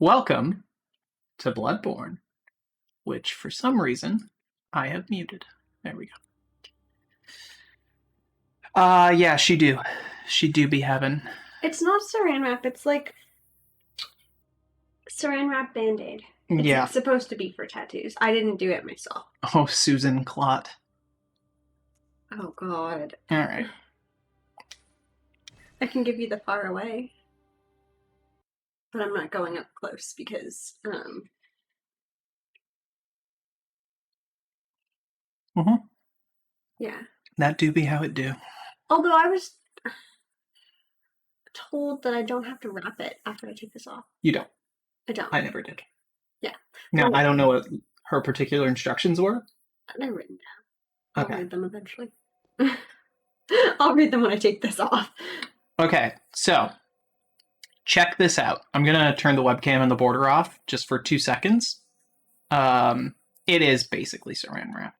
Welcome to Bloodborne, which for some reason I have muted. There we go. Yeah, she do. She do be having. It's not saran wrap, it's like saran wrap Band-Aid. Yeah. It's supposed to be for tattoos. I didn't do it myself. Oh, Susan Clot. Oh, God. Alright. I can give you the far away. But I'm not going up close because, yeah. That do be how it do. Although I was told that I don't have to wrap it after I take this off. You don't. I don't. I never did. Yeah. Now, I don't know what her particular instructions were. They're written down. Okay. I'll read them eventually. I'll read them when I take this off. Okay, so check this out. I'm going to turn the webcam and the border off just for 2 seconds. It is basically saran wrap.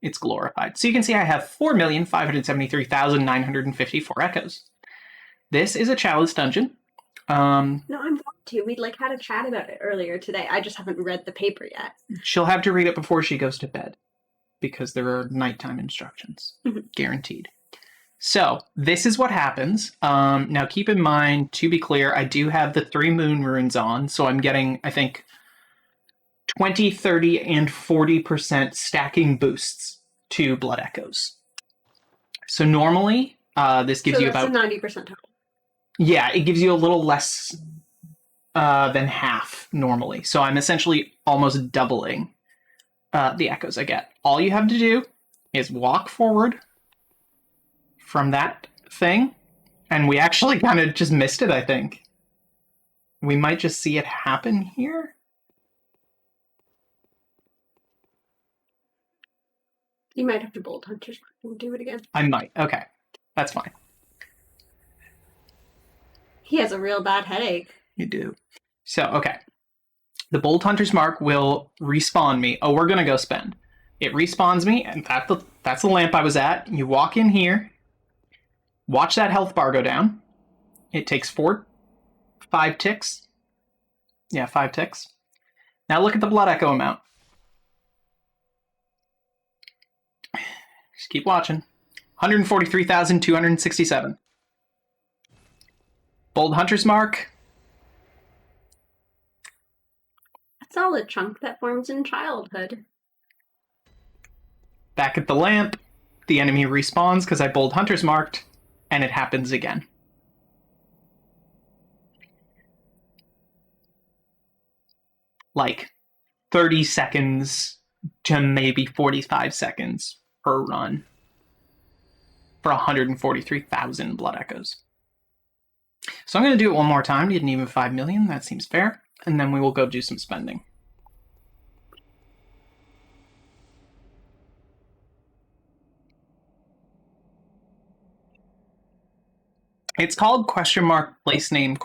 It's glorified. So you can see I have 4,573,954 echoes. This is a chalice dungeon. No, I'm going to. We had a chat about it earlier today. I just haven't read the paper yet. She'll have to read it before she goes to bed because there are nighttime instructions. Guaranteed. So this is what happens. Now keep in mind, to be clear, I do have the 3 moon runes on, so I'm getting, I think, 20, 30, and 40% stacking boosts to blood echoes. So normally, this gives you about 90% total. Yeah, it gives you a little less than half normally. So I'm essentially almost doubling the echoes I get. All you have to do is walk forward from that thing, and we actually kind of just missed it, I think. We might just see it happen here. You might have to bolt Hunter's Mark and do it again. I might. Okay. That's fine. He has a real bad headache. You do. So, okay. The Bold Hunter's Mark will respawn me. Oh, we're going to go spend. It respawns me, and that's the lamp I was at. You walk in here. Watch that health bar go down. It takes 5 ticks. Yeah, 5 ticks. Now look at the blood echo amount. Just keep watching. 143,267. Bold Hunter's Mark. That's all a chunk that forms in childhood. Back at the lamp, the enemy respawns because I Bold Hunter's Marked, and it happens again. Like 30 seconds to maybe 45 seconds per run for 143,000 blood echoes. So I'm going to do it one more time to get an even 5 million. That seems fair. And then we will go do some spending. It's called place name ?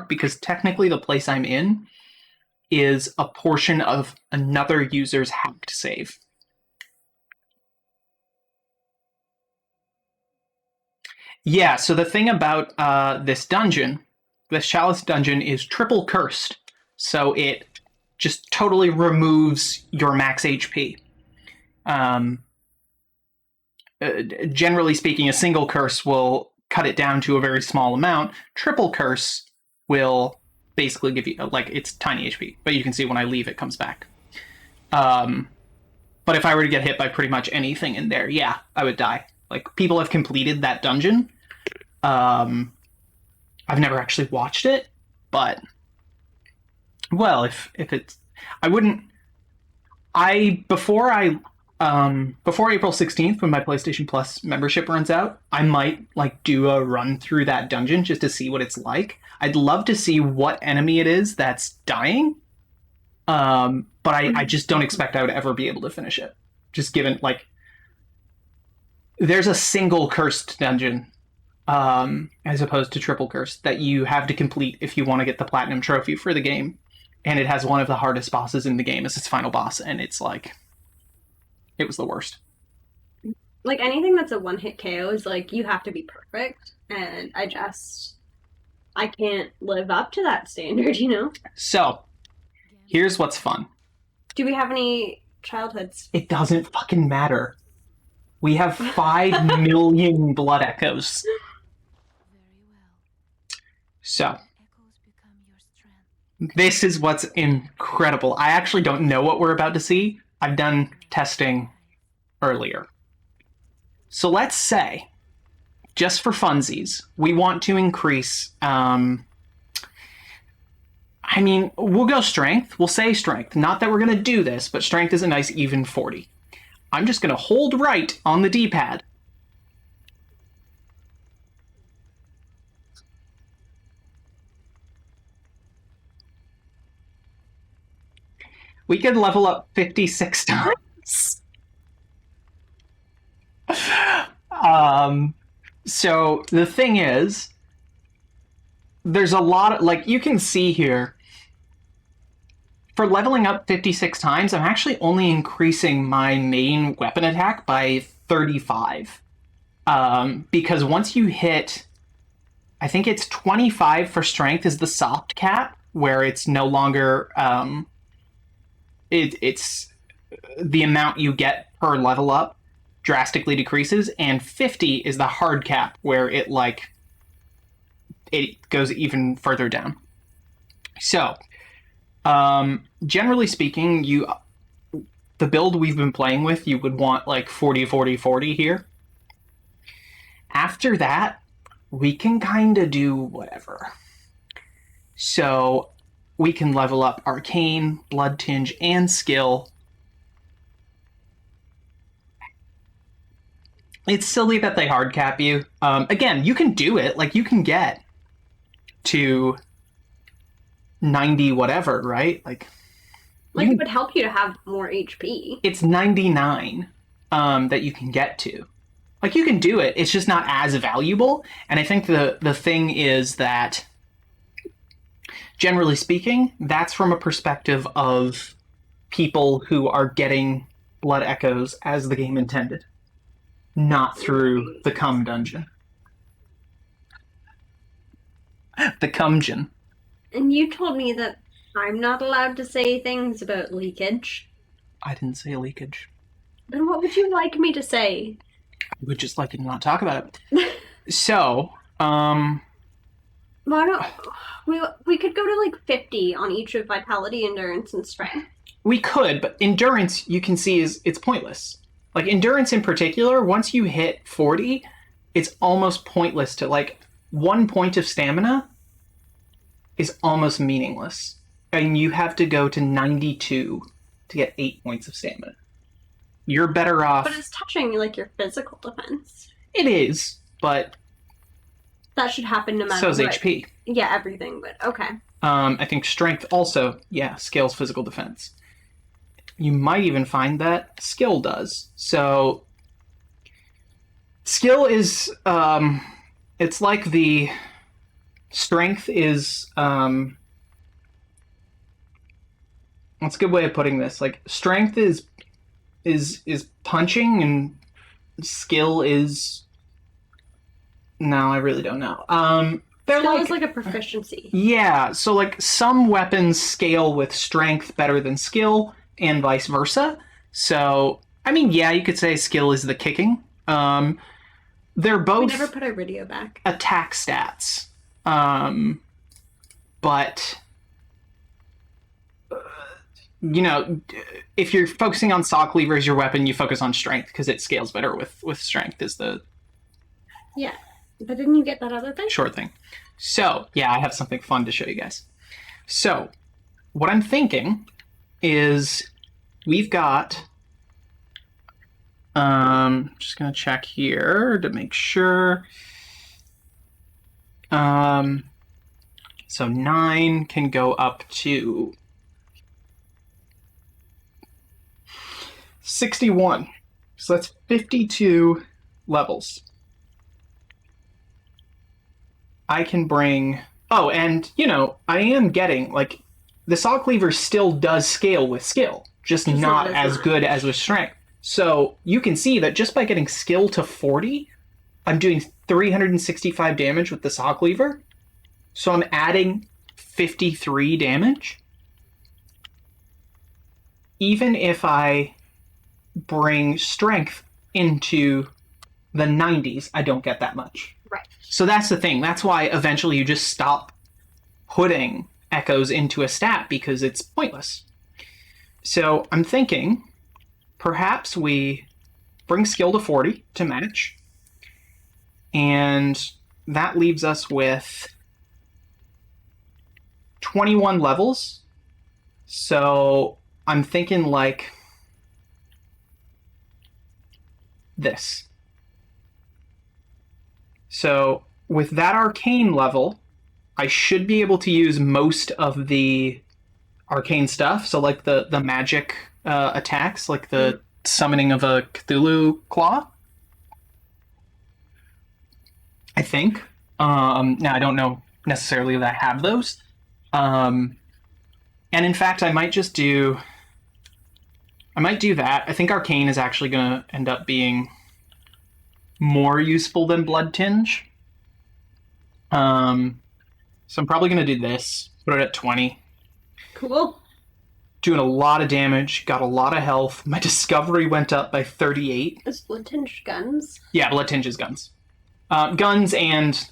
Because technically the place I'm in is a portion of another user's hacked save. Yeah, so the thing about this chalice dungeon, is triple cursed. So it just totally removes your max HP. Generally speaking, a single curse will cut it down to a very small amount. Triple curse will basically give you, it's tiny HP. But you can see when I leave, it comes back. But if I were to get hit by pretty much anything in there, yeah, I would die. People have completed that dungeon. I've never actually watched it, but well, if it's, I wouldn't. Before April 16th, when my PlayStation Plus membership runs out, I might do a run through that dungeon just to see what it's like. I'd love to see what enemy it is that's dying. But I just don't expect I would ever be able to finish it. Just given there's a single cursed dungeon, as opposed to triple cursed, that you have to complete if you want to get the platinum trophy for the game. And it has one of the hardest bosses in the game as its final boss, and it's it was the worst. Anything that's a one-hit KO is you have to be perfect, and I can't live up to that standard, So Here's what's fun. Do we have any childhoods? It doesn't fucking matter. We have 5 million blood echoes. So, this is what's incredible. I actually don't know what we're about to see. I've done testing earlier. So let's say, just for funsies, we want to increase, we'll go strength. We'll say strength. Not that we're going to do this, but strength is a nice even 40. I'm just going to hold right on the D-pad. We could level up 56 times. So the thing is, there's a lot of, like, you can see here, for leveling up 56 times, I'm actually only increasing my main weapon attack by 35. Because once you hit, I think it's 25 for strength is the soft cap, where it's no longer, it's the amount you get per level up drastically decreases, and 50 is the hard cap, where it goes even further down. So, generally speaking, the build we've been playing with, you would want like 40, 40, 40 here. After that, we can kind of do whatever. So, we can level up Arcane, Blood Tinge, and Skill. It's silly that they hard cap you. Again, you can do it. Like, you can get to 90 whatever, right? Like it would help you to have more HP. It's 99 that you can get to. Like, you can do it. It's just not as valuable. And I think the thing is that, generally speaking, that's from a perspective of people who are getting blood echoes as the game intended, not through the cum dungeon. The cumgeon. And you told me that I'm not allowed to say things about leakage. I didn't say leakage. Then what would you like me to say? I would just like you to not talk about it. So, why don't we could go to like 50 on each of vitality, endurance, and strength. We could, but endurance, you can see, it's pointless. Like, endurance in particular, once you hit 40, it's almost pointless to, like, 1 point of stamina is almost meaningless. And you have to go to 92 to get 8 points of stamina. You're better off... But it's touching, like, your physical defense. It is, but... That should happen no matter what. So is HP. Yeah, everything, but okay. I think strength also, scales physical defense. You might even find that skill does. So, skill is, it's like the strength is, what's a good way of putting this? Like, strength is punching, and skill is, no, I really don't know. They're skill is like a proficiency. Yeah, so like some weapons scale with strength better than skill, and vice versa. So, I mean, yeah, you could say skill is the kicking. They're both... We never put our radio back. Attack stats. But... you know, if you're focusing on saw cleaver as your weapon, you focus on strength, because it scales better with strength is the... Yeah, but didn't you get that other thing? Sure thing. So, yeah, I have something fun to show you guys. So, what I'm thinking is we've got... just gonna check here to make sure. So 9 can go up to 61. So that's 52 levels. I can bring... Oh, and, you know, I am getting, like, the saw cleaver still does scale with skill, just not as good as with strength. So you can see that just by getting skill to 40, I'm doing 365 damage with the saw cleaver. So I'm adding 53 damage. even if I bring strength into the 90s, I don't get that much. Right. So that's the thing. That's why eventually you just stop putting echoes into a stat because it's pointless. So I'm thinking perhaps we bring skill to 40 to match. And that leaves us with 21 levels. So I'm thinking like this. So with that arcane level, I should be able to use most of the arcane stuff. So like the magic attacks, like the summoning of a Cthulhu claw. I think. Now I don't know necessarily that I have those. And in fact, I might do that. I think arcane is actually going to end up being more useful than blood tinge. So I'm probably going to do this. Put it at 20. Cool. Doing a lot of damage. Got a lot of health. My discovery went up by 38. Is blood tinge guns? Yeah, blood tinge is guns. Guns and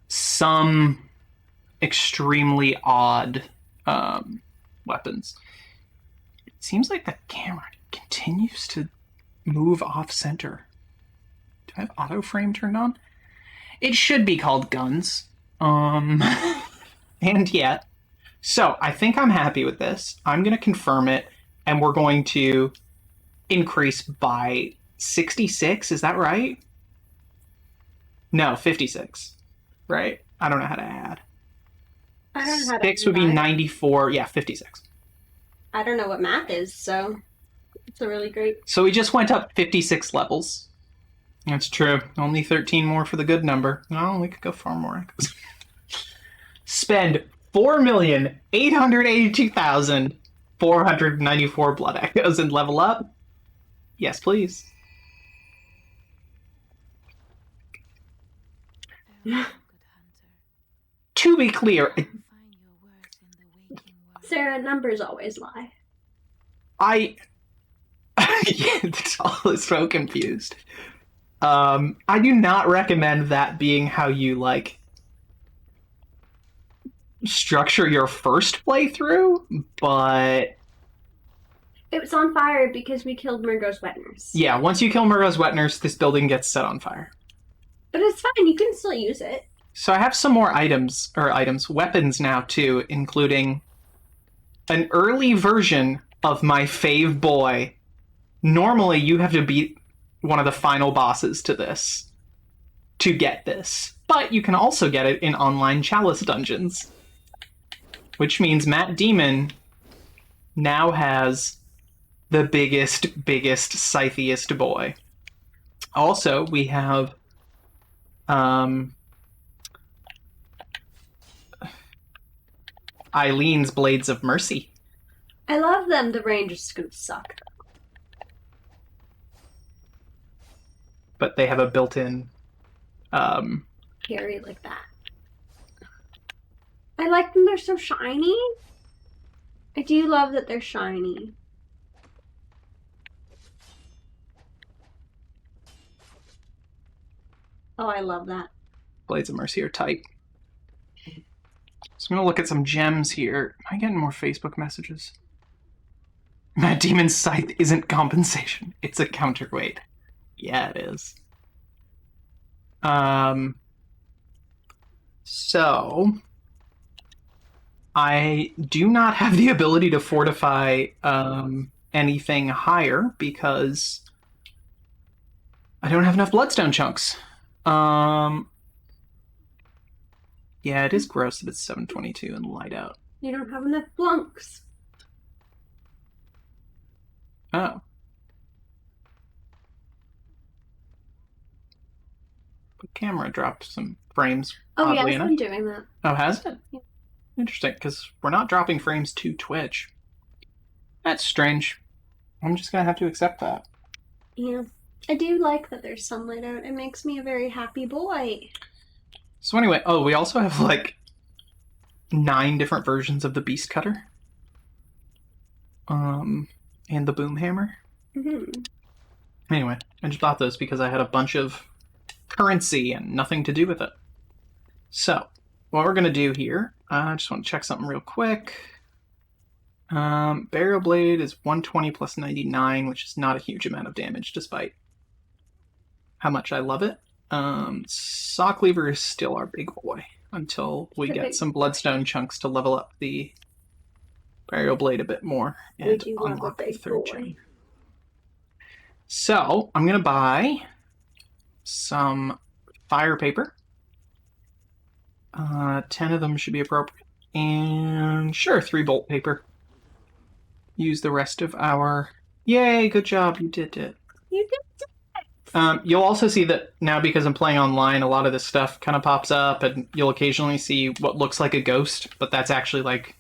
some extremely odd weapons. It seems like the camera continues to move off center. Do I have auto frame turned on? It should be called guns. And yet. So I think I'm happy with this. I'm going to confirm it, and we're going to increase by 66. Is that right? No, 56. Right? I don't know how to add. I don't know how to 6 would be 94. Yeah, 56. I don't know what math is, so it's a really great... So we just went up 56 levels. That's true. Only 13 more for the good number. No, we could go far more. Spend 4,882,494 blood echoes and level up. Yes, please. To be clear, Sarah, numbers always lie. yeah, it's all so confused. I do not recommend that being how you like structure your first playthrough, but it was on fire because we killed Murgo's wet nurse. Yeah, once you kill Murgo's wet nurse, this building gets set on fire. But it's fine, you can still use it. So I have some more weapons now too, including an early version of my fave boy. Normally, you have to beat one of the final bosses to this to get this, but you can also get it in online chalice dungeons, which means Matt Demon now has the biggest, scythiest boy. Also, we have Eileen's Blades of Mercy. I love them. The range is gonna suck. But they have a built-in Carry like that. I like them. They're so shiny. I do love that they're shiny. Oh, I love that. Blades of Mercy are tight. So I'm going to look at some gems here. Am I getting more Facebook messages? Matt Demon's Scythe isn't compensation. It's a counterweight. Yeah, it is. So I do not have the ability to fortify anything higher because I don't have enough bloodstone chunks. Yeah, it is gross that it's 7:22 and light out. You don't have enough blunks. Oh. The camera dropped some frames. Oh yeah, oddly it's enough. been doing that. Oh, has it? Yeah. Interesting, because we're not dropping frames to Twitch. That's strange. I'm just gonna have to accept that. Yeah. I do like that there's sunlight out. It makes me a very happy boy. So anyway, we also have like 9 different versions of the Beast Cutter. and the boom hammer. Mm-hmm. Anyway, I just bought those because I had a bunch of currency and nothing to do with it. So, what we're going to do here, I just want to check something real quick. Burial Blade is 120 plus 99, which is not a huge amount of damage despite how much I love it. Saw Cleaver is still our big boy until we get some Bloodstone chunks to level up the Burial Blade a bit more and unlock the third gem. So, I'm going to buy some fire paper. 10 of them should be appropriate. And sure, 3 bolt paper. Use the rest of our... Yay, good job, you did it. You did it. You'll also see that now, because I'm playing online, a lot of this stuff kind of pops up, and you'll occasionally see what looks like a ghost, but that's actually like...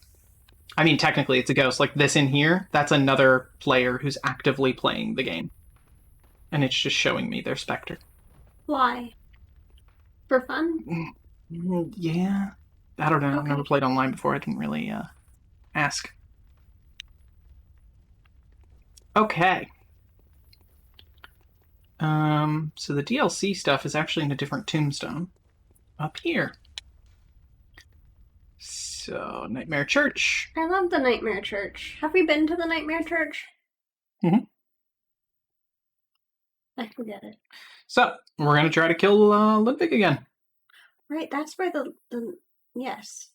I mean, technically it's a ghost. Like this in here, that's another player who's actively playing the game. And it's just showing me their specter. Why? For fun? Yeah. I don't know. Okay. I've never played online before. I didn't really ask. Okay. So the DLC stuff is actually in a different tombstone up here. So, Nightmare Church. I love the Nightmare Church. Have we been to the Nightmare Church? Mm-hmm. I forget it. So, we're going to try to kill Ludwig again. Right, that's where the yes.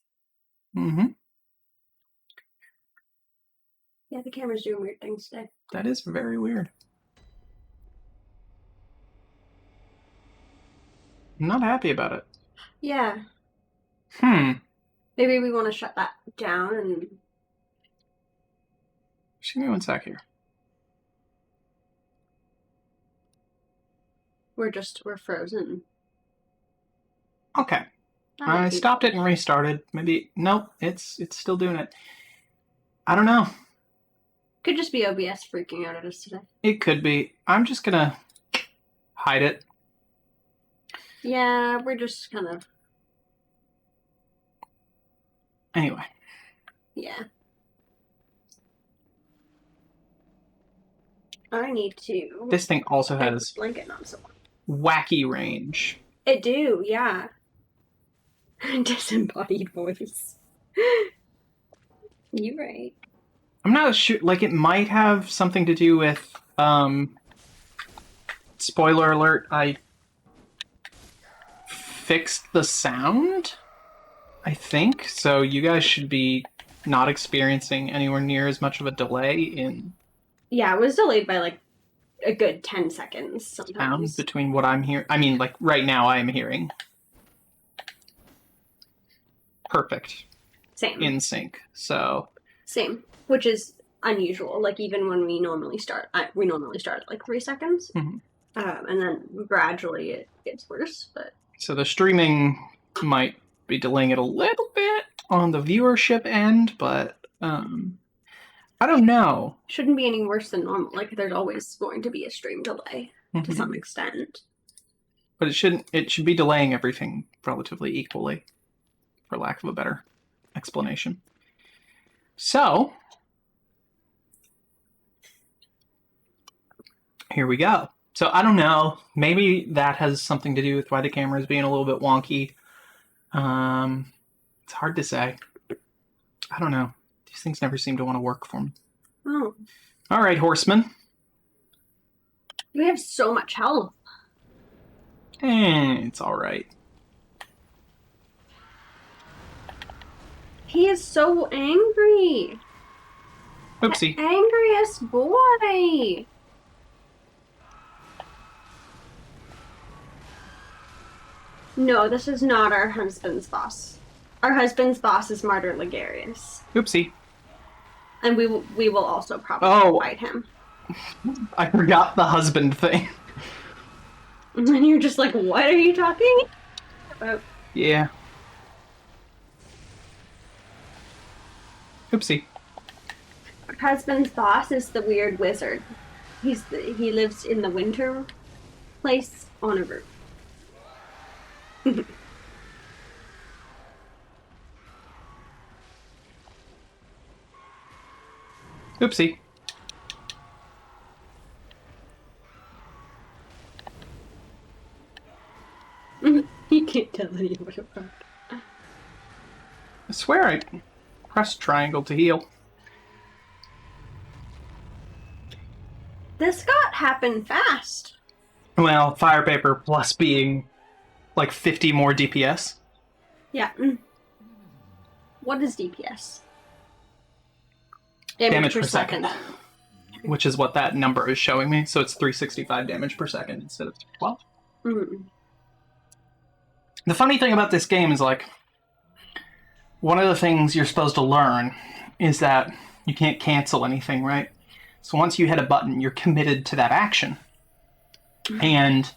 Mm-hmm. Yeah, the camera's doing weird things today. That is very weird. I'm not happy about it. Yeah. Maybe we want to shut that down and... Just give me one sec here. We're frozen. Okay. I stopped it and restarted. Maybe... Nope, it's still doing it. I don't know. Could just be OBS freaking out at us today. It could be. I'm just gonna hide it. Yeah, we're just kind of... Anyway. Yeah. I need to... This thing also has blanket on someone. Wacky range. It do, yeah. Disembodied voice. You're right. I'm not sure, like, it might have something to do with, spoiler alert, I fixed the sound, I think, so you guys should be not experiencing anywhere near as much of a delay in... Yeah, it was delayed by, like, a good 10 seconds sometimes. Between what I'm hearing. I mean, like, right now I am hearing perfect. Same. In sync, so... Same. Which is unusual. Like, even when we normally start at, like, 3 seconds. Mm-hmm. And then gradually it gets worse, but... So the streaming might be delaying it a little bit on the viewership end, but, I don't know. Shouldn't be any worse than normal. Like, there's always going to be a stream delay to some extent. But it should be delaying everything relatively equally, for lack of a better explanation. So, here we go. So, I don't know. Maybe that has something to do with why the camera is being a little bit wonky. It's hard to say. I don't know. These things never seem to want to work for me. Oh. All right, horseman. You have so much health. It's all right. He is so angry. Oopsie. The angriest boy. No, this is not our husband's boss. Our husband's boss is Martyr Ligarius. Oopsie. And we will also probably fight him. I forgot the husband thing. And then you're just like, what are you talking about? Yeah. Oopsie. Our husband's boss is the weird wizard. He lives in the winter place on a roof. Oopsie. You can't tell anyone apart. I swear I pressed triangle to heal. This got happened fast. Well, fire paper plus being like 50 more DPS. Yeah. What is DPS? Damage per second. Which is what that number is showing me. So it's 365 damage per second instead of 12. Mm. The funny thing about this game is, like, one of the things you're supposed to learn is that you can't cancel anything, right? So once you hit a button, you're committed to that action. And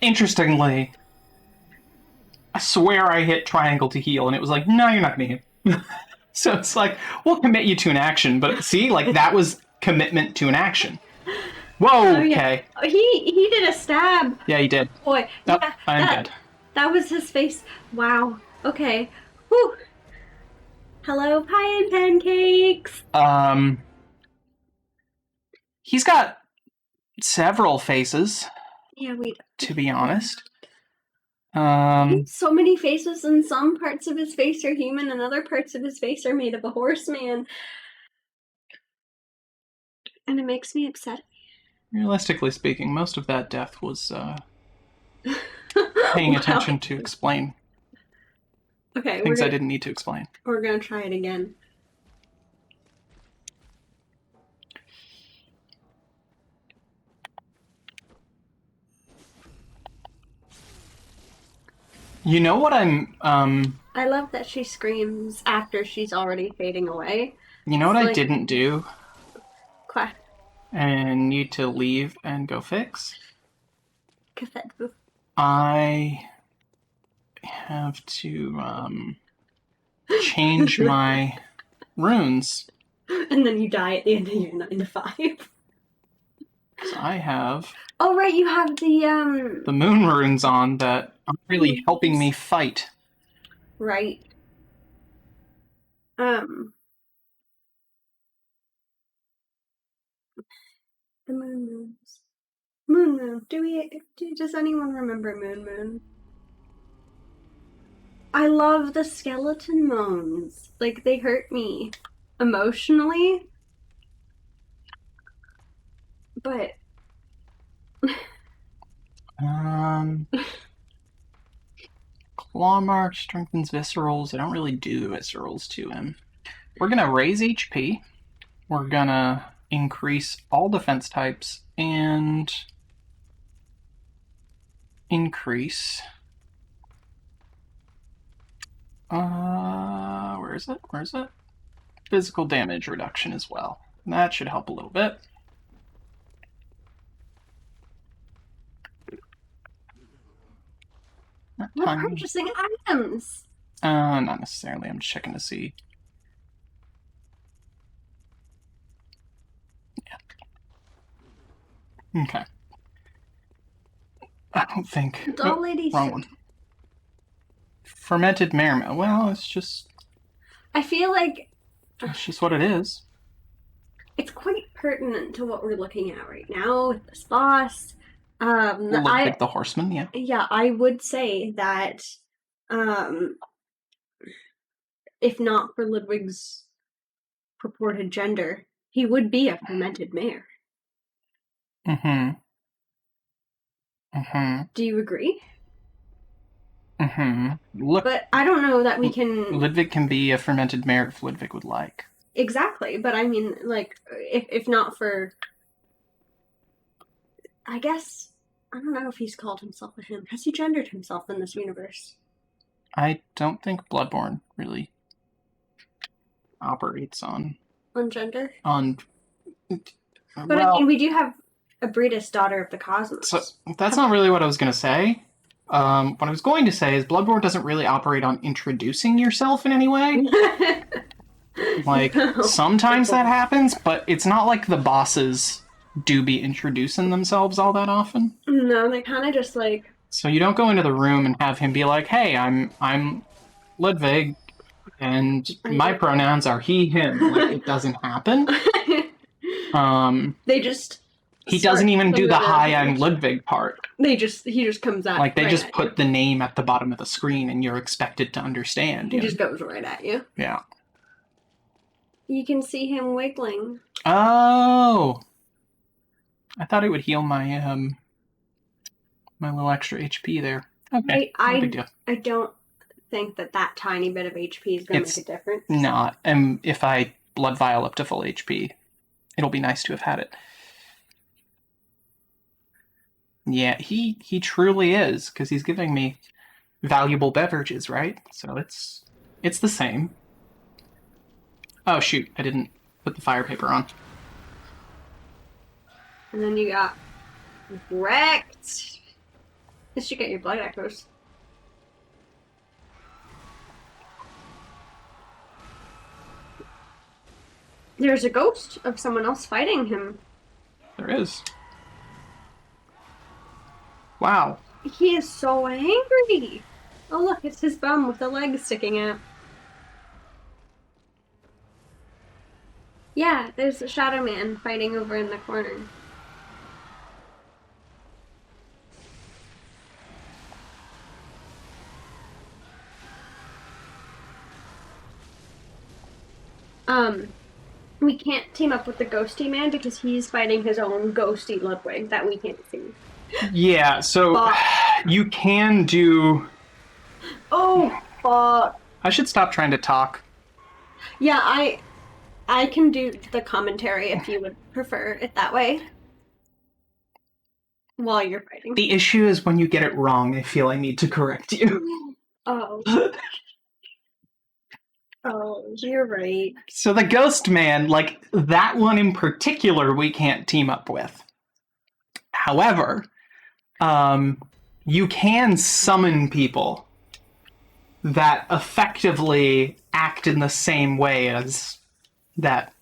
interestingly, I swear I hit triangle to heal, and it was like, no, you're not going to heal. So it's like, we'll commit you to an action, but see, like, that was commitment to an action. Whoa, okay. Yeah. He did a stab. Yeah, he did. Boy, Oh, yeah, I'm dead. That was his face. Wow. Okay. Whew. Hello, pie and pancakes. He's got several faces. Yeah, to be honest. So many faces, and some parts of his face are human, and other parts of his face are made of a horseman. And it makes me upset. Realistically speaking, most of that death was paying attention to explain things I didn't need to explain. We're gonna try it again. You know what I'm I love that she screams after she's already fading away. You know what I didn't do? Quack. And need to leave and go fix? Cathedral. I have to change my runes. And then you die at the end of your 9 to 5. So I have... Oh, right, you have the moon runes on that are really helping me fight. Right. The moon moons. Moon moon. Does anyone remember moon moon? I love the skeleton moans. Like, they hurt me emotionally. But Claw Mark strengthens viscerals. I don't really do viscerals to him. We're gonna raise HP. We're gonna increase all defense types and increase where is it? Physical damage reduction as well. That should help a little bit. we're purchasing items. Not necessarily. I'm checking to see. Yeah. Okay. I don't think. Doll lady. Wrong one. Fermented merrimack. Well, it's just. I feel like it's just what it is. It's quite pertinent to what we're looking at right now with this boss. Ludwig the Horseman, yeah. Yeah, I would say that if not for Ludwig's purported gender, he would be a fermented mare. Mm-hmm. Do you agree? Look, but I don't know that we can... Ludwig can be a fermented mare if Ludwig would like. Exactly, but I mean, like, if not for... I guess... I don't know if he's called himself a him. Has he gendered himself in this universe? I don't think Bloodborne really operates on... On gender? On... But I mean, we do have Abrida's Daughter of the Cosmos. So, that's not really what I was going to say. What I was going to say is Bloodborne doesn't really operate on introducing yourself in any way. Like, sometimes that happens, but it's not like the bosses do be introducing themselves all that often. No, they kind of just like... So you don't go into the room and have him be like, hey, I'm Ludwig, And my pronouns are he, him. Like, it doesn't happen. They just... He doesn't even do the hi, I'm Ludwig part. He just comes at Like, they right just at put you. the name at the bottom of the screen and you're expected to understand. He just goes right at you. Yeah. You can see him wiggling. Oh! I thought it would heal my, my little extra HP there. Okay, no big deal. I don't think that tiny bit of HP is going to make a difference. Not. And if I blood vial up to full HP, it'll be nice to have had it. Yeah, he truly is, because he's giving me valuable beverages, right? So it's the same. Oh shoot, I didn't put the fire paper on. And then you got wrecked. This should get your blood echoes. There's a ghost of someone else fighting him. There is. Wow. He is so angry. Oh look, it's his bum with the leg sticking out. Yeah, there's a shadow man fighting over in the corner. We can't team up with the ghosty man because he's fighting his own ghosty Ludwig that we can't see. Yeah, so you can do... Oh, fuck. I should stop trying to talk. Yeah, I can do the commentary if you would prefer it that way. While you're fighting. The issue is when you get it wrong, I feel I need to correct you. Oh. Oh, you're right. So the Ghost Man, like, that one in particular we can't team up with. However, you can summon people that effectively act in the same way as that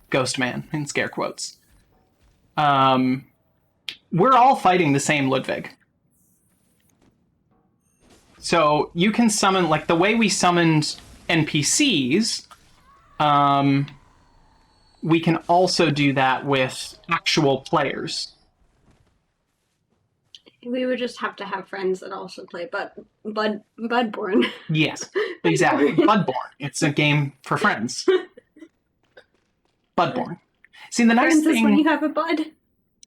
Ghost Man, in scare quotes. We're all fighting the same Ludwig. So you can summon, like, the way we summoned NPCs, we can also do that with actual players. We would just have to have friends that also play Bloodborne. Yes, exactly. Bloodborne. It's a game for friends. Bloodborne. See, the nice friends thing... is when you have a bud.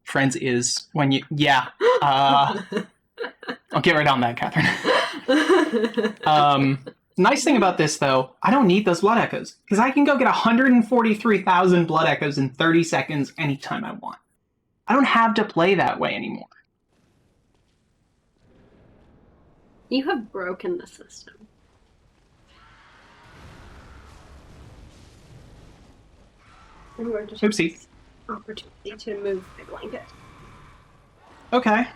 Friends is when you... Yeah. I'll get right on that, Catherine. Nice thing about this, though, I don't need those blood echoes, because I can go get 143,000 blood echoes in 30 seconds anytime I want. I don't have to play that way anymore. You have broken the system. And we're just Oopsie. Opportunity to move my blanket. Okay.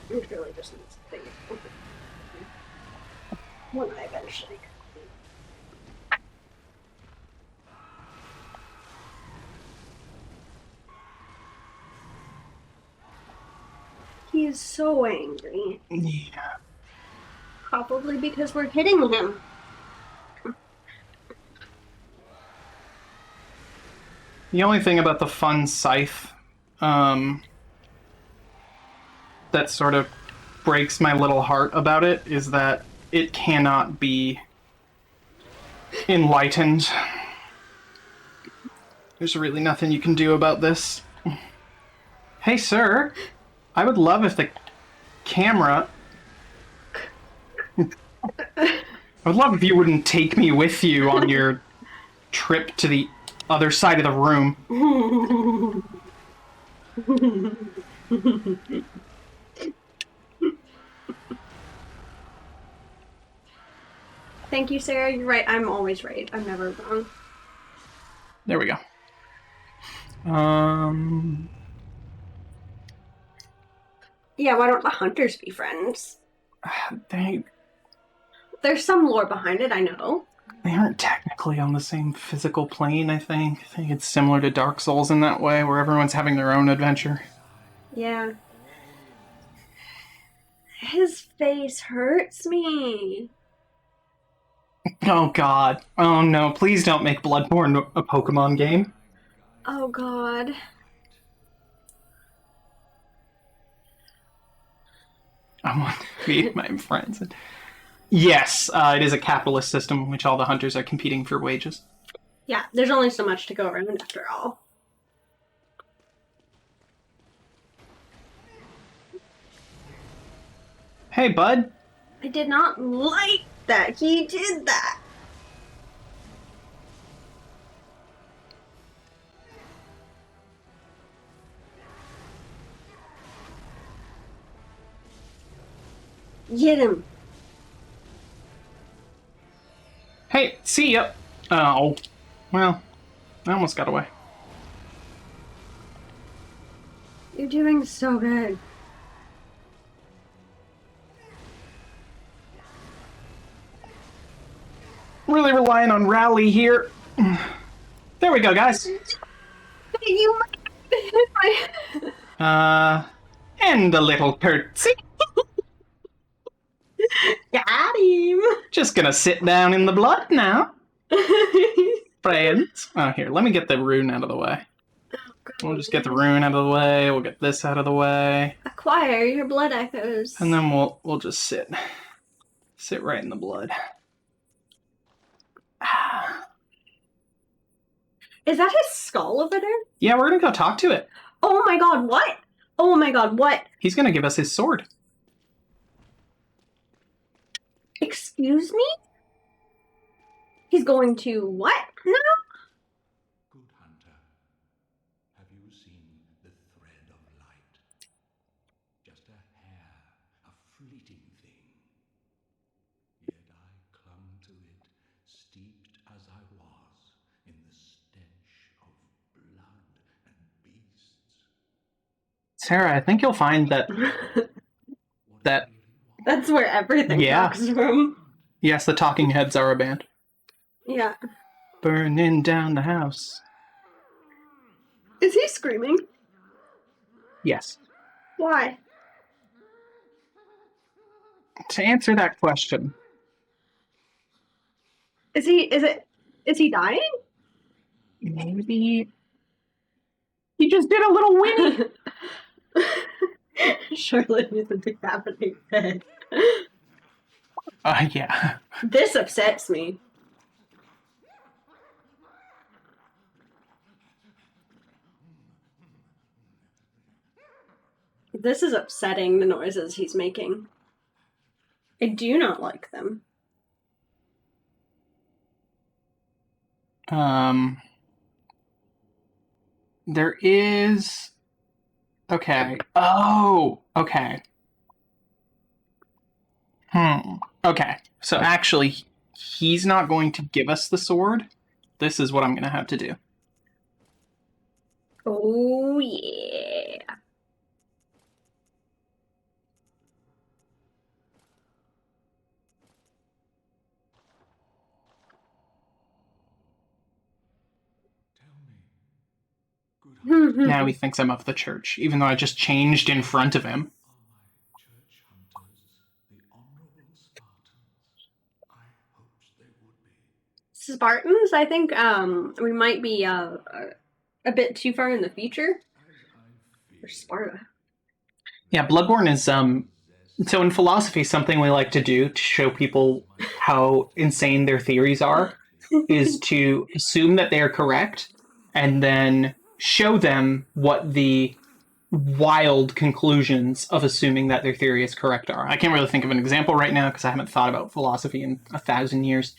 It really just needs to be open. When I eventually. He is so angry. Yeah. Probably because we're hitting him. The only thing about the fun scythe that sort of breaks my little heart about it is that it cannot be enlightened. There's really nothing you can do about this. Hey, sir. I would love if the camera... I would love if you wouldn't take me with you on your trip to the other side of the room. Thank you, Sarah. You're right. I'm always right. I'm never wrong. There we go. Yeah, why don't the hunters be friends? There's some lore behind it, I know. They aren't technically on the same physical plane, I think. I think it's similar to Dark Souls in that way, where everyone's having their own adventure. Yeah. His face hurts me. Oh god. Oh no, please don't make Bloodborne a Pokemon game. Oh God. I want to feed my friends. Yes, it is a capitalist system in which all the hunters are competing for wages. Yeah, there's only so much to go around after all. Hey, bud. I did not like that he did that. Get him. Hey, see ya. Oh, well, I almost got away. You're doing so good. Really relying on Rally here. There we go, guys. You And a little curtsy. got him. Just gonna sit down in the blood now, friends. Oh, here, let me get the rune out of the way. We'll just get the rune out of the way. We'll get this out of the way. Acquire your blood echoes. And then we'll just sit right in the blood. Is that his skull over there? Yeah, we're gonna go talk to it. Oh my God, what? Oh my God, what? He's gonna give us his sword. Excuse me? He's going to what now? Good hunter, have you seen the thread of light? Just a hair, a fleeting thing. Yet I clung to it, steeped as I was in the stench of blood and beasts. Sarah, I think you'll find that What that it really was. That's where everything Yeah. talks from. yes, the Talking Heads are a band. Yeah. Burning down the house. Is he screaming? Yes. Why? To answer that question, Is he dying? maybe he just did a little whinny. Charlotte is a decapitated head. Yeah. This upsets me. This is upsetting, the noises he's making. I do not like them. There is. Okay. Oh, okay. Okay. So actually, he's not going to give us the sword. This is what I'm going to have to do. Oh, yeah. Tell me, good hunter, Now he thinks I'm of the church, even though I just changed in front of him. are my church hunters the honorable Spartans? I hoped they would be. Spartans, I think we might be a bit too far in the future. As For I feared, Sparta. Yeah, Bloodborne is so in philosophy, something we like to do to show people how insane their theories are is to assume that they are correct and then show them what the wild conclusions of assuming that their theory is correct are. I can't really think of an example right now because I haven't thought about philosophy in 1,000 years.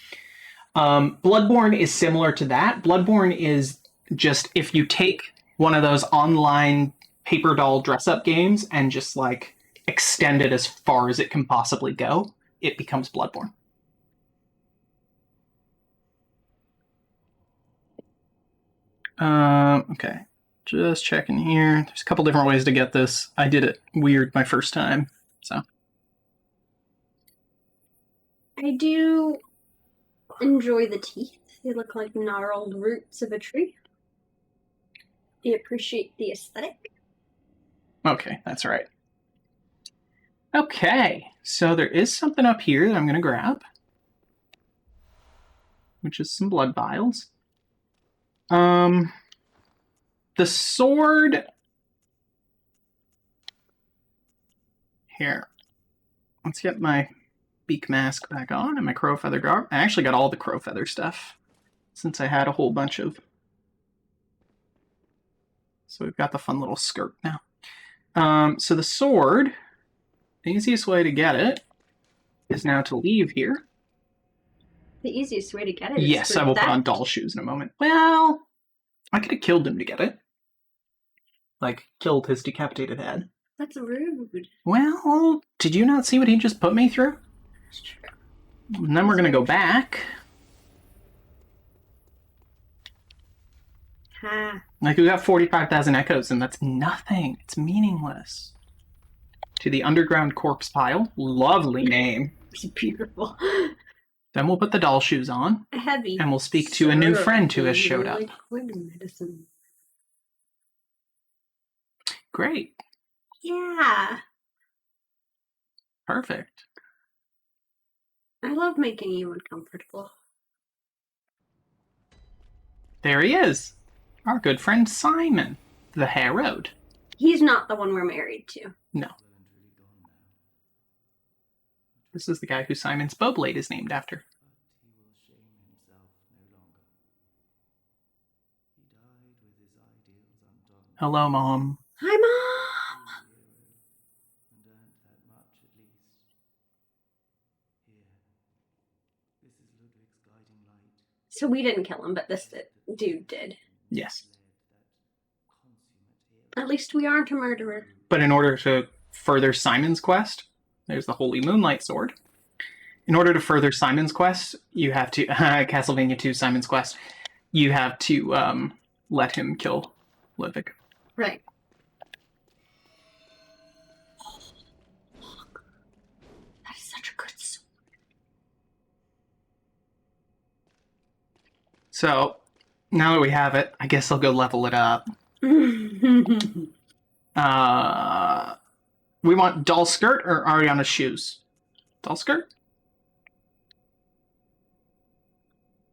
Bloodborne is similar to that. Bloodborne is just if you take one of those online paper doll dress up games and just like extend it as far as it can possibly go, it becomes Bloodborne. Okay. Just checking here. There's a couple different ways to get this. I did it weird my first time, so. I do enjoy the teeth. They look like gnarled roots of a tree. I appreciate the aesthetic. Okay, that's right. Okay, so there is something up here that I'm going to grab. which is some blood vials. The sword... Here. Let's get my beak mask back on and my crow feather garb. I actually got all the crow feather stuff since I had a whole bunch of... So we've got the fun little skirt now. So the sword, the easiest way to get it is now to leave here. The easiest way to get it is Yes, through I will put on theft. doll shoes in a moment. Well, I could have killed him to get it. Like, killed his decapitated head. That's rude. Well, did you not see what he just put me through? It's true. And then we're going to go back. Ha. Like, we got 45,000 echoes, and that's nothing. It's meaningless. To the underground corpse pile. Lovely name. It's beautiful. Then we'll put the doll shoes on, Heavy. and we'll speak to a new friend who has Syrup, showed up. liquid medicine. Great. Yeah. Perfect. I love making you uncomfortable. There he is. Our good friend Simon, the Herald. He's not the one we're married to. No. This is the guy who Simon's Bowblade is named after. Hello, Mom. Hi, Mom! So we didn't kill him, but this dude did. Yes. At least we aren't a murderer. But in order to further Simon's quest, there's the Holy Moonlight Sword. In order to further Simon's quest, you have to... Castlevania 2 Simon's Quest. You have to let him kill Ludwig. Right. That is such a good sword. So, now that we have it, I guess I'll go level it up. We want doll skirt or Ariana's shoes? Doll skirt?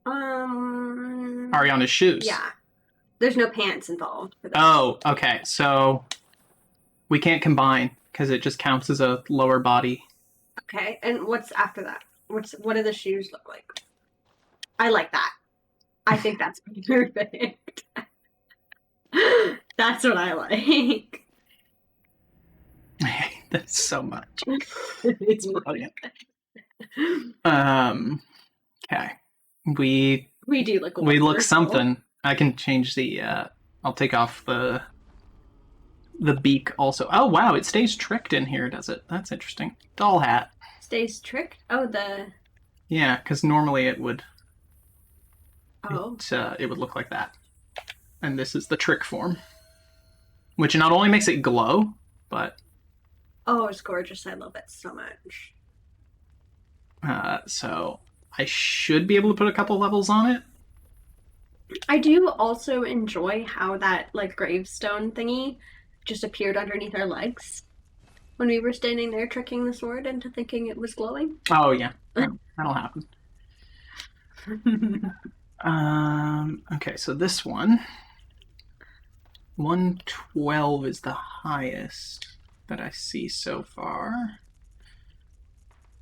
Ariana's shoes. Yeah. There's no pants involved for that. Oh, okay. So we can't combine because it just counts as a lower body. Okay, and what's after that? What do the shoes look like? I like that. I think that's perfect. That's what I like. I hate this so much. It's Brilliant. Okay. We do look. look wonderful. something. I can change the. I'll take off the beak also. Oh wow, it stays tricked in here, does it? That's interesting. Doll hat. Stays tricked. Oh, the. Yeah, because normally it would. Oh. It would look like that. And this is the trick form, which not only makes it glow, but Oh, it's gorgeous. I love it so much. so I should be able to put a couple levels on it. I do also enjoy how that like gravestone thingy just appeared underneath our legs when we were standing there tricking the sword into thinking it was glowing. Oh yeah, that'll happen. Okay, so this one, 112 is the highest that I see so far.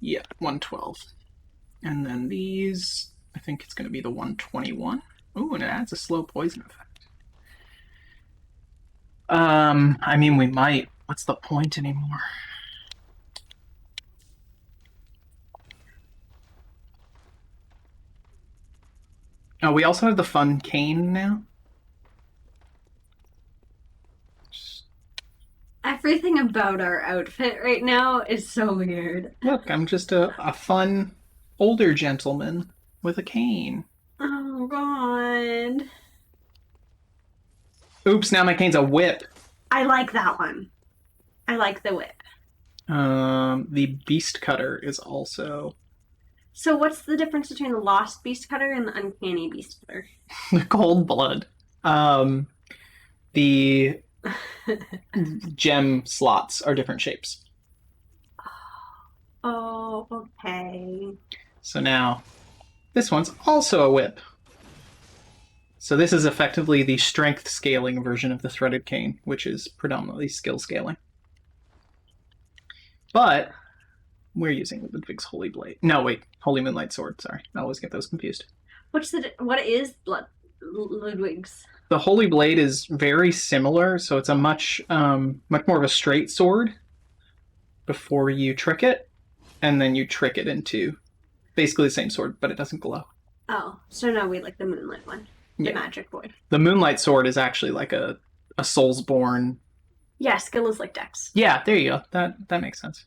Yeah, 112. And then these, I think it's going to be the 121. Ooh, and it adds a slow poison effect. I mean, we might. What's the point anymore? Oh, we also have the fun cane now. Everything about our outfit right now is so weird. Look, I'm just a fun older gentleman with a cane. Oh god. Oops, now my cane's a whip. I like that one. I like the whip. The beast cutter is also So what's the difference between the lost beast cutter and the uncanny beast cutter? the cold blood. The gem slots are different shapes. Oh, okay. So now This one's also a whip. So this is effectively the strength scaling version of the threaded cane, which is predominantly skill scaling. But we're using Ludwig's Holy Blade. No, wait, Holy Moonlight Sword. Sorry, I always get those confused. What is Ludwig's? The Holy Blade is very similar, so it's a much more of a straight sword before you trick it, and then you trick it into basically the same sword, but it doesn't glow. Oh, so no, we like the Moonlight one. The Magic Boy. The Moonlight Sword is actually like a Soulsborne. Yeah, skill is like Dex. Yeah, there you go. That makes sense.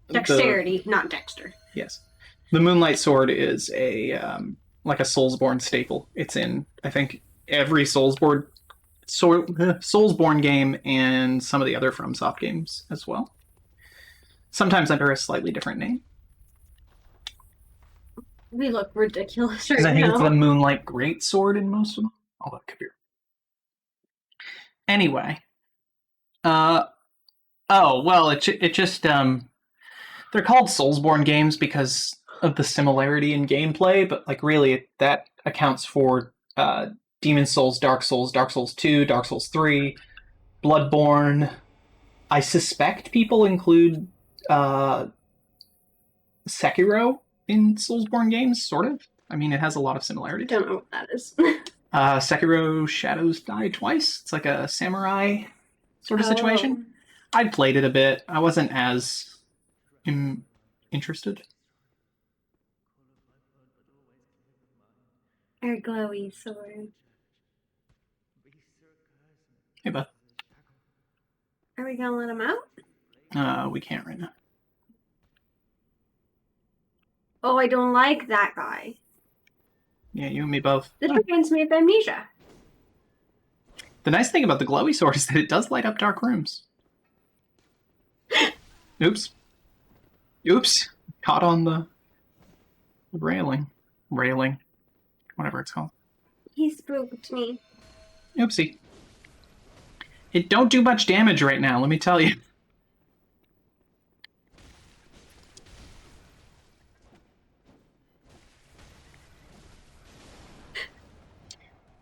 Dexterity, not Dexter. Yes. The Moonlight Sword is a like a Soulsborne staple. It's in, I think, every Soulsborne game and some of the other FromSoft games as well. Sometimes under a slightly different name. We look ridiculous right Because I think now. it's the Moonlight Greatsword in most of them. Although it could be. Anyway. It just they're called Soulsborne games because of the similarity in gameplay, but like really that accounts for Demon Souls, Dark Souls 2, Dark Souls 3, Bloodborne. I suspect people include Sekiro in Soulsborne games, sort of. I mean, it has a lot of similarities. Don't know what that is. Sekiro Shadows Die Twice. It's like a samurai sort of situation. I played it a bit. I wasn't as interested. Our glowy sword. Hey, bud. Are we gonna let him out? We can't right now. Oh, I don't like that guy. Yeah, you and me both. This reminds me of Amnesia. The nice thing about the glowy sword is that it does light up dark rooms. Oops. Oops. Caught on the railing. Railing. Whatever it's called. He spooked me. Oopsie. It don't do much damage right now, let me tell you.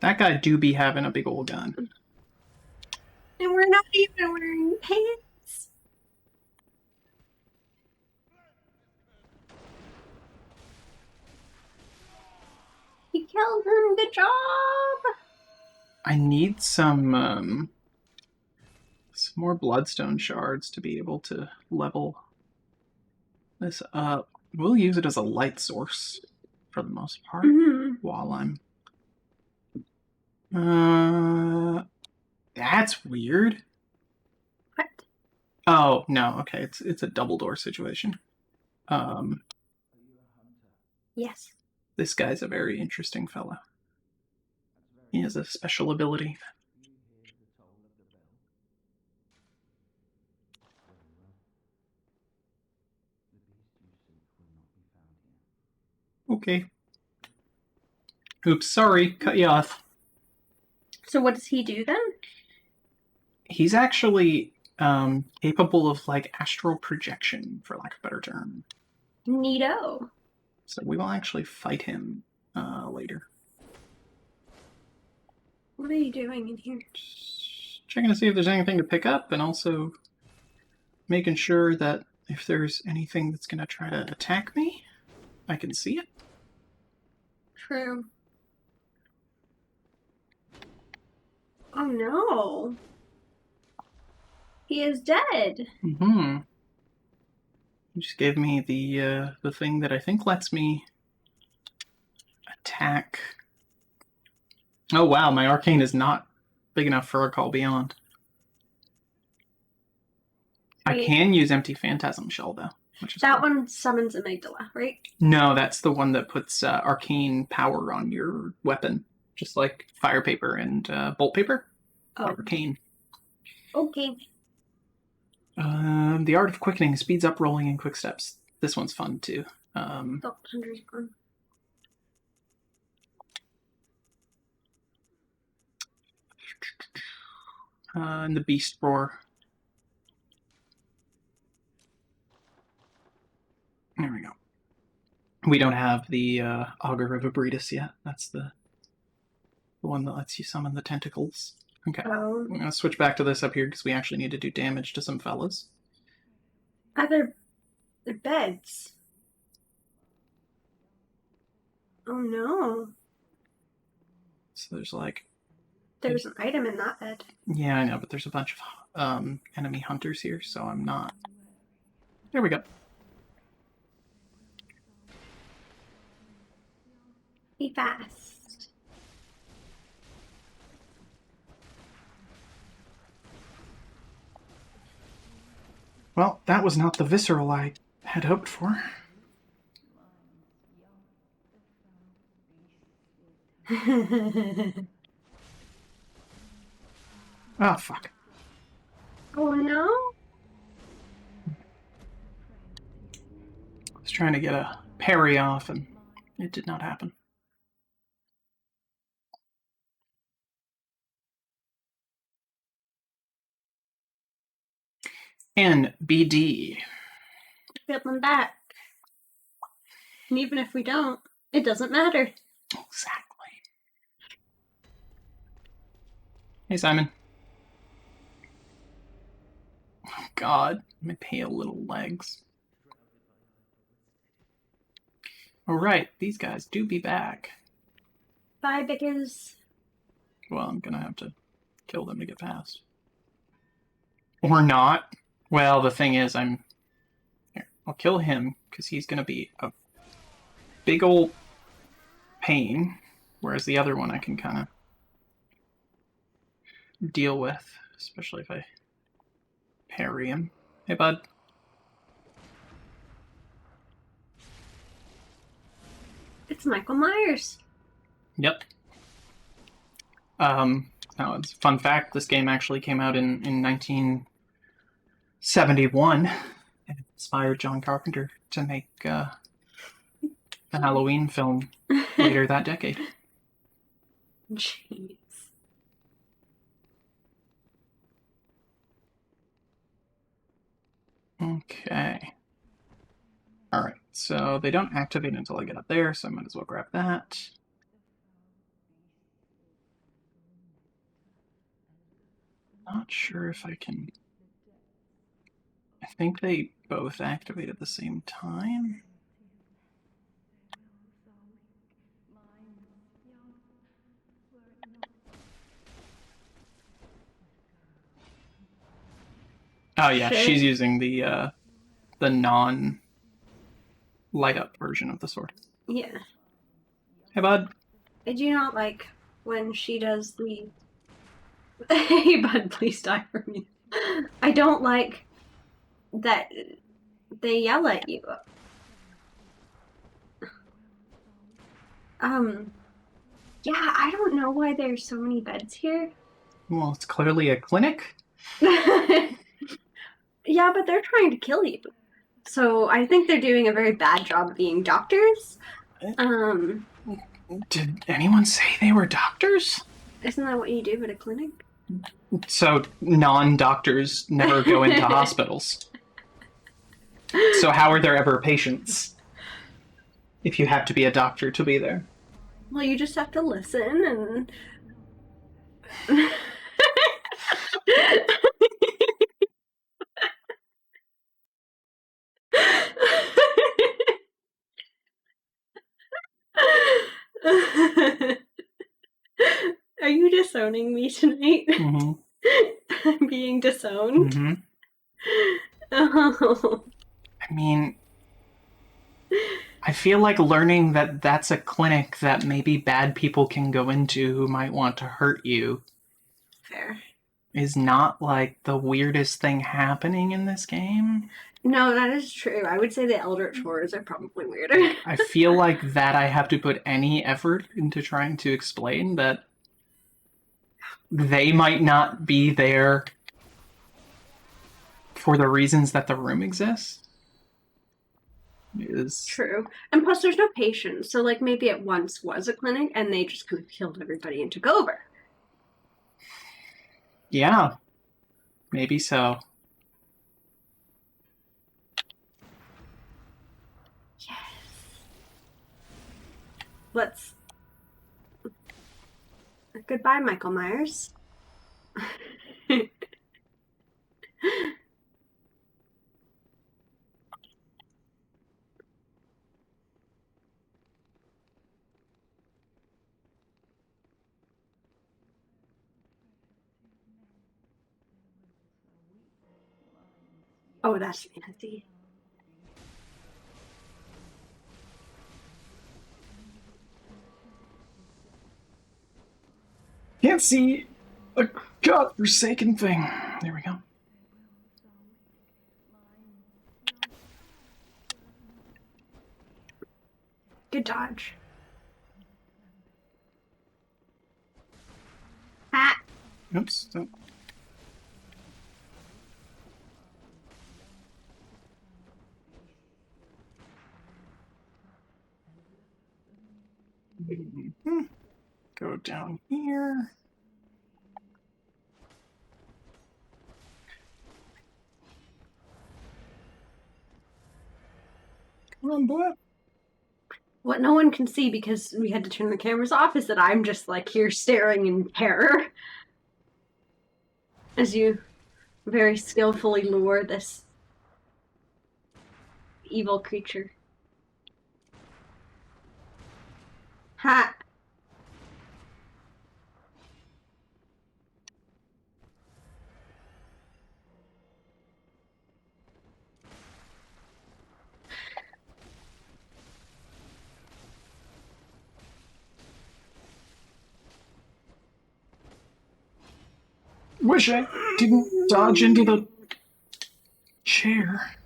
That guy do be having a big old gun. And we're not even wearing pants. He killed him. Good job. I need some more bloodstone shards to be able to level this up. We'll use it as a light source for the most part while I'm... that's weird. What? Oh, no, okay, it's a double door situation. Yes. This guy's a very interesting fellow. He has a special ability. Okay. Oops, sorry, cut you off. So what does he do then? He's actually capable of like astral projection, for lack of a better term. Neato. So we will actually fight him later. What are you doing in here? Just checking to see if there's anything to pick up, and also making sure that if there's anything that's going to try to attack me, I can see it. True. Oh no. He is dead. Mm-hmm. He just gave me the thing that I think lets me attack. Oh wow, my arcane is not big enough for a call beyond. Wait. I can use empty phantasm shell though, which is That cool. one summons amygdala, right? No, that's the one that puts arcane power on your weapon, just like fire paper and bolt paper. Oh. Arcane. Okay. The art of quickening speeds up rolling in quick steps. This one's fun too. Oh, Hunter's gone. And the beast roar. There we go. We don't have the Augur of Abritus yet. That's the one that lets you summon the tentacles. Okay. Oh. I'm going to switch back to this up here because we actually need to do damage to some fellas. Other beds. Oh no. So there's like... There's an item in that bed. Yeah, I know, but there's a bunch of enemy hunters here, so I'm not... There we go. Be fast. Well, that was not the visceral I had hoped for. Oh, fuck. Oh no? I was trying to get a parry off, and it did not happen. NBD. Feeling back. And even if we don't, it doesn't matter. Exactly. Hey, Simon. Oh, God. My pale little legs. Alright, these guys do be back. Bye, Biggers. Well, I'm gonna have to kill them to get past. Or not. Well, the thing is, Here, I'll kill him, because he's gonna be a big old pain, whereas the other one I can kind of deal with, especially if I parry him. Hey, bud. It's Michael Myers. Yep. Now, it's a fun fact, this game actually came out in 1971, and it inspired John Carpenter to make the Halloween film later that decade. Jeez. Okay. Alright, so they don't activate until I get up there, so I might as well grab that. Not sure if I can... I think they both activate at the same time. Oh yeah, Shit. she's using the non-light up version of the sword. Yeah. Hey, bud. I do not like when she does the... Hey, bud, please die for me. I don't like that they yell at you. Yeah, I don't know why there's so many beds here. Well, it's clearly a clinic. Yeah, but they're trying to kill you. So I think they're doing a very bad job being doctors. Did anyone say they were doctors? Isn't that what you do at a clinic? So non-doctors never go into hospitals. So how are there ever patients? If you have to be a doctor to be there. Well, you just have to listen and... Are you disowning me tonight? Mm-hmm. I'm being disowned? Mm-hmm. Oh. I mean, I feel like learning that that's a clinic that maybe bad people can go into who might want to hurt you Fair. is not like the weirdest thing happening in this game. No, that is true. I would say the Eldritch Horrors are probably weirder. I feel like that I have to put any effort into trying to explain that they might not be there for the reasons that the room exists. Is True. And plus, there's no patients. So, like, maybe it once was a clinic and they just kind of killed everybody and took over. Yeah, maybe so. Yes. Let's... Goodbye, Michael Myers. Oh, that's Nancy. Can't see a godforsaken thing. There we go. Good dodge. Ah! Oops. Go down here. Come on, boy. What no one can see because we had to turn the cameras off is that I'm just like here staring in terror as you very skillfully lure this evil creature. Ha! Wish I didn't dodge into the chair.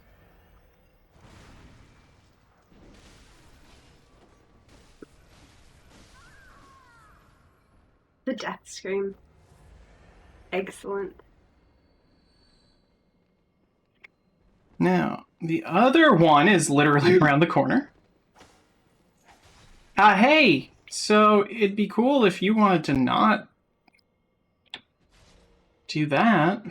The death scream. Excellent. Now, the other one is literally around the corner. Hey! So, it'd be cool if you wanted to not do that.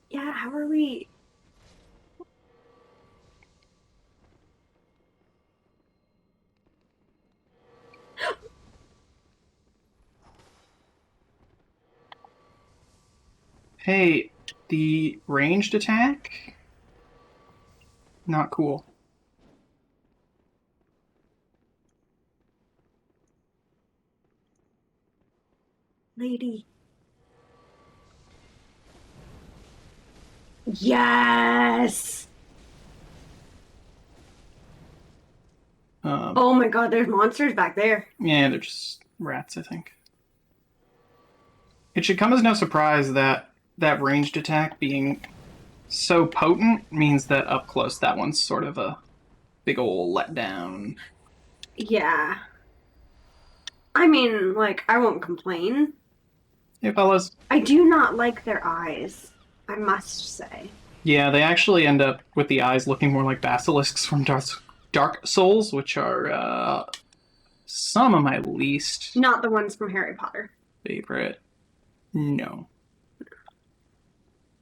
Yeah, how are we... Hey, the ranged attack? Not cool. Lady. Yes! Oh my god, there's monsters back there. Yeah, they're just rats, I think. It should come as no surprise that that ranged attack being so potent means that up close that one's sort of a big ol' letdown. Yeah. I mean, like, I won't complain. Hey, fellas. I do not like their eyes, I must say. Yeah, they actually end up with the eyes looking more like basilisks from Dark Souls, which are some of my least Not the ones from Harry Potter. favorite. No.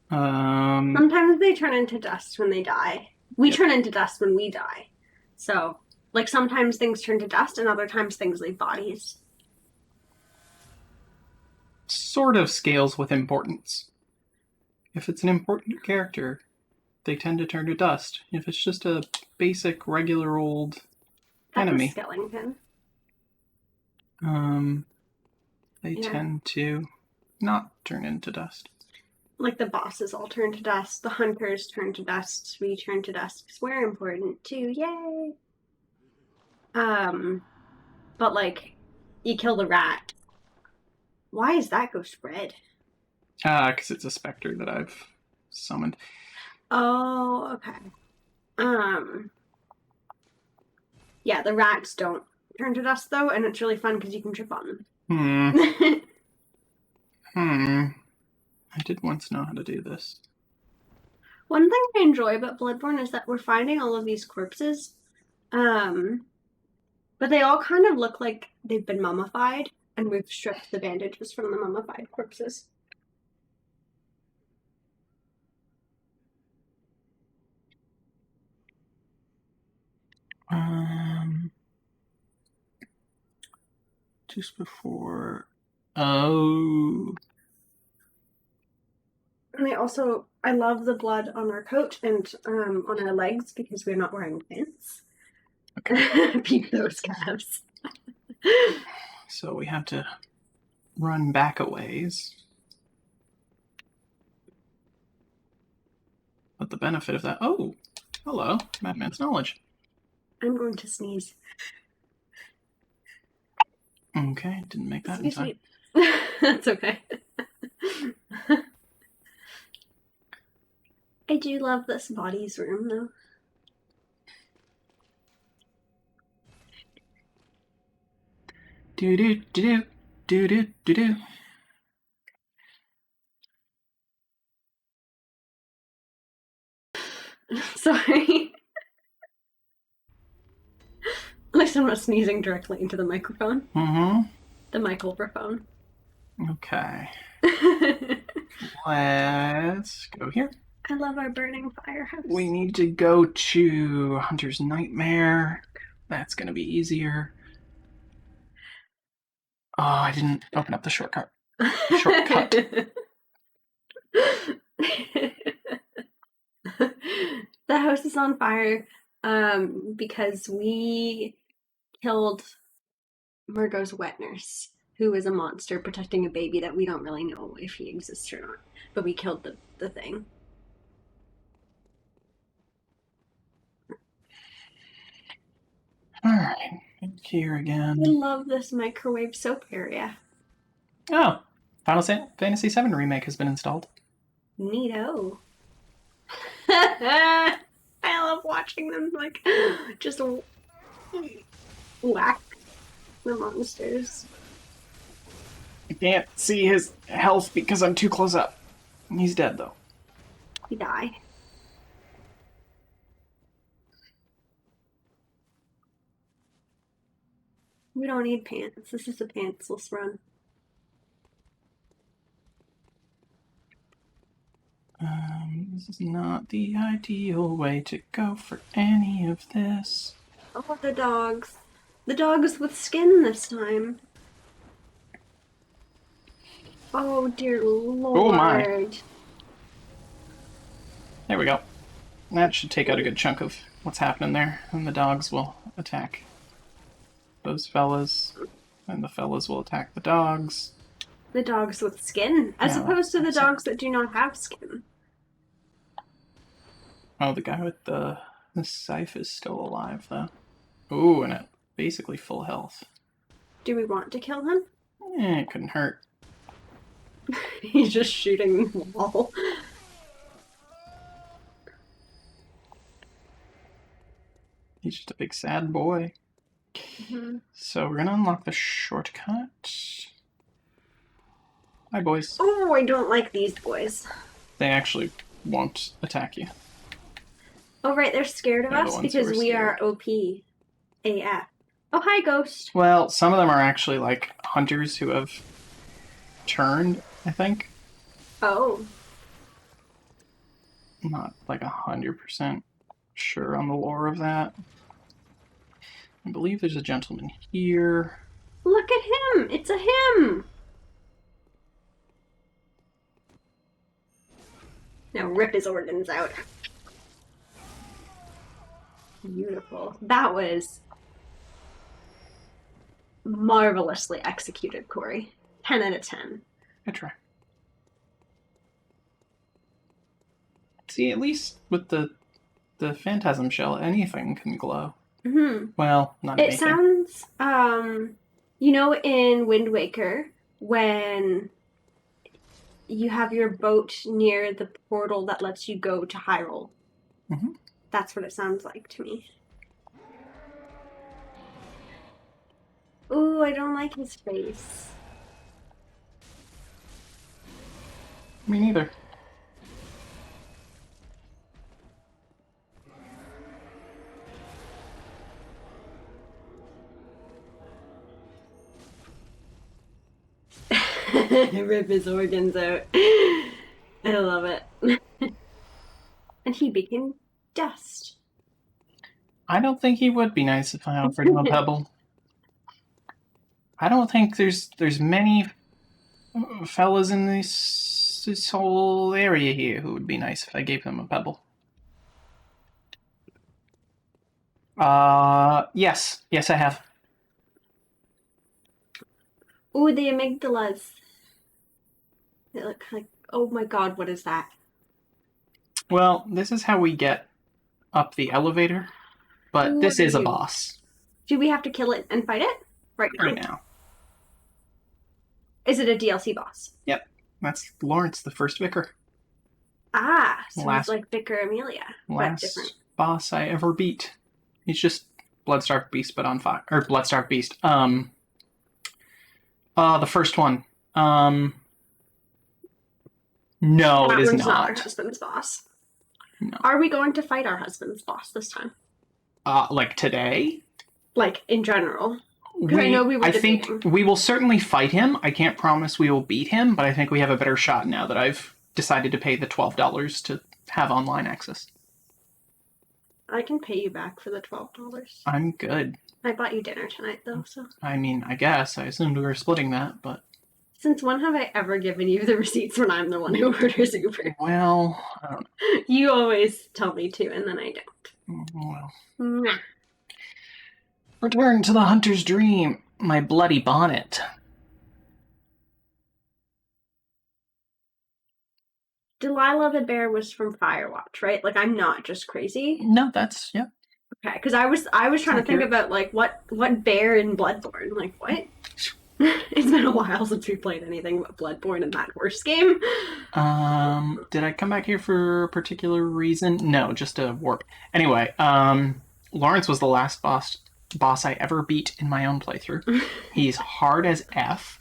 Sometimes they turn into dust when they die. We turn into dust when we die. So, like, sometimes things turn to dust and other times things leave bodies. Sort of scales with importance. If it's an important character, they tend to turn to dust. If it's just a basic, regular old enemy, That's a skeleton. they tend to not turn into dust. Like the bosses all turn to dust, the hunters turn to dust, we turn to dust because we're important too, yay! But like, you kill the rat. Why is that ghost red? Because it's a specter that I've summoned. Oh, okay. Yeah, the rats don't turn to dust though, and it's really fun because you can trip on them. I did once know how to do this. One thing I enjoy about Bloodborne is that we're finding all of these corpses, but they all kind of look like they've been mummified, and we've stripped the bandages from the mummified corpses. Just before. Oh. And I love the blood on our coat and on our legs because we're not wearing pants. Okay. Peep those calves. So we have to run back a ways. But the benefit of that. Oh, hello, Madman's Knowledge. I'm going to sneeze. Okay, didn't make that in time. That's okay. I do love this body's room, though. Do do do do do do do. Sorry. At least I'm not sneezing directly into the microphone. Mm-hmm. The microphone. Okay. Let's go here. I love our burning firehouse. We need to go to Hunter's Nightmare. That's going to be easier. Oh, I didn't open up the shortcut. Shortcut. The house is on fire because we killed Murgo's wet nurse, who is a monster protecting a baby that we don't really know if he exists or not. But we killed the thing. Alright, here again. I love this microwave soap area. Oh, Final Fantasy VII Remake has been installed. Neato. I love watching them, like, just whack the monsters. I can't see his health because I'm too close up. He's dead, though. He died. We don't need pants. This is a pantsless run. This is not the ideal way to go for any of this. Oh, the dogs. The dogs with skin this time. Oh, dear Lord. Oh, my. There we go. That should take out a good chunk of what's happening there, and the dogs will attack those fellas, and the fellas will attack the dogs. The dogs with skin, as opposed to the dogs that do not have skin. Oh, the guy with the scythe is still alive, though. Ooh, and at basically full health. Do we want to kill him? It couldn't hurt. He's just shooting the wall. He's just a big sad boy. Mm-hmm. So we're gonna unlock the shortcut. Hi, boys. Oh, I don't like these boys. They actually won't attack you. Oh, right, they're scared of us because we are OP AF. Oh, hi, Ghost. Well, some of them are actually, like, hunters who have turned, I think. Oh. I'm not, like, 100% sure on the lore of that. I believe there's a gentleman here. Look at him! It's a him! Now rip his organs out. Beautiful. That was marvelously executed, Corey. 10 out of 10. I try. See, at least with the phantasm shell, anything can glow. Mm-hmm. Well, not it anything. Sounds, you know, in Wind Waker, when you have your boat near the portal that lets you go to Hyrule. Mm-hmm. That's what it sounds like to me. Ooh, I don't like his face. Me neither. Rip his organs out. I love it. And he became dust. I don't think he would be nice if I offered him a pebble. I don't think there's many fellas in this whole area here who would be nice if I gave them a pebble. Yes, I have. Ooh, the amygdalas. They look like, oh my god, what is that? Well, this is how we get up the elevator, but What this are is a you? boss Do we have to kill it and fight it? Right now. Is it a DLC boss? Yep, that's Lawrence, the first vicar. Ah, so Last- it's like Vicar Amelia, but different. Last boss I ever beat. He's just Bloodstarved Beast, but on fire. Or Bloodstarved Beast. The first one. No, That it is one's not. our husband's boss. No. Are we going to fight our husband's boss this time? Like today? Like, in general? Because I know we were I think debating. we will certainly fight him. I can't promise we will beat him, but I think we have a better shot now that I've decided to pay the $12 to have online access. I can pay you back for the $12. I'm good. I bought you dinner tonight, though, so... I mean, I guess. I assumed we were splitting that, but... Since when have I ever given you the receipts when I'm the one who orders Uber? Well, I don't You always tell me to, and then I know. Well... don't. Nah. Return to the hunter's dream, my bloody bonnet. Delilah the bear was from Firewatch, right? Like, I'm not just crazy. No, that's... yeah. Okay, because I was trying to think about, like, what bear in Bloodborne? Like, what? It's been a while since we played anything but Bloodborne and that horse game. Did I come back here for a particular reason? No, just a warp. Anyway, Lawrence was the last boss I ever beat in my own playthrough. He's hard as F.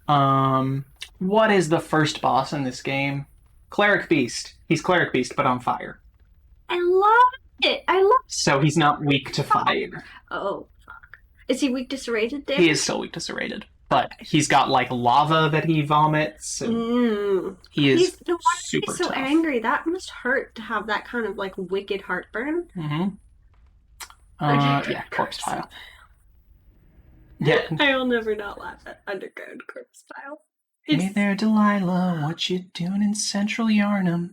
What is the first boss in this game? Cleric Beast. He's Cleric Beast, but on fire. I love it. So he's not weak to fire. Oh, fuck. Is he weak to serrated damage? He is still weak to serrated. But he's got, like, lava that he vomits. And he is No wonder super he's so tough. angry. That must hurt to have that kind of, like, wicked heartburn. Mm-hmm. Underground Yeah, corpse corpse pile. Yeah. I'll never not laugh at underground corpse pile. Hey there, Delilah. What you doing in Central Yarnum?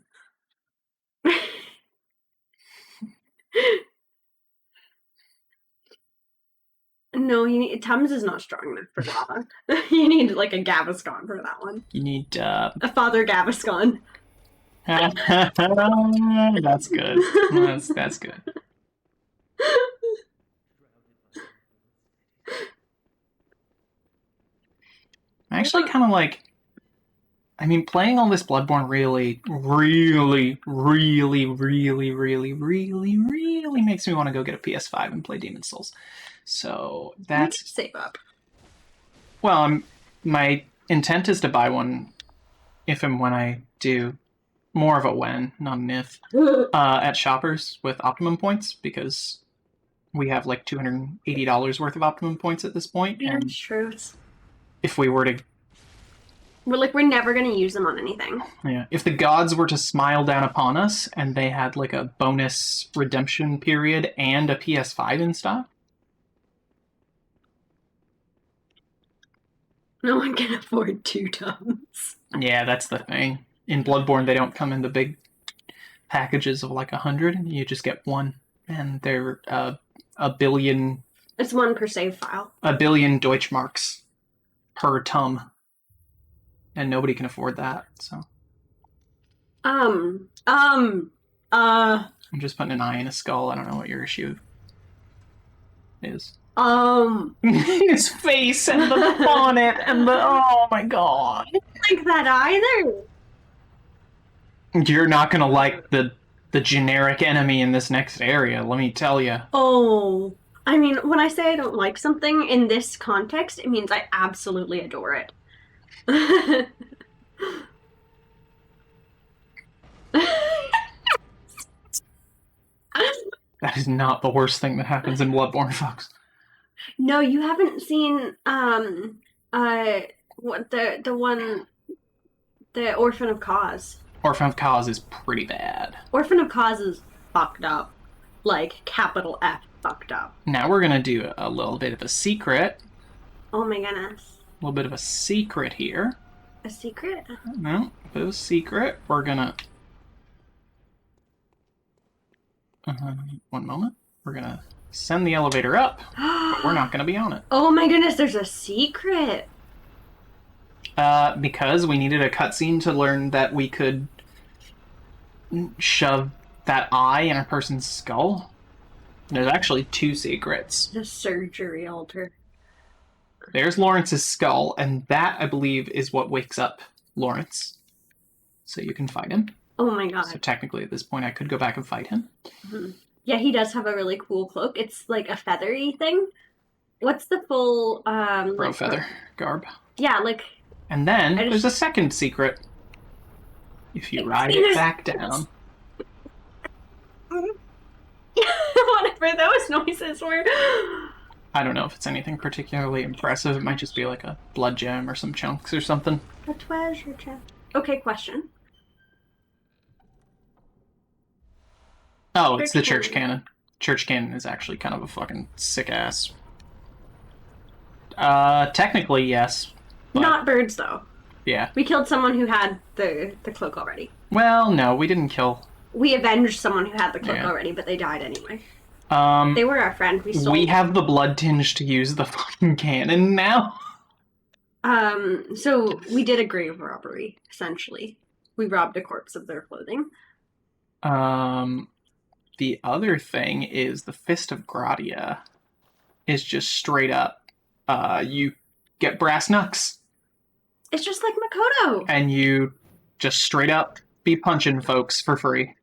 No, Tums is not strong enough for lava. You need like a Gaviscon for that one. You need, A Father Gaviscon. That's good. That's good. I actually kind of like... I mean, playing all this Bloodborne really makes me want to go get a PS5 and play Demon's Souls. So We need that's... to save up. Well, my intent is to buy one if and when I do. More of a when, not an if. At Shoppers with Optimum points, because we have like $280 worth of Optimum points at this point. Yeah, And true. if we were to... We're never gonna use them on anything. Yeah, if the gods were to smile down upon us and they had like a bonus redemption period and a PS5 in stock, No one can afford 2 Tums. yeah, that's the thing. In Bloodborne, they don't come in the big packages of like 100. You just get one, and they're a billion It's 1 per save file. Deutschmarks per Tum, and nobody can afford that. So I'm just putting an eye in a skull. I don't know what your issue is. His face and the bonnet and the... Oh my god. like that either. You're not gonna like the generic enemy in this next area, let me tell you. Oh, I mean, when I say I don't like something in this context, it means I absolutely adore it. That is not the worst thing that happens in Bloodborne, folks. No, you haven't seen what the Orphan of Cause. Orphan of Cause is pretty bad. Orphan of Cause is fucked up. like capital F fucked up. Now we're gonna do a little bit of a secret. Oh my goodness. A little bit of a secret here. A secret? No, a bit of a secret. We're gonna... one moment. We're gonna send the elevator up, but we're not gonna be on it. Oh my goodness, there's a secret. Because we needed a cutscene to learn that we could shove that eye in a person's skull. There's actually 2 secrets. The surgery altar. There's Lawrence's skull, and that, I believe, is what wakes up Lawrence. So you can fight him. Oh my god. So technically, at this point, I could go back and fight him. Mm-hmm. Yeah, he does have a really cool cloak. It's like a feathery thing. What's the full Bro feather garb. Yeah, like... And then there's a second secret. If you ride it back down. Whatever those noises were. I don't know if it's anything particularly impressive. It might just be like a blood gem or some chunks or something. A treasure chest. Okay, question. Oh, it's the church cannon. Church cannon is actually kind of a fucking sick ass. Technically, yes. But, not birds, though. Yeah. We killed someone who had the cloak already. Well, no, we didn't kill. We avenged someone who had the cloak already, but they died anyway. They were our friend. We have the blood tinge to use the fucking cannon now. So we did a grave robbery, essentially. We robbed a corpse of their clothing. The other thing is the Fist of Gradia is just straight up, you get brass knucks. It's just like Makoto. And you just straight up be punching folks for free.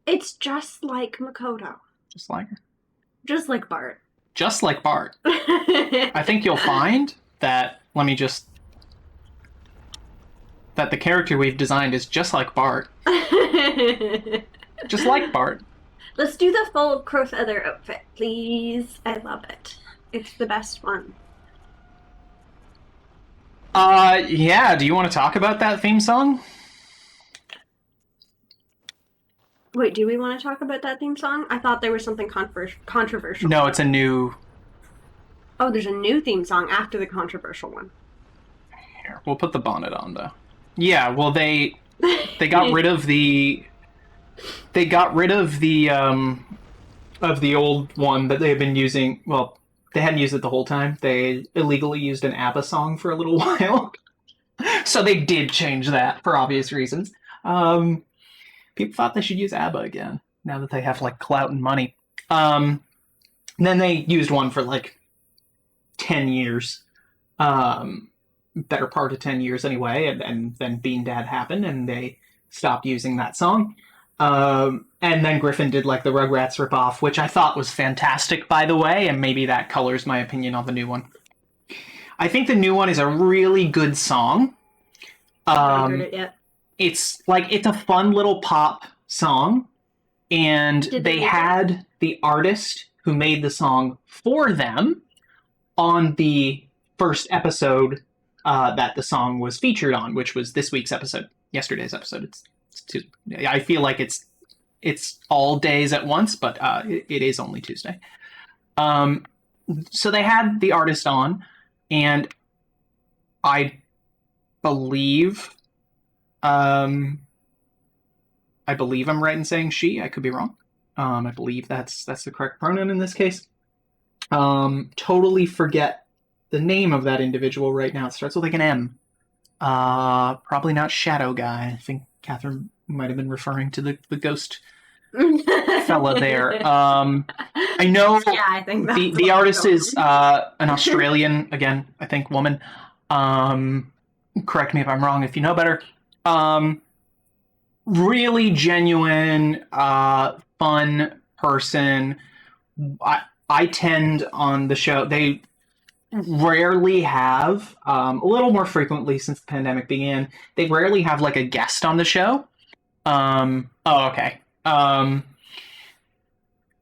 It's just like Makoto. Just like her. Just like Bart. Just like Bart. I think you'll find that, that the character we've designed is just like Bart. Just like Bart. Let's do the full crow feather outfit, please. I love it. It's the best one. Yeah, do you want to talk about that theme song? Wait, do we want to talk about that theme song? I thought there was something controversial. No, it's a new... Oh, there's a new theme song after the controversial one. Here, we'll put the bonnet on, though. Yeah, well, they got rid of the... They got rid of the old one that they had been using... Well, they hadn't used it the whole time. They illegally used an ABBA song for a little while. So they did change that, for obvious reasons. People thought they should use ABBA again, now that they have, like, clout and money. Then they used one for, like, 10 years. Better part of 10 years anyway, and then Bean Dad happened, and they stopped using that song. And then Griffin did, like, the Rugrats ripoff, which I thought was fantastic, by the way, and maybe that colors my opinion on the new one. I think the new one is a really good song. I haven't heard it yet. It's a fun little pop song, and they had the artist who made the song for them on the first episode that the song was featured on, which was this week's episode, yesterday's episode. I feel like it's all days at once, but it is only Tuesday. So they had the artist on, and I believe I'm right in saying she. I could be wrong. I believe that's the correct pronoun in this case. Totally forget the name of that individual right now. It starts with like an M. Probably not Shadow Guy. I think Catherine might have been referring to the ghost fella there. I know. Yeah, I think that's the artist is an Australian, again, I think, woman. Correct me if I'm wrong if you know better. Really genuine, fun person. I tend on the show, they rarely have, a little more frequently since the pandemic began, they rarely have like a guest on the show. Okay.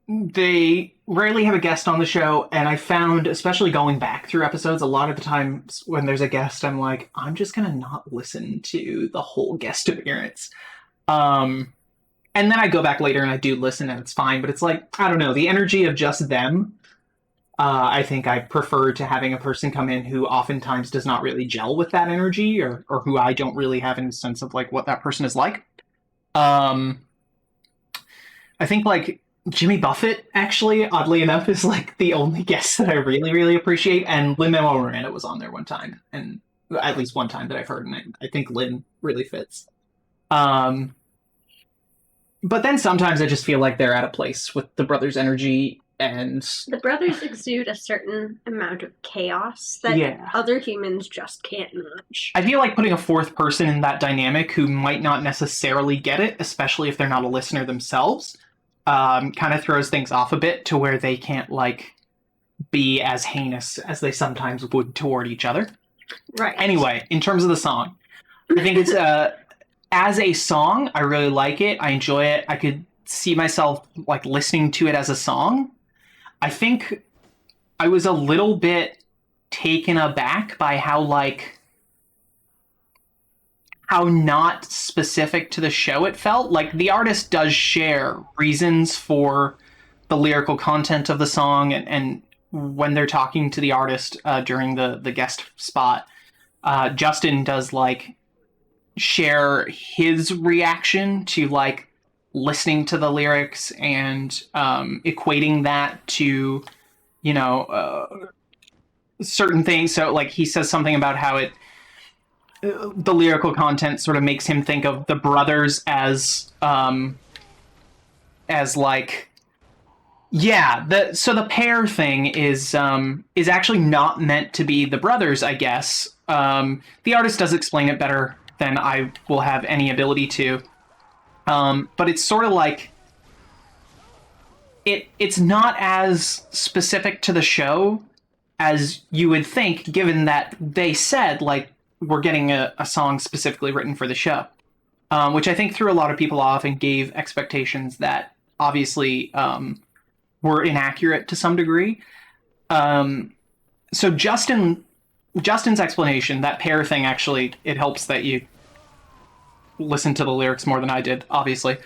They rarely have a guest on the show, and I found, especially going back through episodes, a lot of the times when there's a guest, I'm like, I'm just gonna not listen to the whole guest appearance. And And then I go back later and I do listen and it's fine, but it's like, I don't know, the energy of just them, I think I prefer to having a person come in who oftentimes does not really gel with that energy, or who I don't really have any sense of like what that person is like. I think like Jimmy Buffett, actually, oddly enough, is like the only guest that I really, really appreciate. And Lin-Manuel Miranda was on there one time, and at least one time that I've heard, and I think Lin really fits. But then sometimes I just feel like they're at a place with the brothers' energy, and The brothers exude a certain amount of chaos that other humans just can't match. I feel like putting a fourth person in that dynamic who might not necessarily get it, especially if they're not a listener themselves, kind of throws things off a bit to where they can't like be as heinous as they sometimes would toward each other. Right. Anyway, in terms of the song, I think it's as a song, I really like it. I enjoy it. I could see myself like listening to it as a song. I think I was a little bit taken aback by how not specific to the show it felt. Like, the artist does share reasons for the lyrical content of the song, and when they're talking to the artist during the guest spot, Justin does like share his reaction to like listening to the lyrics and equating that to, you know, certain things. So like he says something about how the lyrical content sort of makes him think of the brothers as like, yeah, so the pair thing is actually not meant to be the brothers, I guess. The artist does explain it better than I will have any ability to. But it's sort of like it's not as specific to the show as you would think, given that they said like we're getting a song specifically written for the show, which I think threw a lot of people off and gave expectations that obviously were inaccurate to some degree. So Justin's explanation, that pair thing, actually, it helps that you listen to the lyrics more than I did, obviously.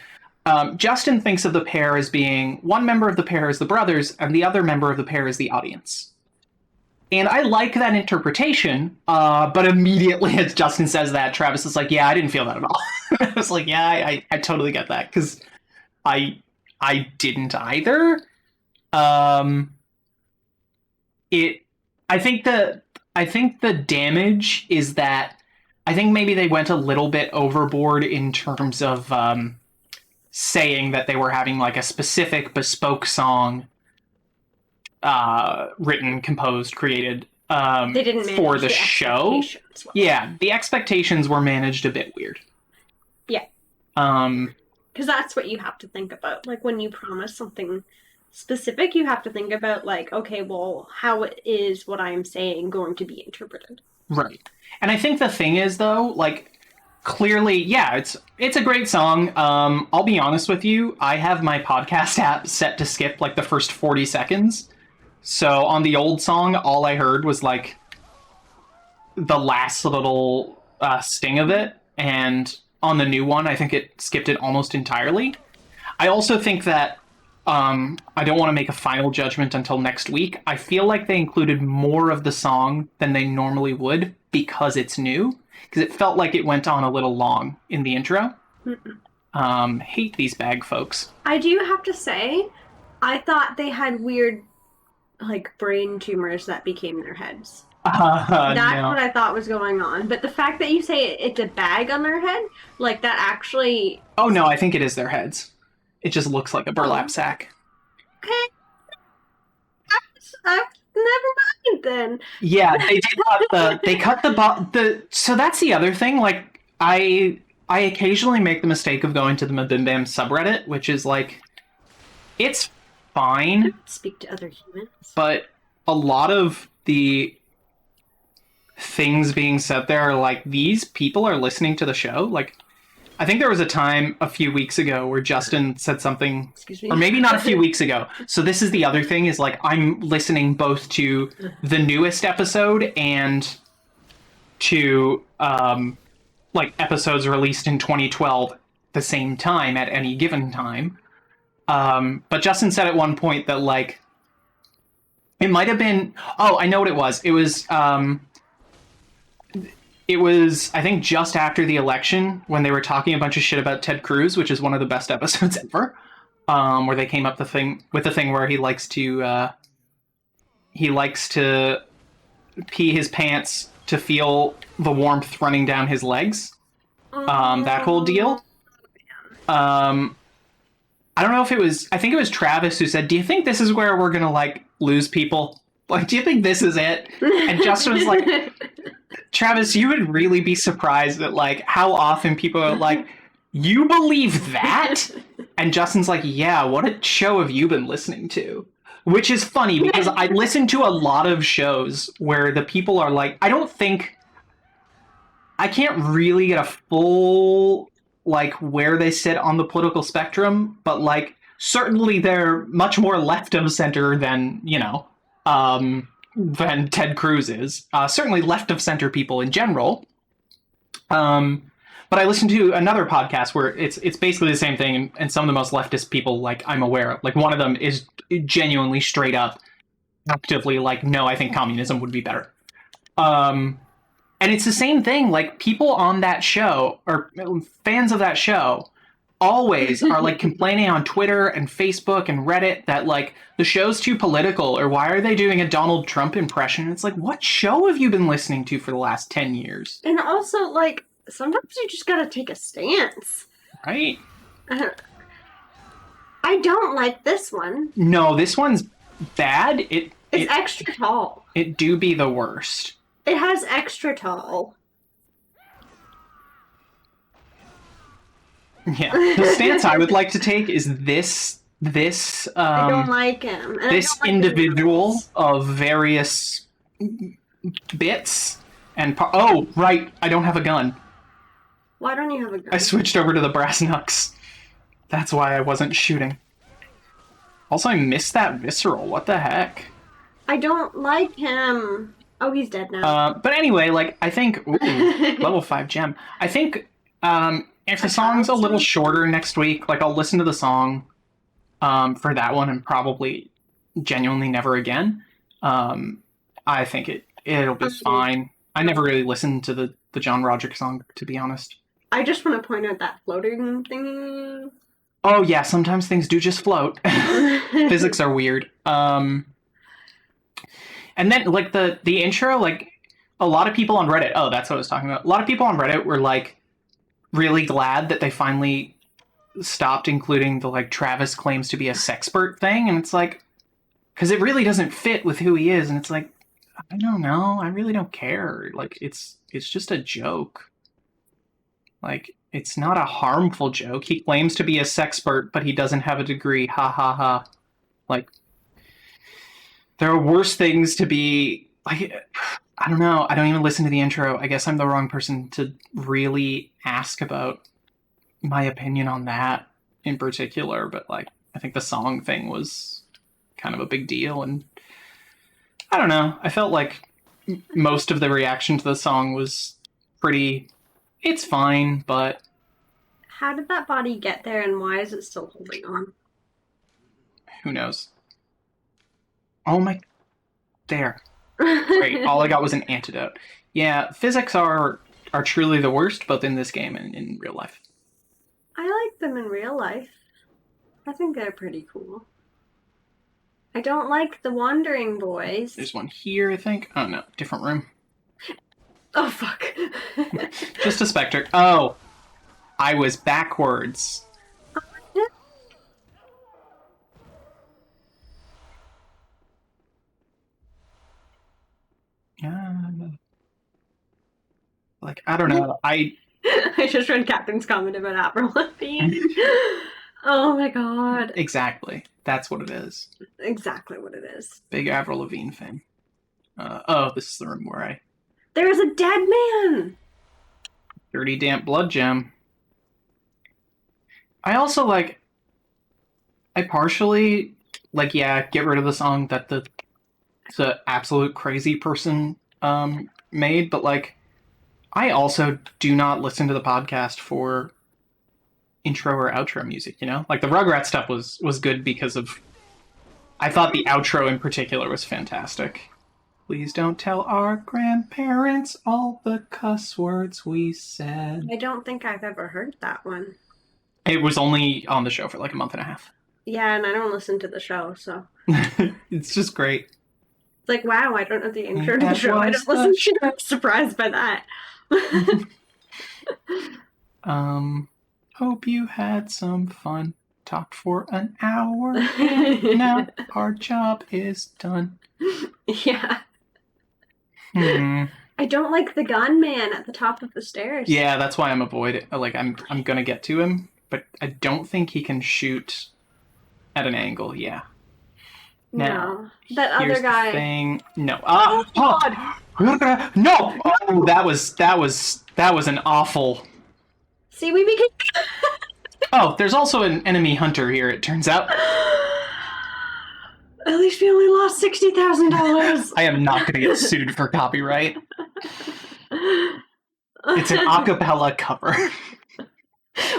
Justin thinks of the pair as being one member of the pair is the brothers, and the other member of the pair is the audience. And I like that interpretation, but immediately as Justin says that, Travis is like, yeah, I didn't feel that at all. I was like, yeah, I totally get that, because I didn't either. I think the damage is that I think maybe they went a little bit overboard in terms of saying that they were having like a specific bespoke song written, composed, created they didn't manage for the show. Well. Yeah, the expectations were managed a bit weird. Yeah. Because that's what you have to think about. Like, when you promise something specific, you have to think about, like, okay, well, how is what I'm saying going to be interpreted? Right. And I think the thing is, though, like, clearly, yeah, it's a great song. I'll be honest with you, I have my podcast app set to skip, like, the first 40 seconds. So on the old song, all I heard was, like, the last little sting of it. And on the new one, I think it skipped it almost entirely. I also think that I don't want to make a final judgment until next week. I feel like they included more of the song than they normally would because it's new. Because it felt like it went on a little long in the intro. Hate these bag folks. I do have to say, I thought they had weird, like, brain tumors that became their heads. That's what I thought was going on. But the fact that you say it's a bag on their head, like, that actually... Oh, no, I think it is their heads. It just looks like a burlap sack. Okay. Never mind then. Yeah, they cut the so that's the other thing. Like, I occasionally make the mistake of going to the Mabimbam subreddit, which is like, it's fine. Speak to other humans. But a lot of the things being said there are like, these people are listening to the show. Like, I think there was a time a few weeks ago where Justin said something, excuse me, or maybe not a few weeks ago. So this is the other thing, is like, I'm listening both to the newest episode and to like episodes released in 2012 the same time at any given time. But Justin said at one point that, like, it might have been... Oh, I know what it was. It was, I think, just after the election when they were talking a bunch of shit about Ted Cruz, which is one of the best episodes ever, where they came up with the thing where he likes to pee his pants to feel the warmth running down his legs. That whole deal. I don't know if it was... I think it was Travis who said, "Do you think this is where we're gonna, like, lose people? Like, do you think this is it?" And Justin was like, "Travis, you would really be surprised at, like, how often people are like, 'You believe that?'" And Justin's like, "Yeah, what show have you been listening to?" Which is funny, because I listen to a lot of shows where the people are like... I can't really get a full... like, where they sit on the political spectrum, but, like, certainly they're much more left of center than, you know, than Ted Cruz is. Certainly left of center people in general. But I listened to another podcast where it's basically the same thing, and some of the most leftist people, like, I'm aware of. Like, one of them is genuinely straight up, actively like, "No, I think communism would be better." And it's the same thing, like, people on that show, or fans of that show, always are, like, complaining on Twitter and Facebook and Reddit that, like, the show's too political, or why are they doing a Donald Trump impression? It's like, what show have you been listening to for the last 10 years? And also, like, sometimes you just gotta take a stance. Right? I don't like this one. No, this one's bad. It's extra tall. It do be the worst. It has extra tall. Yeah, the stance I would like to take is this. I don't like him. And this I don't like individual of various bits and oh, right, I don't have a gun. Why don't you have a gun? I switched over to the brass knucks. That's why I wasn't shooting. Also, I missed that visceral. What the heck? I don't like him. Oh, he's dead now. But anyway, like, I think... Ooh, level 5 gem. I think if the song's a little shorter next week, like, I'll listen to the song for that one and probably genuinely never again. I think it'll be fine. I never really listened to the John Roderick song, to be honest. I just want to point out that floating thing. Oh, yeah, sometimes things do just float. Physics are weird. And then, like, the intro, like, a lot of people on Reddit... Oh, that's what I was talking about. A lot of people on Reddit were, like, really glad that they finally stopped including the, like, Travis claims to be a sexpert thing. And it's like... Because it really doesn't fit with who he is. And it's like, I don't know. I really don't care. Like, it's just a joke. Like, it's not a harmful joke. He claims to be a sexpert, but he doesn't have a degree. Ha ha ha. Like... There are worse things to be, like, I don't know. I don't even listen to the intro. I guess I'm the wrong person to really ask about my opinion on that in particular. But, like, I think the song thing was kind of a big deal. And I don't know. I felt like most of the reaction to the song was pretty, it's fine, but... How did that body get there and why is it still holding on? Who knows? Oh my... There. Great. All I got was an antidote. Yeah, physics are truly the worst, both in this game and in real life. I like them in real life. I think they're pretty cool. I don't like the wandering boys. There's one here, I think. Oh, no. Different room. Oh, fuck. Just a specter. Oh. I was backwards. Like, I don't know. I just read Captain's comment about Avril Lavigne. Oh my god. Exactly. That's what it is. Exactly what it is. Big Avril Lavigne fan. Oh, this is the room where There's a dead man! Dirty Damp Blood Gem. I also, like... I partially... Like, yeah, get rid of the song that the absolute crazy person made, but, like... I also do not listen to the podcast for intro or outro music, you know? Like the Rugrats stuff was good because of I thought the outro in particular was fantastic. Please don't tell our grandparents all the cuss words we said. I don't think I've ever heard that one. It was only on the show for like a month and a half. Yeah, and I don't listen to the show, so. It's just great. It's like, wow, I don't know the intro to That the show. I was don't listen the to it. I'm surprised by that. Hope you had some fun. Talked for an hour, and now our job is done. Yeah. Hmm. I don't like the gunman at the top of the stairs. Yeah, that's why I'm avoiding. Like I'm gonna get to him, but I don't think he can shoot at an angle. Yeah. No. Now, That here's other guy. the thing. No. Oh, God. No. Oh, that was an awful. See, we became. Oh, there's also an enemy hunter here. It turns out. At least we only lost $60,000. I am not going to get sued for copyright. It's an a cappella cover.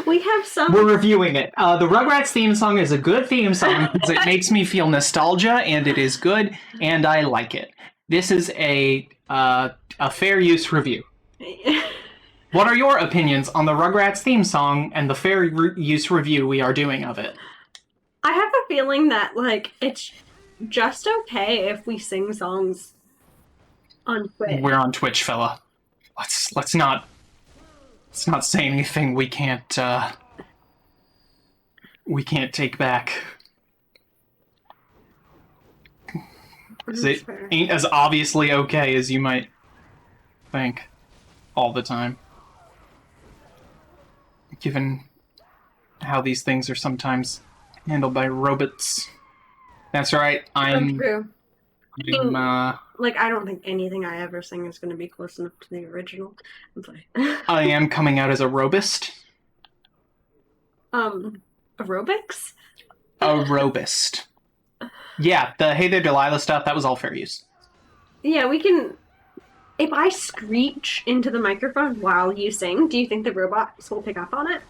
We have some. We're reviewing it. The Rugrats theme song is a good theme song because it makes me feel nostalgia, and it is good, and I like it. This is a fair use review. What are your opinions on the Rugrats theme song and the fair use review we are doing of it? I have a feeling that, like, it's just okay if we sing songs on Twitch. We're on Twitch, fella. Let's not say anything we can't take back. 'Cause it ain't as obviously okay as you might think all the time. Given how these things are sometimes handled by robots. That's right. True. I'm Like, I don't think anything I ever sing is going to be close enough to the original. I'm sorry. I am coming out as a robist. Aerobics? A robist. Yeah, the Hey There Delilah stuff, that was all fair use. Yeah, we can... If I screech into the microphone while you sing, do you think the robots will pick up on it?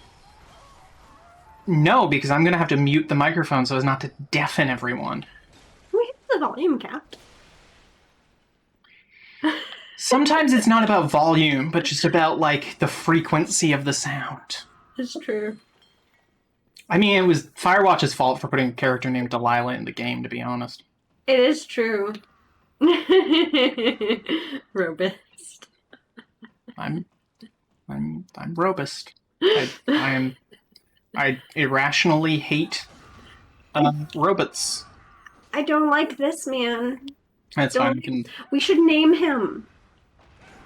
No, because I'm going to have to mute the microphone so as not to deafen everyone. We have the volume capped. Sometimes it's not about volume, but just about, like, the frequency of the sound. It's true. I mean, it was Firewatch's fault for putting a character named Delilah in the game, to be honest. It is true. Robust. I'm robust. I irrationally hate robots. I don't like this man. That's fine. We should name him.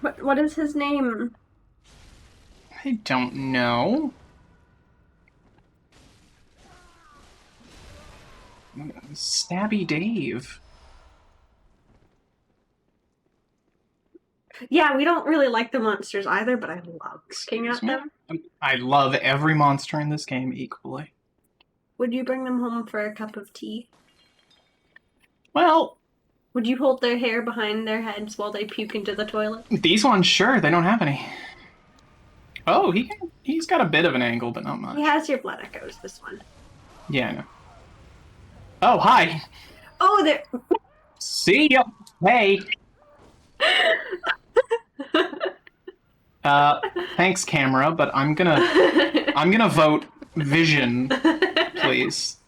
What is his name? I don't know. Stabby Dave. Yeah, we don't really like the monsters either, but I love looking at them. I love every monster in this game equally. Would you bring them home for a cup of tea? Well... Would you hold their hair behind their heads while they puke into the toilet? These ones, sure. They don't have any. Oh, he's got a bit of an angle, but not much. He has your blood echoes, this one. Yeah, I know. Oh, hi! Oh, there... See ya! Hey! Thanks, camera, but I'm gonna vote vision, please.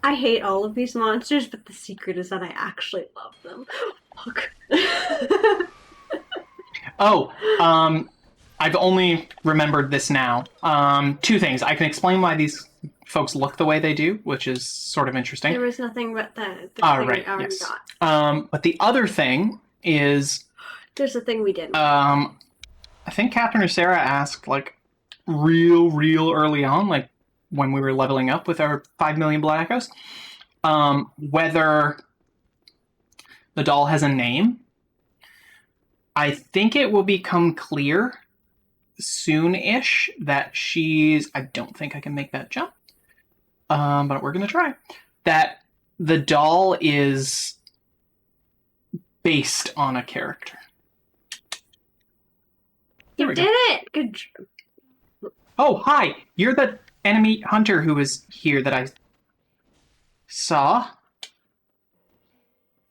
I hate all of these monsters, but the secret is that I actually love them. Fuck. I've only remembered this now. Two things. I can explain why these folks look the way they do, which is sort of interesting. There was nothing but the thing we already got. But the other thing is... There's a thing we didn't. I think Catherine or Sarah asked, like, real early on, like, when we were leveling up with our 5 million blood echoes, whether the doll has a name. I think it will become clear soon-ish that she's... I don't think I can make that jump, but we're going to try. That the doll is based on a character. You did it! Good job. Oh, hi! You're the enemy hunter who was here that I saw.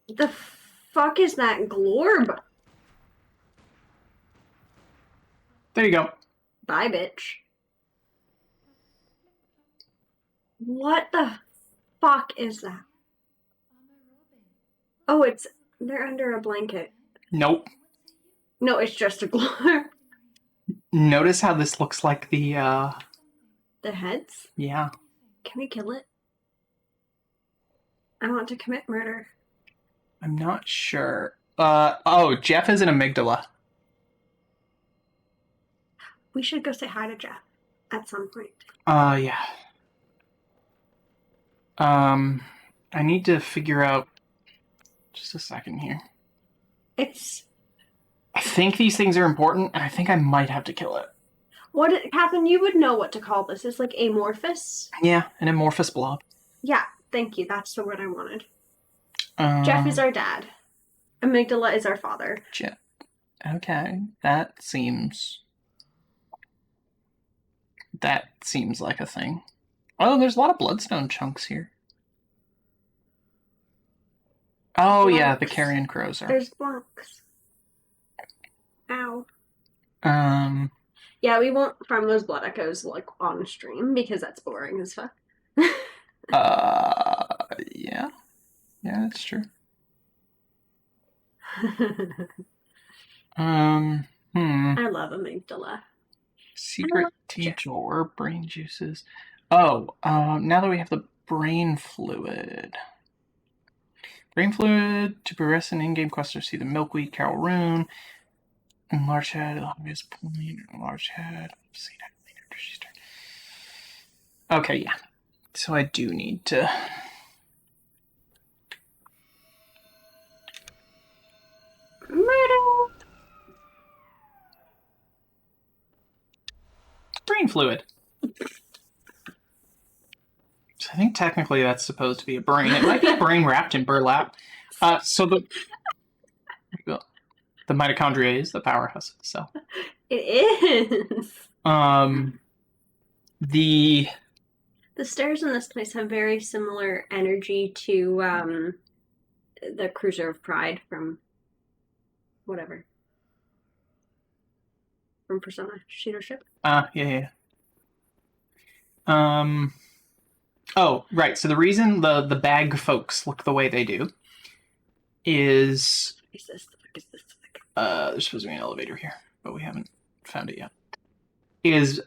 The fuck is that glorb? There you go. Bye, bitch. What the fuck is that? Oh, they're under a blanket. Nope. No, it's just a glorb. Notice how this looks like the, The heads? yeah. Can we kill it? I want to commit murder. I'm not sure. Oh, Jeff is an amygdala. We should go say hi to Jeff at some point. Yeah. I need to figure out... Just a second here. I think these things are important, and I think I might have to kill it. Catherine, you would know what to call this. It's like amorphous. Yeah, an amorphous blob. Yeah, thank you. That's the word I wanted. Jeff is our dad. Amygdala is our father. Jeff. Okay, that seems like a thing. Oh, there's a lot of bloodstone chunks here. Oh, Blunks. yeah, the carrion crows are. There's blunks. Ow. Yeah, we won't farm those blood echoes like on stream because that's boring as fuck. Yeah. Yeah, that's true. I love amygdala. Secret tea drawer, brain juices. Oh, now that we have the brain fluid. Brain fluid to progress in in-game quests or see the milkweed, Carol Rune, enlarge head, obvious point, enlarge head. See that later after she's turned. Okay, yeah. So I do need to. Murder! Brain fluid. So I think technically that's supposed to be a brain. It might be a brain wrapped in burlap. So the mitochondria is the powerhouse of the cell. It is. The stairs in this place have very similar energy to the Cruiser of Pride from whatever. From Persona shooter ship. Yeah. Oh, right. So the reason the bag folks look the way they do is there's supposed to be an elevator here, but we haven't found it yet. Is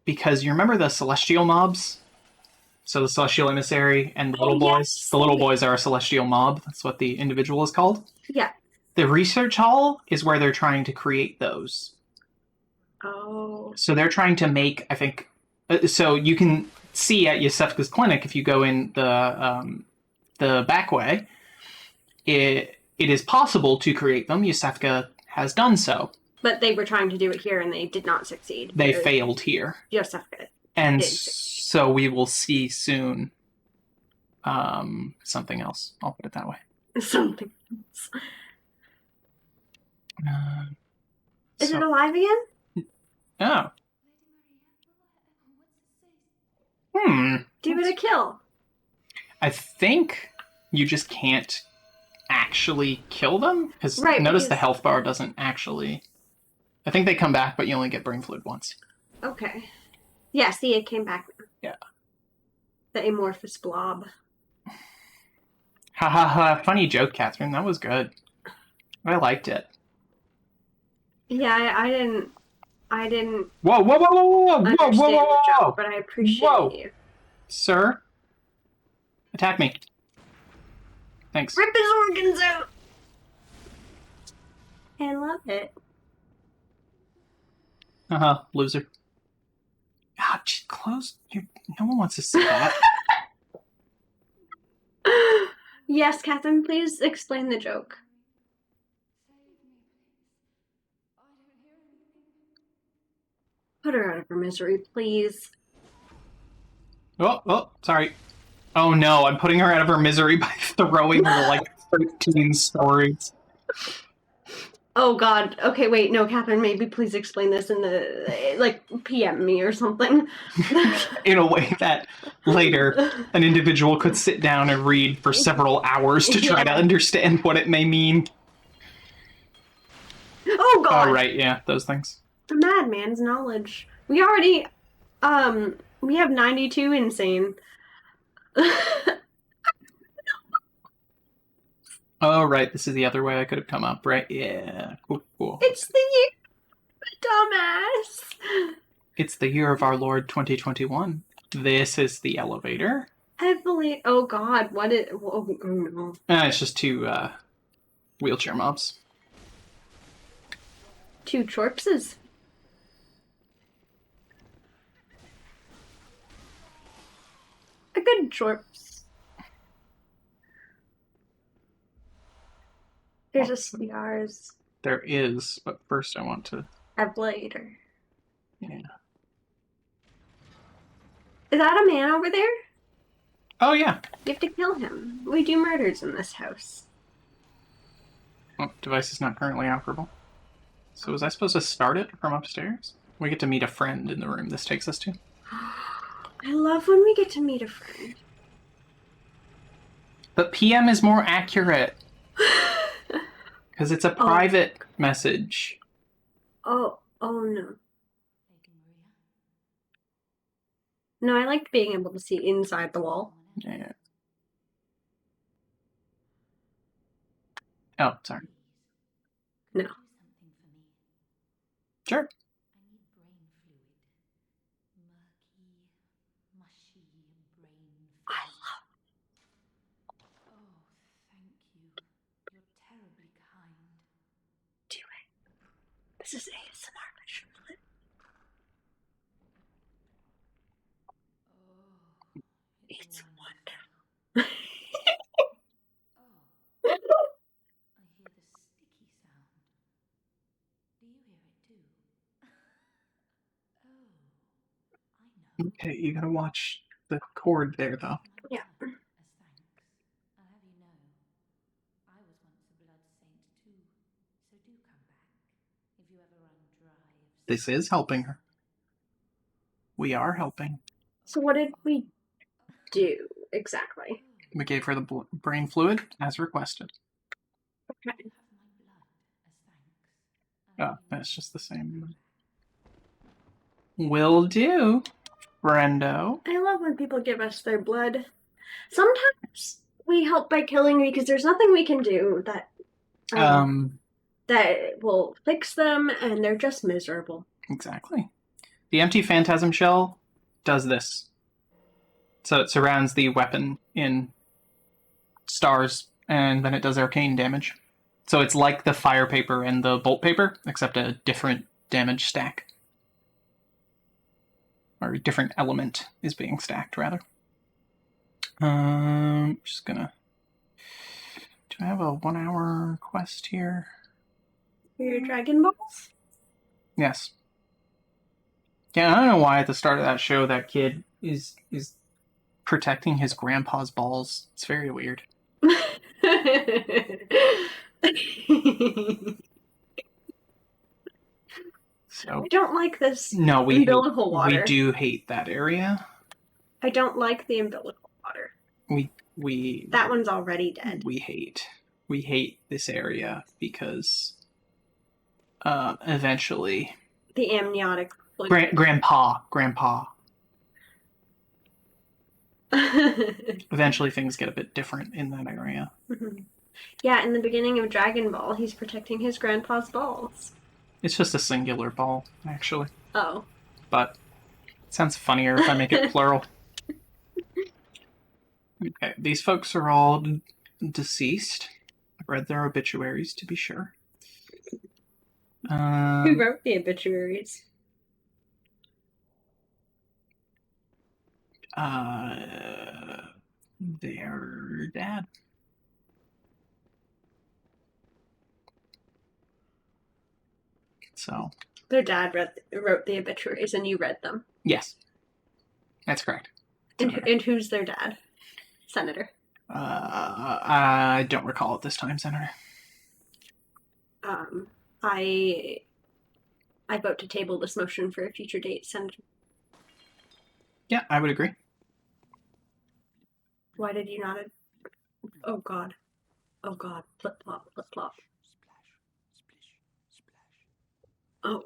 because you remember the celestial mobs? So the celestial emissary and the little boys. Yes. The little boys are a celestial mob. That's what the individual is called. Yeah. The research hall is where they're trying to create those. Oh. So they're trying to make, I think. So you can see at Yosefka's clinic if you go in the back way. It is possible to create them. Yosefka has done so. But they were trying to do it here and they did not succeed. They failed here. Yosefka. And so we will see soon something else. I'll put it that way. Something else. Is So- it alive again? Oh. Give it a kill. I think you just can't actually kill them. Because Right, notice the because- health bar doesn't actually... I think they come back, but you only get brain fluid once. Okay. Yeah, see, it came back now. Yeah. The amorphous blob. Ha ha ha. Funny joke, Catherine. That was good. I liked it. Yeah, I didn't Whoa, whoa, whoa, whoa, whoa, whoa, understand whoa, whoa, the whoa, joke, but I appreciate Whoa. you. Sir? Attack me. Thanks. Rip his organs out! I love it. Loser. Ah, close. No one wants to see that. Yes, Catherine, please explain the joke. Put her out of her misery, please. Oh, sorry. Oh no, I'm putting her out of her misery by throwing her like 13 stories. Oh God. Okay, wait. No, Catherine. Maybe please explain this in the PM me or something. In a way that later an individual could sit down and read for several hours to try to understand what it may mean. Oh God. Oh, right, yeah, those things. The madman's knowledge. We already, we have 92 insane. Oh, right, this is the other way I could have come up, right? Yeah, cool. It's the year, dumbass. It's the year of our Lord 2021. This is the elevator. Heavily. Oh God, what is? Oh no. It's just two wheelchair mobs. 2 chorpses. A good chorps. There's a stars. There is, but first I want to... A blader. Yeah. Is that a man over there? Oh, yeah. You have to kill him. We do murders in this house. Oh, device is not currently operable. So was I supposed to start it from upstairs? We get to meet a friend in the room this takes us to. I love when we get to meet a friend. But PM is more accurate. Because it's a private message. Oh no. No, I liked being able to see inside the wall. Yeah. Oh, sorry. No. Sure. I love do it. This is ASMR, but Charlotte. It's wonderful. Okay, you gotta watch the cord there, though. Yeah. This is helping her. We are helping. So what did we do exactly? We gave her the brain fluid as requested. Okay. Oh, that's just the same. Will do, friendo. I love when people give us their blood. Sometimes we help by killing because there's nothing we can do that that will fix them, and they're just miserable. Exactly. The empty phantasm shell does this. So it surrounds the weapon in stars, and then it does arcane damage. So it's like the fire paper and the bolt paper, except a different damage stack. Or a different element is being stacked, rather. Just gonna... Do I have a 1 hour quest here? For your Dragon Balls? Yes. Yeah, I don't know why at the start of that show that kid is protecting his grandpa's balls. It's very weird. So I don't like this umbilical water. We do hate that area. I don't like the umbilical water. We that one's already dead. We hate this area because eventually the amniotic fluid. grandpa eventually things get a bit different in that area. Mm-hmm. Yeah, in the beginning of Dragon Ball, he's protecting his grandpa's balls. It's just a singular ball, actually. Oh. But it sounds funnier if I make it plural. Okay, these folks are all deceased. I've read their obituaries, to be sure. Who wrote the obituaries? Their dad. So their dad wrote the obituaries, and you read them. Yes, that's correct. And who's their dad? Senator. I don't recall at this time, Senator. I vote to table this motion for a future date. Yeah, I would agree. Why did you not? Oh God. Oh God. Flip flop. Flip flop. Oh.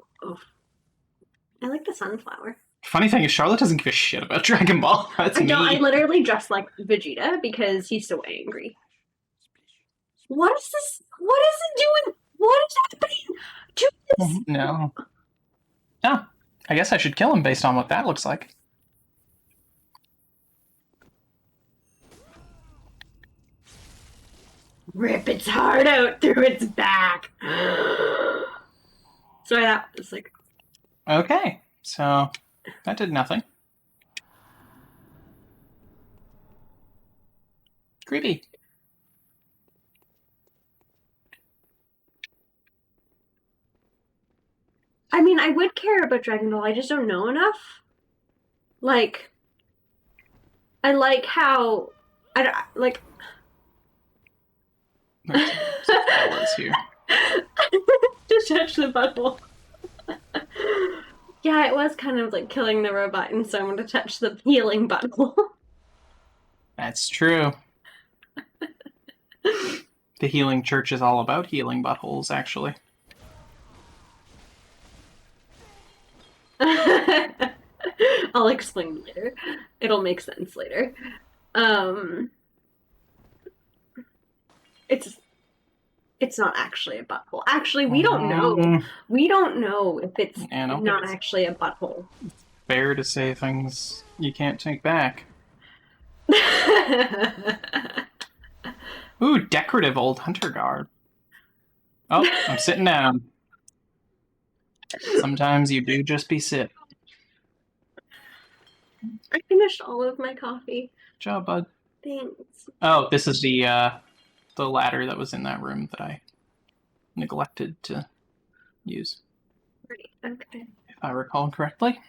I like the sunflower. Funny thing is, Charlotte doesn't give a shit about Dragon Ball. That's I me. don't. I literally dress like Vegeta because he's so angry. What is this? What is it doing? What is happening to this? No. Oh, I guess I should kill him based on what that looks like. Rip its heart out through its back. So that was like... Okay, so that did nothing. Creepy. I mean, I would care about Dragon Ball, I just don't know enough. Like... I like how... like... There's some fellas here. Just touch the butthole. Yeah, it was kind of like killing the robot and someone to touch the healing butthole. That's true. The Healing Church is all about healing buttholes, actually. I'll explain later. It'll make sense later. It's not actually a butthole. Actually, we don't know. We don't know if it's not actually a butthole. Fair to say things you can't take back. Ooh, decorative old hunter guard. Oh, I'm sitting down. Sometimes you do just be sit. I finished all of my coffee. Good job, bud. Thanks. Oh, this is the ladder that was in that room that I neglected to use. Right, okay. If I recall correctly.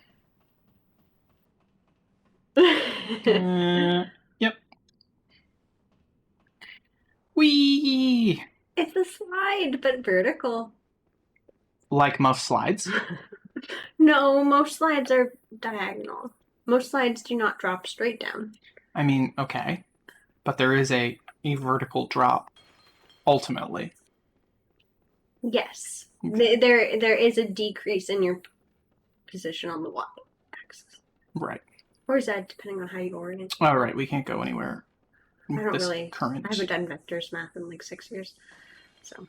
Yep. Whee! It's a slide, but vertical. Like most slides? No, most slides are diagonal. Most slides do not drop straight down. I mean, okay. But there is a vertical drop, ultimately. Yes. Okay. There is a decrease in your position on the y-axis. Right. Or z, depending on how you orient. All right, we can't go anywhere. I don't this really... current. I haven't done vectors math in like 6 years. So...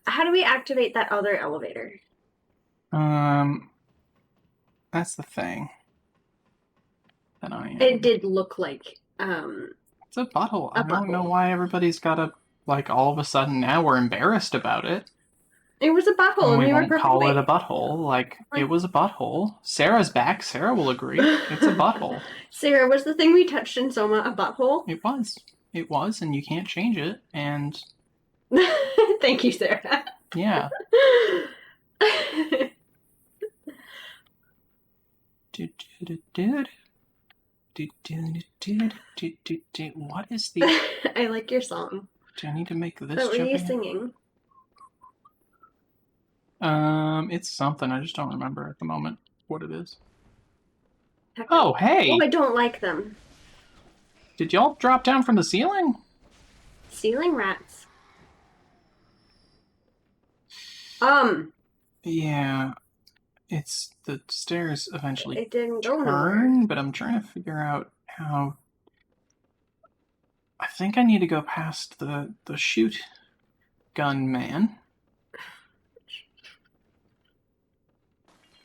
How do we activate that other elevator? That's the thing. That I am. It did look like, It's a butthole. I don't butthole. know why everybody's gotta, like, all of a sudden now we're embarrassed about it. It was a butthole, and we we were won't call it a butthole. Like, it was a butthole. Sarah's back. Sarah will agree. It's a butthole. Sarah, was the thing we touched in Soma a butthole? It was. It was, and you can't change it. And thank you, Sarah. yeah. What is the... I like your song. Do I need to make this What were you jumping? singing? It's something. I just don't remember at the moment what it is. Heck, Oh, hey! Oh, I don't like them. Did y'all drop down from the ceiling? Ceiling rats. Yeah. It's the stairs eventually It didn't go nowhere. turn, but I'm trying to figure out how... I think I need to go past the shoot gun man.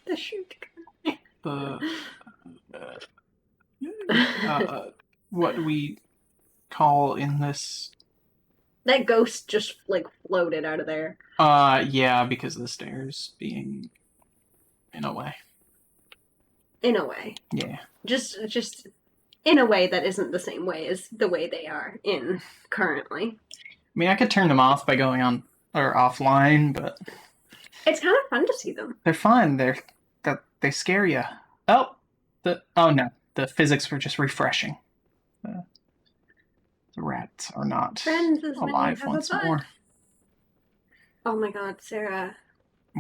The shoot. What we call in this... That ghost just, like, floated out of there. Yeah, because of the stairs being in a way. In a way. Yeah. Just in a way that isn't the same way as the way they are in currently. I mean, I could turn them off by going on or offline, but it's kind of fun to see them. They're fun. They scare you. Oh no, the physics were just refreshing. The rats are not Friends is when you alive have a once bud. more. Oh my god, Sarah.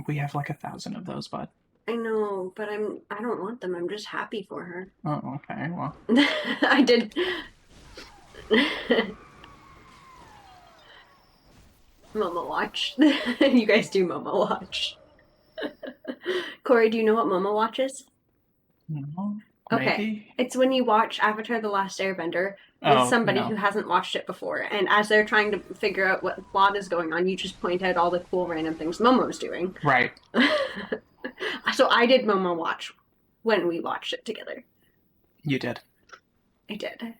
We have like 1,000 of those, bud. I know, but I don't want them. I'm just happy for her. Oh, okay. Well, I did. Momo watch. You guys do Momo watch. Corey, do you know what Momo watch is? no. Okay. Maybe? It's when you watch Avatar The Last Airbender with somebody no. who hasn't watched it before, and as they're trying to figure out what plot is going on, you just point out all the cool random things Momo's doing. Right. So I did Momo watch when we watched it together. You did. I did.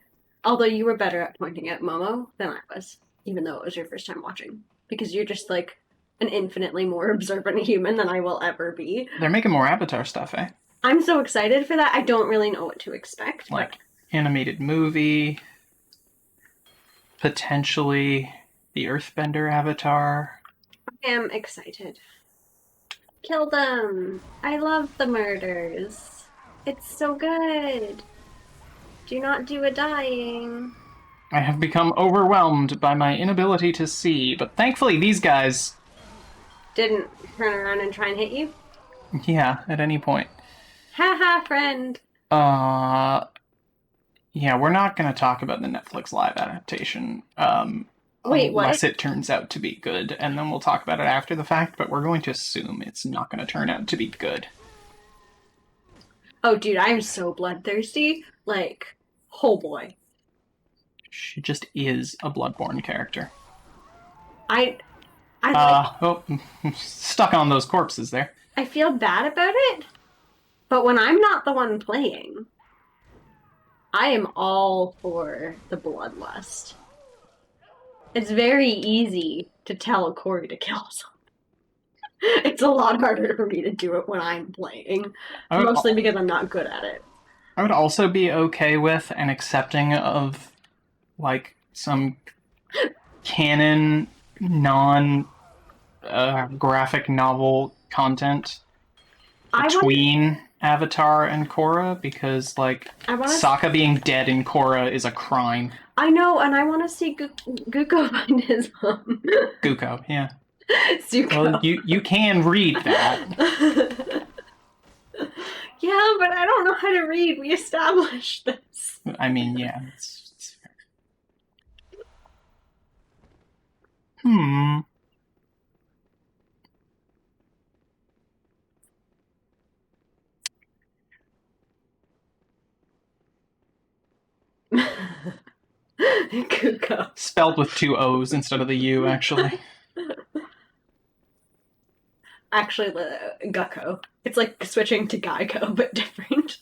Although you were better at pointing out Momo than I was, even though it was your first time watching. Because you're just like an infinitely more observant human than I will ever be. They're making more Avatar stuff, eh? I'm so excited for that. I don't really know what to expect. Like animated movie, potentially the Earthbender Avatar. I am excited. Kill them! I love the murders. It's so good. Do not do a dying. I have become overwhelmed by my inability to see, but thankfully these guys... Didn't turn around and try and hit you? Yeah, at any point. Haha, friend. Yeah, we're not going to talk about the Netflix live adaptation. Wait, unless what? it turns out to be good, and then we'll talk about it after the fact, but we're going to assume it's not going to turn out to be good. Oh, dude, I'm so bloodthirsty. Like, oh boy. She just is a Bloodborne character. I like, stuck on those corpses there. I feel bad about it, but when I'm not the one playing, I am all for the bloodlust. It's very easy to tell a Corey to kill someone. It's a lot harder for me to do it when I'm playing, mostly because I'm not good at it. I would also be okay with and accepting of, like, some canon, graphic novel content between Avatar and Korra, because, like, Sokka being dead in Korra is a crime. I know, and I want to see Guko find his mom. Guko, yeah. Zuko. Well, you can read that. Yeah, but I don't know how to read. We established this. I mean, yeah. It's fair. Guko. Spelled with 2 O's instead of the U, actually. Actually, Gucko. It's like switching to Geico, but different.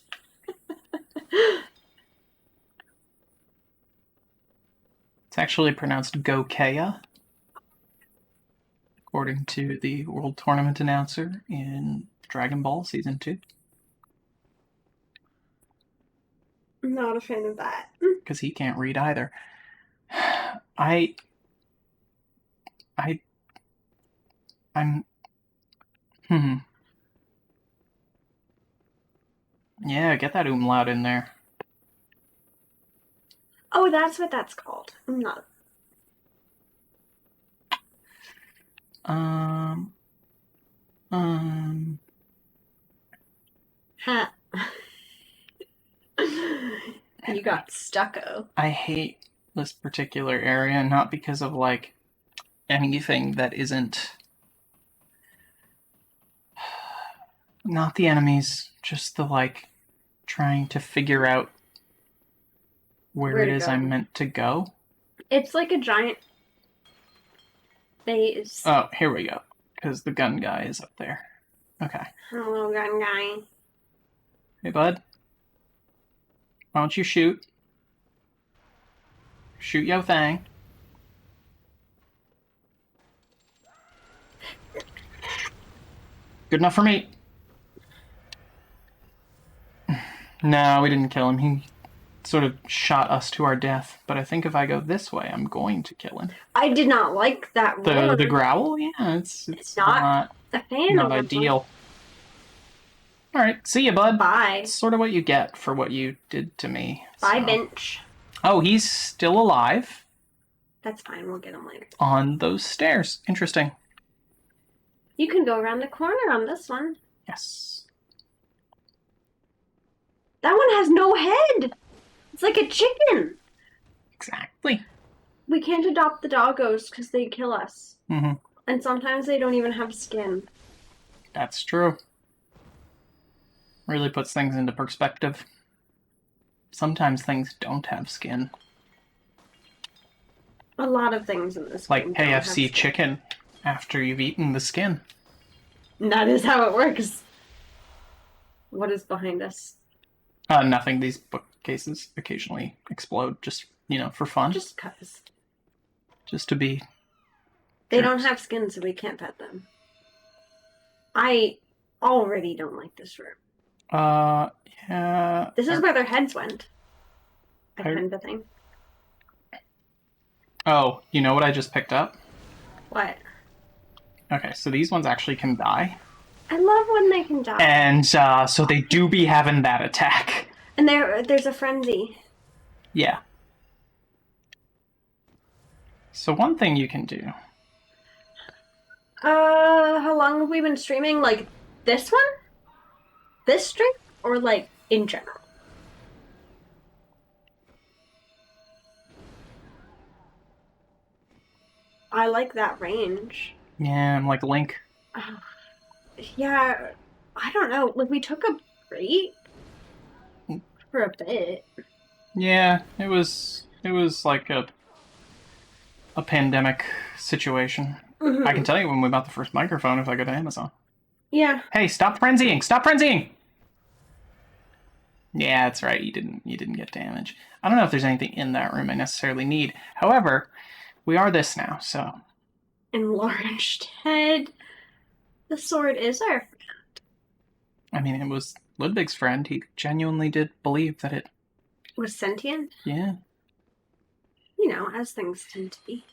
It's actually pronounced Gokea, according to the World Tournament announcer in Dragon Ball Season 2. I'm not a fan of that. Because he can't read either. I'm... Yeah, get that umlaut in there. Oh, that's what that's called. I'm not. Ha. You got stucco. I hate this particular area, not because of, like, anything that isn't... Not the enemies, just the, like, trying to figure out where it is I'm meant to go. It's like a giant base. Oh, here we go. Because the gun guy is up there. Okay. Hello, gun guy. Hey, bud. Why don't you shoot? Shoot yo thing. Good enough for me. No, we didn't kill him. He sort of shot us to our death. But I think if I go this way, I'm going to kill him. I did not like that roar. The growl? Yeah, it's not a fan not ideal. Alright, see ya, bud. Bye. It's sort of what you get for what you did to me. Bye, bench. Oh, he's still alive. That's fine. We'll get them later. On those stairs. Interesting. You can go around the corner on this one. Yes. That one has no head. It's like a chicken. Exactly. We can't adopt the doggos because they kill us. Mm-hmm. And sometimes they don't even have skin. That's true. Really puts things into perspective. Sometimes things don't have skin. A lot of things in this Like game don't have KFC skin. chicken after you've eaten the skin. That is how it works. What is behind us? Nothing. These bookcases occasionally explode just, for fun. Just cuz. Just to be... They jerks. don't have skin, so we can't pet them. I already don't like this room. Yeah... This is where their heads went. I I- kind of think. Oh, you know what I just picked up? What? Okay, so these ones actually can die. I love when they can die. And so they do be having that attack. And there's a frenzy. Yeah. So one thing you can do... How long have we been streaming? Like, this one? This stream? Or, like, in general? I like that range. Yeah, I'm like Link. Yeah, I don't know. Like, we took a break for a bit. Yeah, it was like a pandemic situation. Mhm. I can tell you when we bought the first microphone if I go to Amazon. Yeah. Hey, stop frenzying! Stop frenzying! Yeah, that's right. You didn't get damage. I don't know if there's anything in that room I necessarily need. However, we are this now, so Enlarged head. The sword is our... I mean, it was Ludwig's friend. He genuinely did believe that it. was sentient. Yeah. You know, as things tend to be.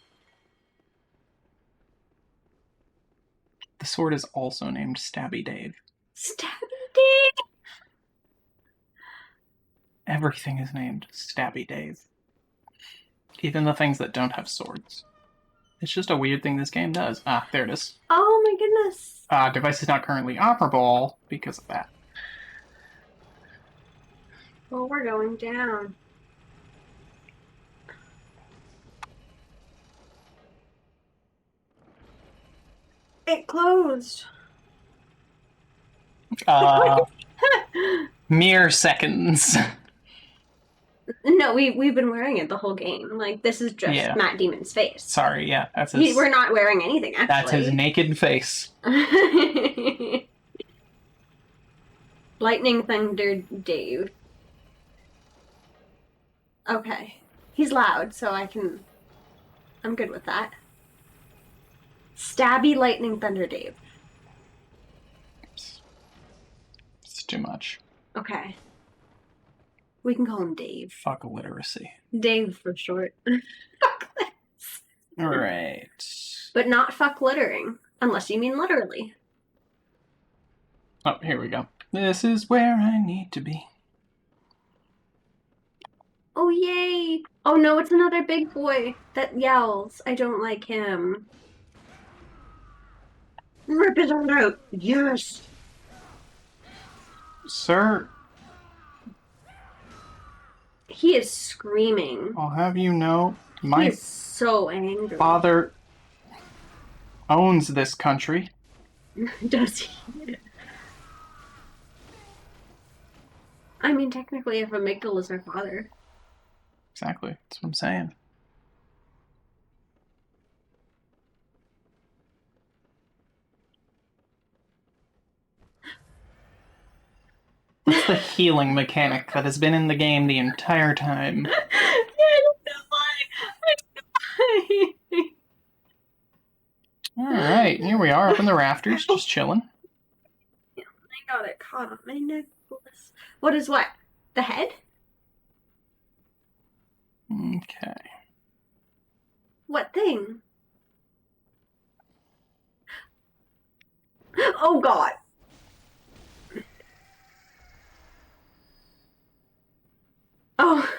The sword is also named Stabby Dave. Stabby Dave! Everything is named Stabby Dave. Even the things that don't have swords. It's just a weird thing this game does. Ah, there it is. Oh my goodness. Device is not currently operable because of that. Well, we're going down. It closed. Mere seconds. No, we've been wearing it the whole game. Like, this is just Yeah. Matt Demon's face. Sorry, yeah, that's his. We're not wearing anything, actually. That's his naked face. Lightning Thunder Dave. Okay. He's loud, so I'm good with that. Stabby Lightning Thunder Dave. It's too much. Okay. We can call him Dave. Fuck illiteracy. Dave for short. Fuck this. Right. But not fuck littering. Unless you mean literally. Oh, here we go. This is where I need to be. Oh, yay! Oh no, it's another big boy that yells. I don't like him. Rip it all out. Yes! Sir, He is screaming. I'll have you know, He my is so angry. father owns this country. Does he? I mean, technically, if Amygdala's our father. Exactly. That's what I'm saying. What's the healing mechanic that has been in the game the entire time? I don't know why. Alright, here we are up in the rafters, just chilling. I got it caught on my necklace. What is what? The head? Okay. What thing? Oh god. Oh.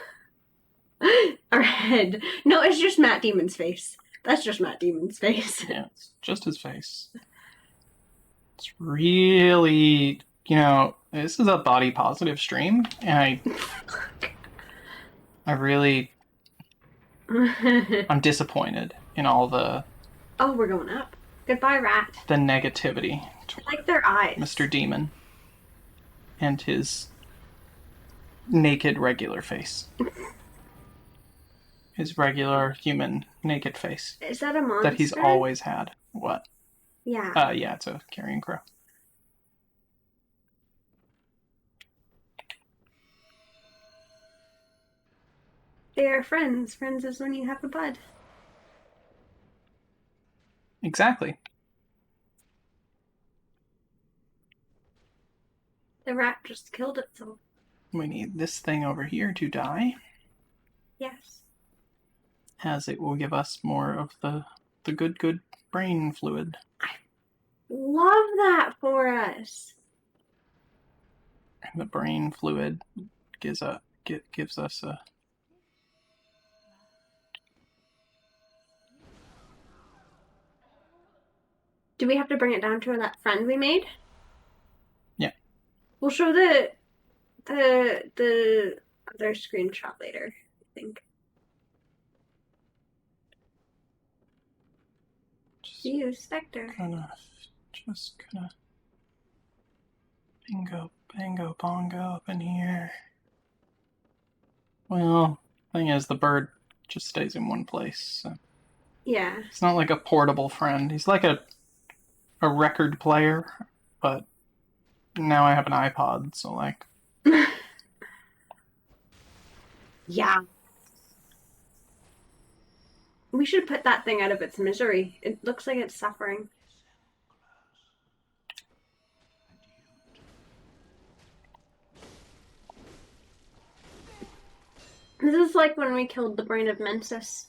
Are forehead. No, it's just Matt Demon's face. That's just Matt Demon's face. Yeah, it's just his face. It's really, this is a body positive stream, and I'm disappointed in all the Oh, we're going up. Goodbye, rat. the negativity I toward like their eyes. Mr. Demon and his naked regular face. His regular human naked face Is that a monster? that he's always had. What? Yeah. Yeah, it's a carrion crow. They are friends. Friends is when you have a bud. Exactly. The rat just killed itself. We need this thing over here to die, Yes. as it will give us more of the good brain fluid. Love that for us. And the brain fluid gives us a... Do we have to bring it down to that friend we made? Yeah. We'll show the other screenshot later, I think. See you, Spectre. Just gonna bingo bongo up in here. Well, thing is, the bird just stays in one place. So Yeah. it's not like a portable friend. He's like a record player, but now I have an iPod, so like... Yeah. We should put that thing out of its misery. It looks like it's suffering. This is like when we killed the brain of Mensis.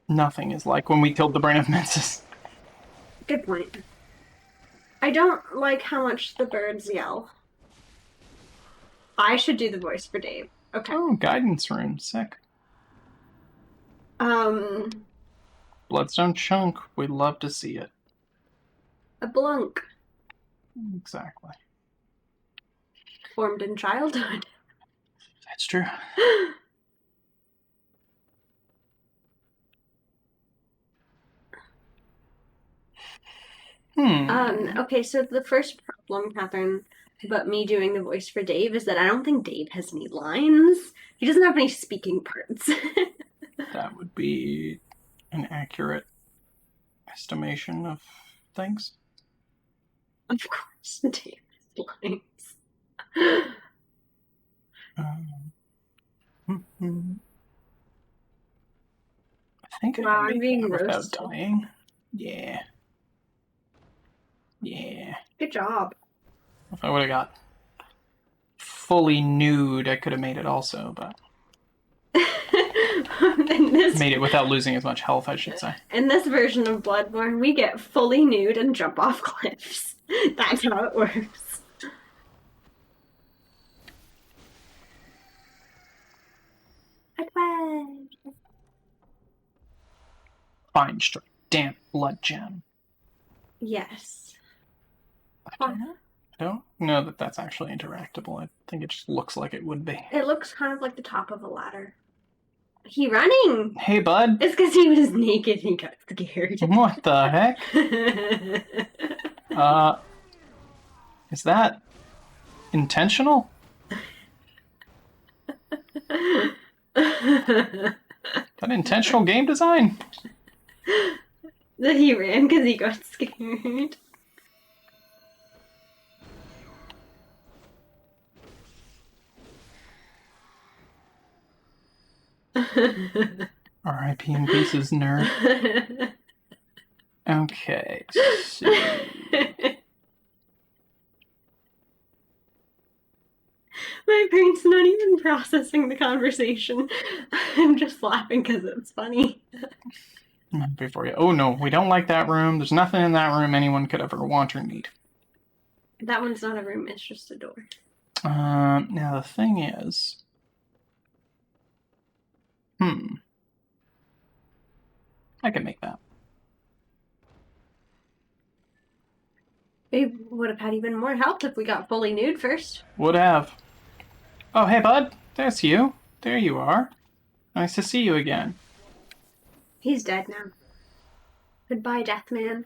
Nothing is like when we killed the brain of Mensis. Good point. I don't like how much the birds yell. I should do the voice for Dave. Okay. Oh, guidance rune. Sick. Bloodstone chunk. We'd love to see it. A blunk Exactly. formed in childhood. That's true. Okay, so the first problem, Catherine, about me doing the voice for Dave is that I don't think Dave has any lines. He doesn't have any speaking parts. That would be an accurate estimation of things. Of course, Dave has lines. I think I Wow, can I'm make being that without roasted. dying. Yeah. Yeah. Good job. If I would have got fully nude, I could have made it also, but made it without losing as much health, I should say. In this version of Bloodborne, we get fully nude and jump off cliffs. That's how it works. Fine strike. Damp blood gem. Yes. I don't know that that's actually interactable. I think it just looks like it would be. It looks kind of like the top of a ladder. He running! Hey, bud. It's because he was naked and he got scared. What the heck? Is that intentional? Is that intentional game design? That he ran because he got scared. R.I.P. in pieces, nerd. Okay, so... My brain's not even processing the conversation. I'm just laughing because it's funny. Before you... Oh no, we don't like that room. There's nothing in that room anyone could ever want or need. That one's not a room, it's just a door. Now the thing is... I can make that. We would have had even more help if we got fully nude first. Would have. Oh, hey, bud. There's you. There you are. Nice to see you again. He's dead now. Goodbye, Deathman.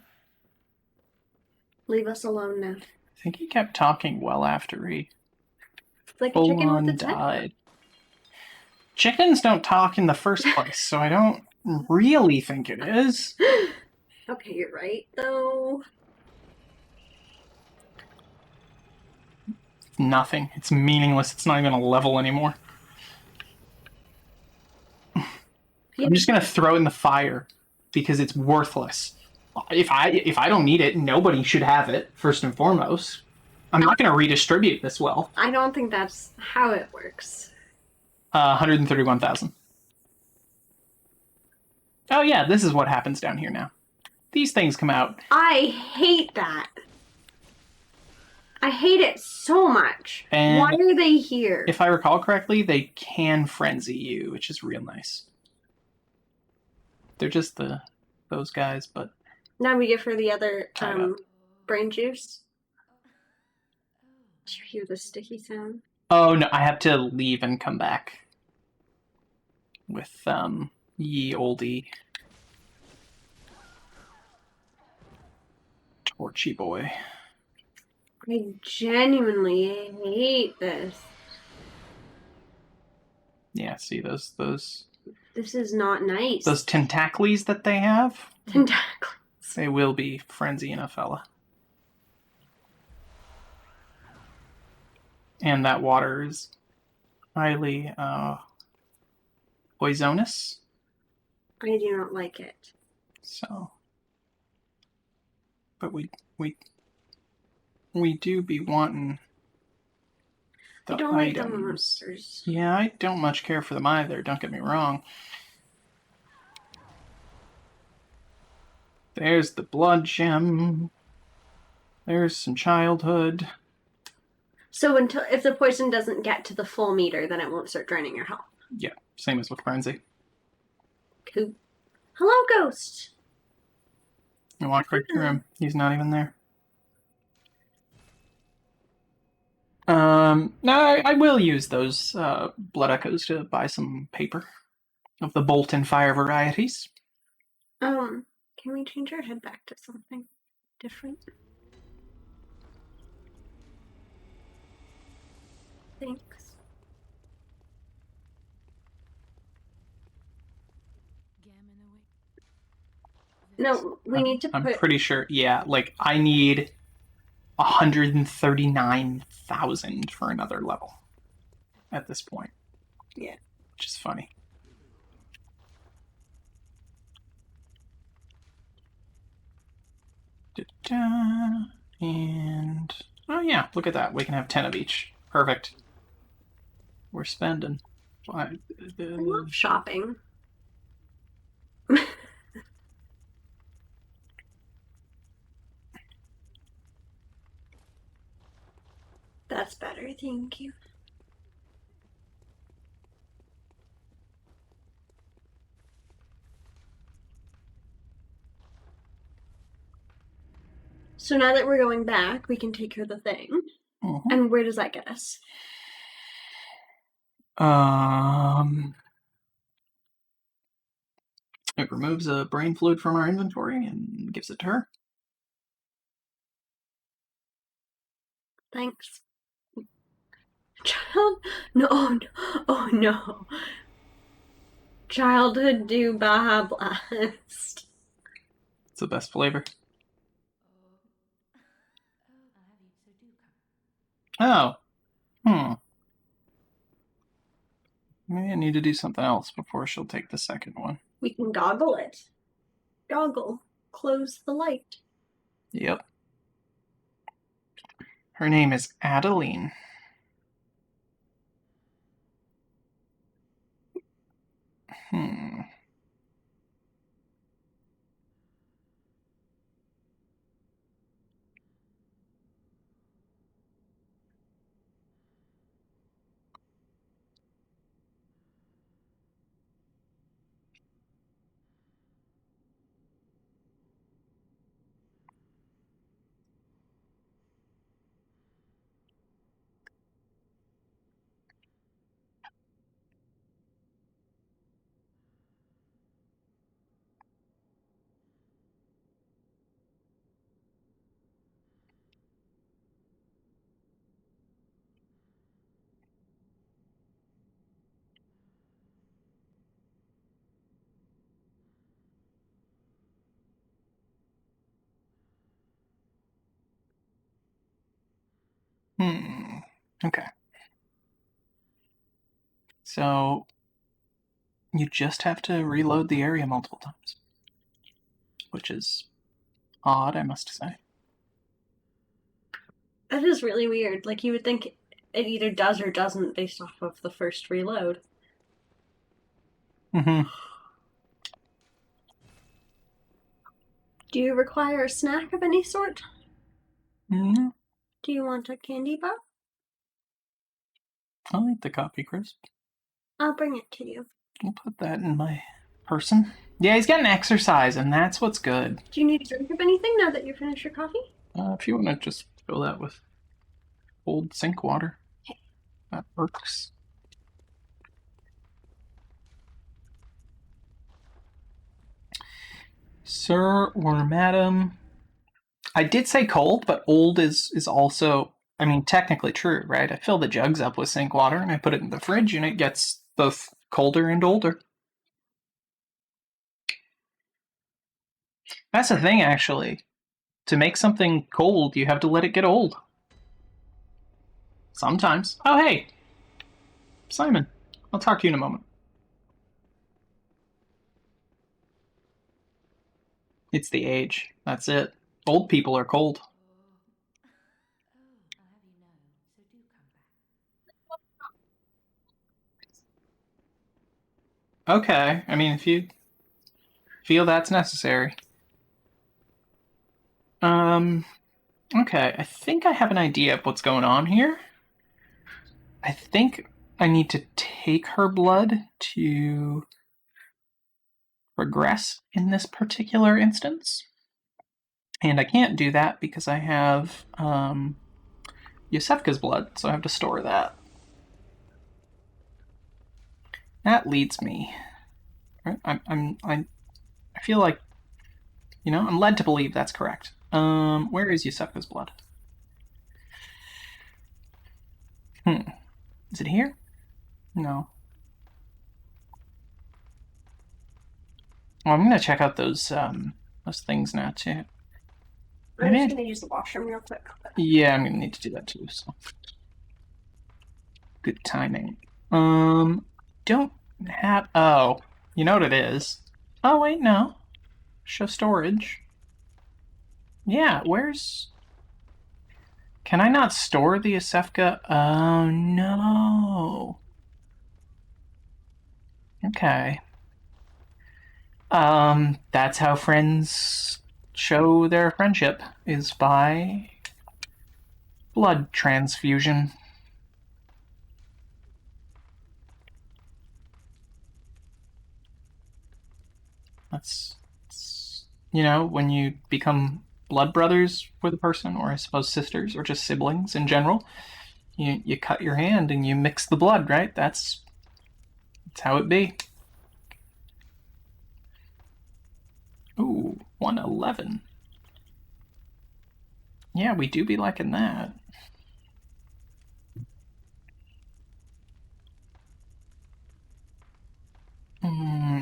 Leave us alone now. I think he kept talking well after he It's like a chicken full-on with its head died. Chickens don't talk in the first place, so I don't really think it is. Okay, you're right, though. Nothing. It's meaningless. It's not even a level anymore. I'm just gonna throw it in the fire because it's worthless. If I don't need it, nobody should have it, first and foremost. I'm not gonna redistribute this well. I don't think that's how it works. 131,000. Oh yeah, this is what happens down here now. These things come out. I hate that. I hate it so much. And why are they here? If I recall correctly, they can frenzy you, which is real nice. They're just those guys, but Now we get for the other Tied up. brain juice. Did you hear the sticky sound? oh no, I have to leave and come back with ye oldie torchy boy. I genuinely hate this. Yeah, see those This is not nice. tentacles that they have? Tentacles. They will be frenzying a fella. And that water is highly poisonous. I do not like it. So, but we do be wanting the I don't like the items. monsters. Yeah, I don't much care for them either. Don't get me wrong. There's the blood gem. There's some childhood. So if the poison doesn't get to the full meter, then it won't start draining your health. Yeah, same as with frenzy. Cool. Hello, ghost. I walk right through him. He's not even there. No, I will use those blood echoes to buy some paper of the bolt and fire varieties. Can we change our head back to something different? Thanks. No, we need to put... I'm pretty sure, yeah, like, I need 139,000 for another level at this point. Yeah. Which is funny. And, oh yeah, look at that. We can have 10 of each. Perfect. We're spending. I love shopping. That's better, thank you. So now that we're going back, we can take care of the thing. Mm-hmm. And where does that get us? It removes a brain fluid from our inventory and gives it to her. Thanks. Child? No, oh no. Childhood do Baja Blast. It's the best flavor. Oh. Maybe I need to do something else before she'll take the second one. We can goggle it. Goggle. Close the light. Yep. Her name is Adeline. Okay. So you just have to reload the area multiple times, which is odd, I must say. That is really weird. Like, you would think it either does or doesn't based off of the first reload. Mm-hmm. Do you require a snack of any sort? Mm-hmm. Do you want a candy bar? I'll eat the coffee crisp. I'll bring it to you. I'll put that in my person. Yeah, he's getting exercise, and that's what's good. Do you need a drink of anything now that you've finished your coffee? If you want to just fill that with old sink water, that works. Sir or madam, I did say cold, but old is also, I mean, technically true, right? I fill the jugs up with sink water and I put it in the fridge and it gets both colder and older. That's the thing, actually. To make something cold, you have to let it get old. Sometimes. Oh, hey! Simon, I'll talk to you in a moment. It's the age. That's it. Old people are cold. Okay, I mean, if you feel that's necessary. Okay, I think I have an idea of what's going on here. I think I need to take her blood to progress in this particular instance. And I can't do that because I have Yosefka's blood, so I have to store that. That leads me. Right? I feel like, I'm led to believe that's correct. Where is Yosefka's blood? Is it here? No. Well, I'm gonna check out those things now too. I'm just gonna use the washroom real quick. Yeah, I'm gonna need to do that too. So good timing. Don't have. Oh, you know what it is? Oh wait, no. Show storage. Yeah, where's? Can I not store the Asefka? Oh no. Okay. That's how friends show their friendship, is by blood transfusion. That's when you become blood brothers with a person, or I suppose sisters, or just siblings in general, you cut your hand and you mix the blood, right? That's how it be. Ooh, 111. Yeah, we do be liking that.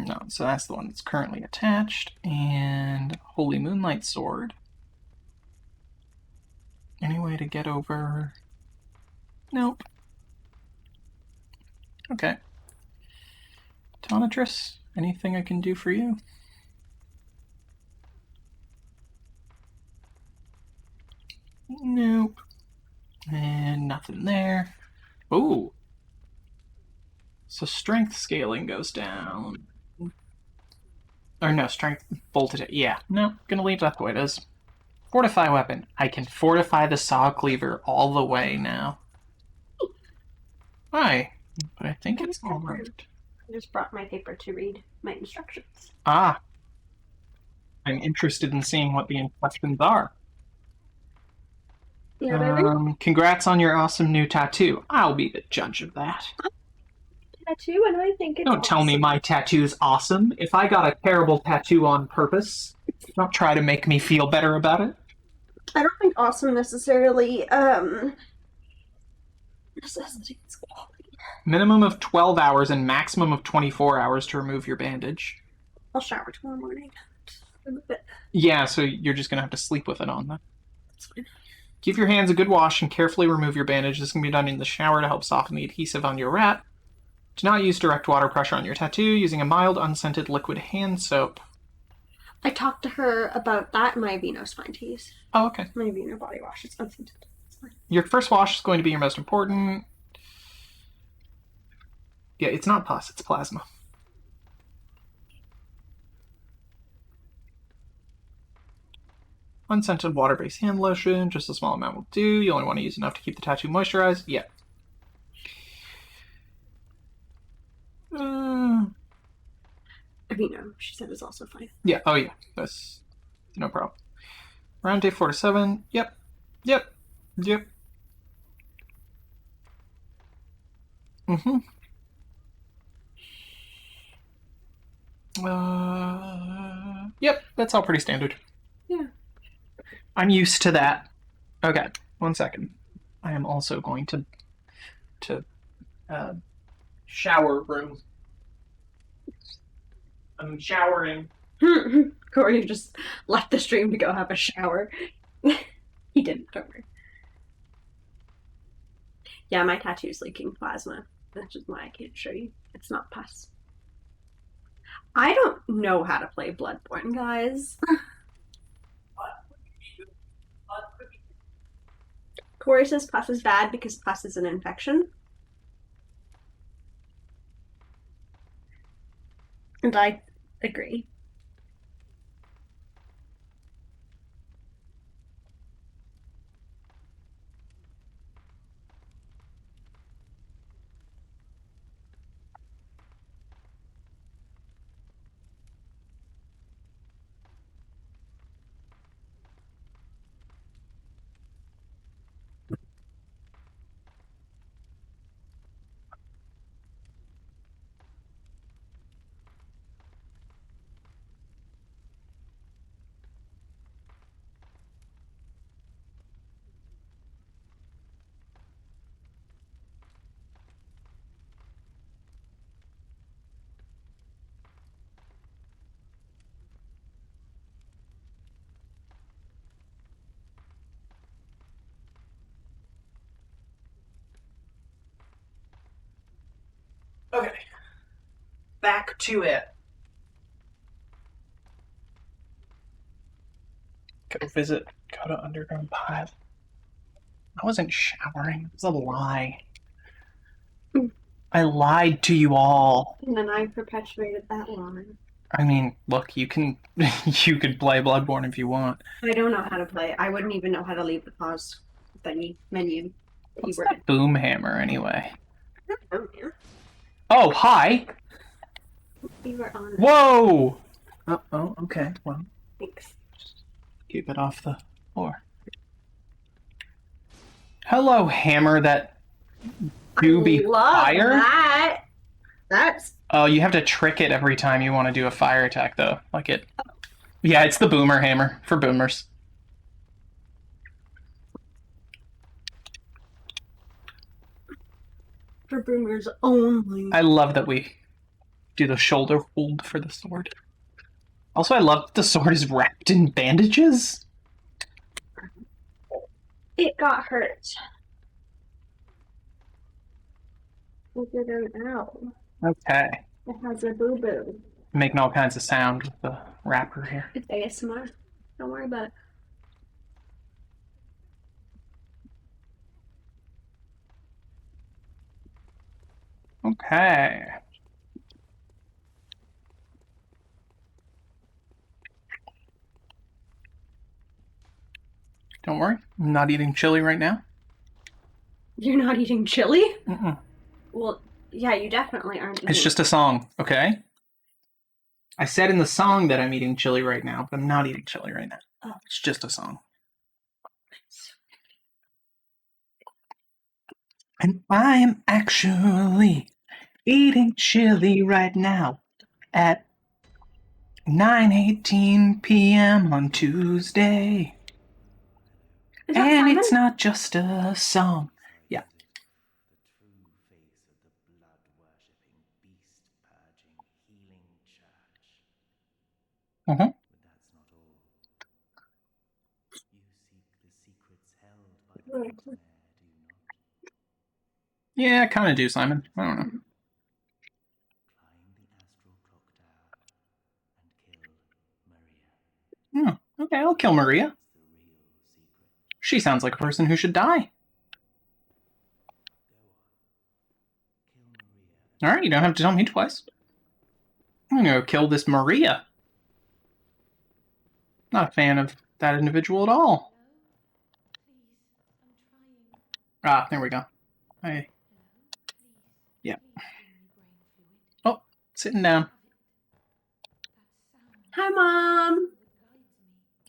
No, so that's the one that's currently attached. And Holy Moonlight Sword. Any way to get over? Nope. Okay. Tonatress, anything I can do for you? Nope. And nothing there. Ooh. So strength scaling goes down. Or no, strength voltage. Yeah, no, gonna leave that the way it is. Fortify weapon. I can fortify the saw cleaver all the way now. Why? But I think it's all right. I just brought my paper to read my instructions. Ah. I'm interested in seeing what the instructions are. Yeah, congrats on your awesome new tattoo. I'll be the judge of that. Tattoo, and I think it's Don't tell me my tattoo's awesome. If I got a terrible tattoo on purpose, don't try to make me feel better about it. I don't think awesome necessarily necessitates quality. Minimum of 12 hours and maximum of 24 hours to remove your bandage. I'll shower tomorrow morning. Remove it. Yeah, so you're just gonna have to sleep with it on then. That's fine. Give your hands a good wash and carefully remove your bandage. This can be done in the shower to help soften the adhesive on your wrap. Do not use direct water pressure on your tattoo, using a mild, unscented liquid hand soap. I talked to her about that. My Aveeno's fine to use. Oh, okay. My Aveeno body wash is unscented. It's fine. Your first wash is going to be your most important. Yeah, it's not pus, it's plasma. Unscented water-based hand lotion, just a small amount will do. You only want to use enough to keep the tattoo moisturized. Yeah. Aveeno, she said, is also fine. Yeah, oh yeah, that's no problem. Around day 4 to 7. Yep. Mm-hmm. Yep, that's all pretty standard. Yeah. I'm used to that. Okay, 1 second. I am also going to shower room. I'm showering. Corey just left the stream to go have a shower. He didn't, don't worry. Yeah, my tattoo's leaking plasma. That's just why I can't show you. It's not pus. I don't know how to play Bloodborne, guys. Corey says pus is bad because pus is an infection. And I agree. Okay. Back to it. Go to underground pile. I wasn't showering. It was a lie. I lied to you all. And then I perpetuated that line. I mean, look, you could play Bloodborne if you want. I don't know how to play. I wouldn't even know how to leave the pause thingy menu. What's that boom hammer anyway? Oh, yeah. Oh, hi! We were on. Whoa! Oh, okay. Well, Thanks. just keep it off the floor. Hello, hammer that do be fire? That. That's. Oh, you have to trick it every time you want to do a fire attack, though. Like it. Yeah, it's the boomer hammer for boomers. For boomers only. I love that we do the shoulder hold for the sword. Also, I love that the sword is wrapped in bandages. It got hurt. Look at it out. Okay. It has a boo-boo. Making all kinds of sound with the wrapper here. It's ASMR. Don't worry about it. Okay. Don't worry, I'm not eating chili right now. You're not eating chili? Mm-mm. Well, yeah, you definitely aren't eating. It's just a song, okay? I said in the song that I'm eating chili right now, but I'm not eating chili right now. Oh. It's just a song. And I am actually eating chili right now at 9:18 p.m. on Tuesday. Is that And Simon? it's not just a song. Yeah. The true face of the blood-worshipping, beast-purging, healing church. Mm-hmm. But that's not all. You seek the secrets held Yeah, I kind of do, Simon. I don't know. Climb the astral clock tower and kill Maria. Okay, I'll kill Maria. That's the real secret. She sounds like a person who should die. Go on. Kill Maria. Alright, you don't have to tell me twice. I'm gonna go kill this Maria. Not a fan of that individual at all. Ah, there we go. Hey. Yeah. Oh, sitting down. Hi, Mom.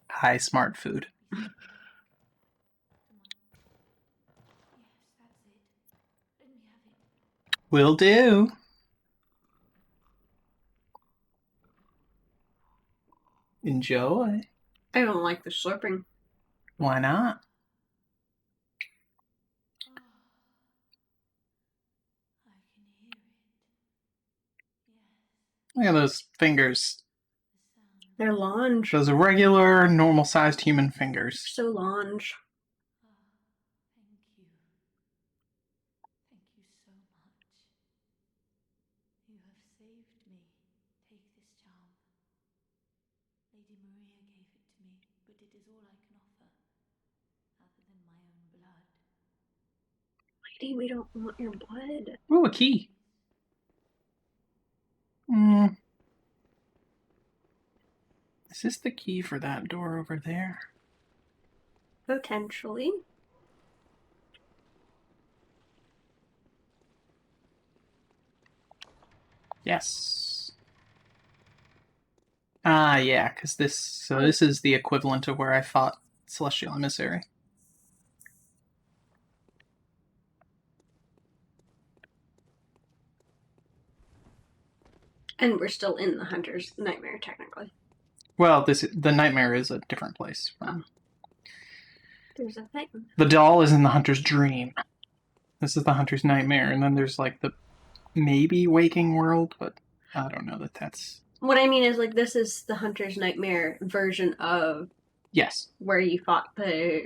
Hi, smart food. Will do. Enjoy. I don't like the slurping. Why not? Look at those fingers. They're longe. Those regular, normal-sized human fingers. So longe. Thank you. Thank you so much. You have saved me. Take this charm. Lady Maria gave it to me, but it is all I can offer, other than my own blood. Lady, we don't want your blood. Ooh, a key. Is this the key for that door over there? Potentially. Yes. Ah, yeah, because this is the equivalent of where I fought Celestial Emissary. And we're still in the Hunter's Nightmare, technically. Well, the nightmare is a different place. There's a thing. The doll is in the Hunter's dream. This is the Hunter's nightmare, and then there's like the maybe waking world, but I don't know that that's... What I mean is, like, this is the Hunter's Nightmare version of Yes. where you fought the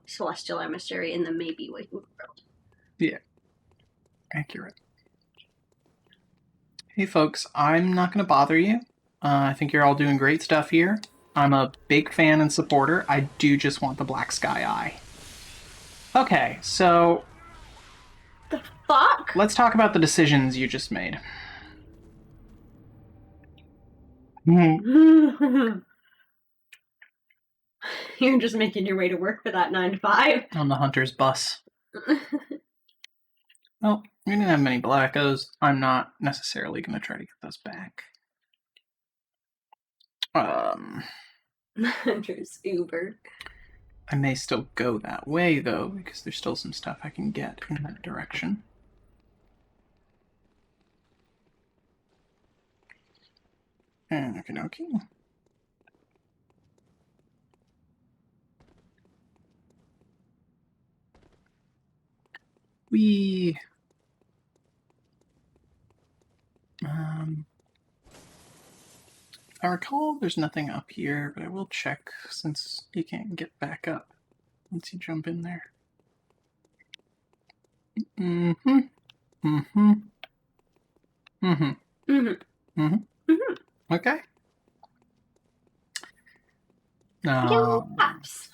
Celestial Emissary in the maybe waking world. Yeah. Accurate. Hey folks, I'm not going to bother you. I think you're all doing great stuff here. I'm a big fan and supporter. I do just want the Black Sky Eye. Okay, so The fuck? let's talk about the decisions you just made. You're just making your way to work for that 9 to 5. On the Hunter's bus. Well, we didn't have many Blackos. I'm not necessarily going to try to get those back. Hunter's Uber. I may still go that way, though, because there's still some stuff I can get in that direction. Okay. We... I recall there's nothing up here, but I will check since you can't get back up once you jump in there. Okay. Yellow pops.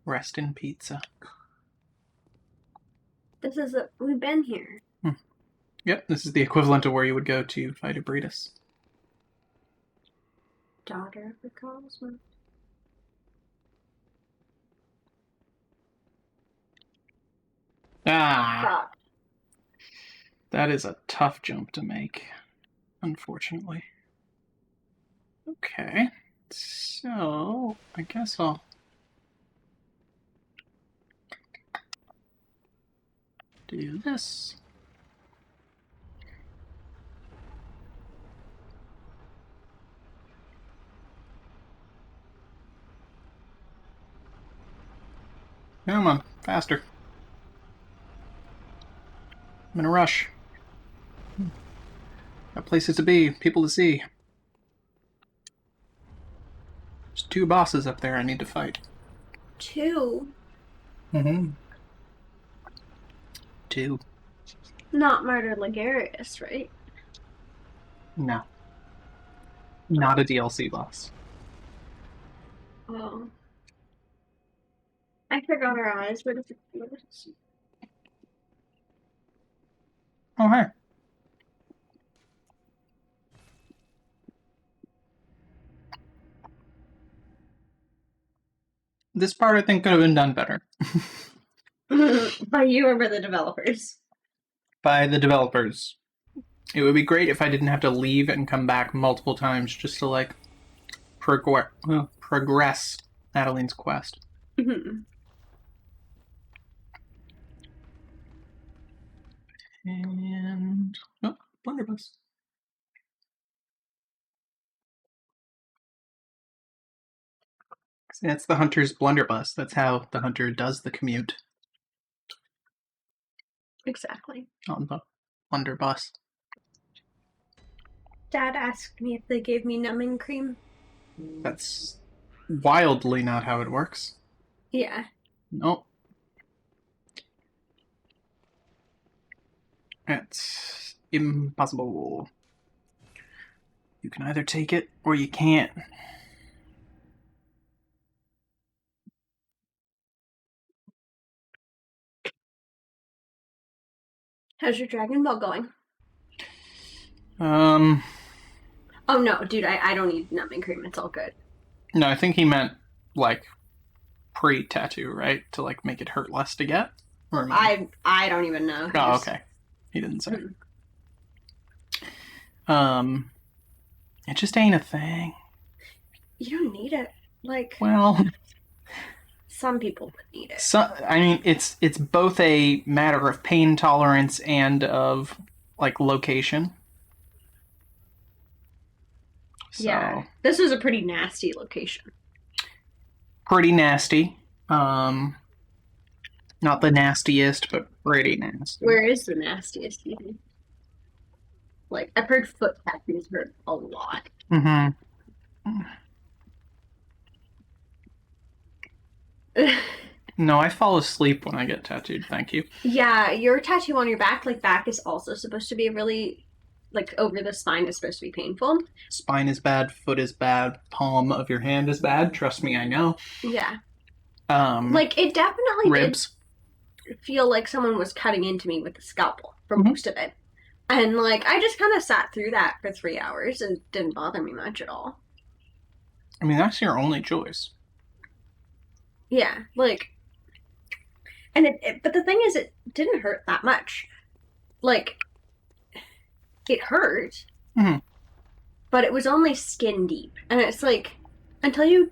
Rest in pizza. This is we've been here. Yep, this is the equivalent of where you would go to fight a Breedis. Daughter of the Cosmos. Ah! Fuck. That is a tough jump to make, unfortunately. Okay, so I guess I'll do this. Come on, faster. I'm in a rush. Got places to be, people to see. 2 bosses up there I need to fight. 2? Mm-hmm. 2. Not Murder Ligarius, right? No. Not a DLC boss. Oh. I forgot our eyes were the Oh, hey. This part I think could have been done better. By you or by the developers? By the developers. It would be great if I didn't have to leave and come back multiple times just to, like, progress Adeline's quest. And... oh, blunderbuss. That's the hunter's blunderbuss. That's how the hunter does the commute Exactly. on the blunderbuss. Dad asked me if they gave me numbing cream. That's wildly not how it works. Yeah. Nope. It's impossible. You can either take it or you can't. How's your Dragon Ball going? No, Oh no, dude, I don't need numbing cream. It's all good. I think he meant, like, pre-tattoo, right? To, like, make it hurt less to get? Or I don't even know. He oh, just- okay. He didn't say. Hmm. It just ain't a thing. You don't need it. Like, Well, some people would need it. I mean, it's both a matter of pain tolerance and of, like, location. So, Yeah. This was a pretty nasty location. pretty nasty. Not the nastiest, but pretty nasty. Where is the nastiest even? Like, I've heard foot tattoos hurt a lot. Mm-hmm. No, I fall asleep when I get tattooed, thank you. Yeah, your tattoo on your back is also supposed to be really, like, over the spine is supposed to be painful. Spine is bad, foot is bad, palm of your hand is bad. Trust me, I know. Yeah. Like, it definitely ribs. did feel like someone was cutting into me with a scalpel for most of it. And, like, I just kind of sat through that for 3 hours and it didn't bother me much at all. I mean, that's your only choice. Yeah, like, and but the thing is, it didn't hurt that much. Like, it hurt, but it was only skin deep. And it's like, until you,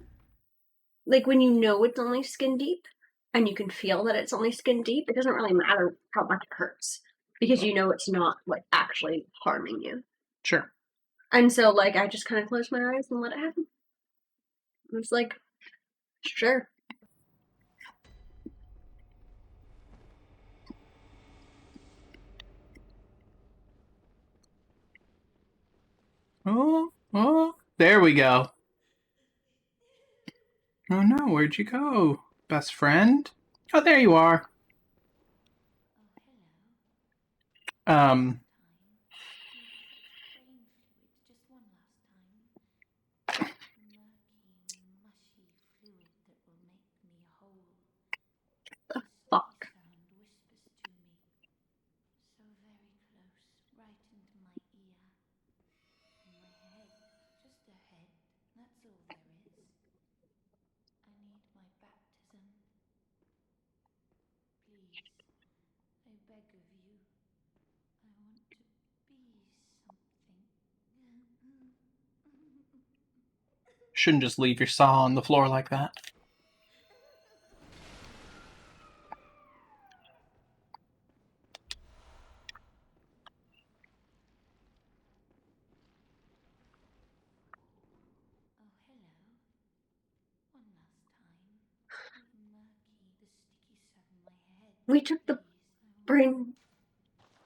like, when you know it's only skin deep, and you can feel that it's only skin deep, it doesn't really matter how much it hurts. Because you know it's not, like, actually harming you. Sure. And so, like, I just kind of closed my eyes and let it happen. It was like, sure. Oh, there we go. Oh no, where'd you go, best friend? Oh, there you are. The fuck? Shouldn't just leave your saw on the floor like that. We took the brain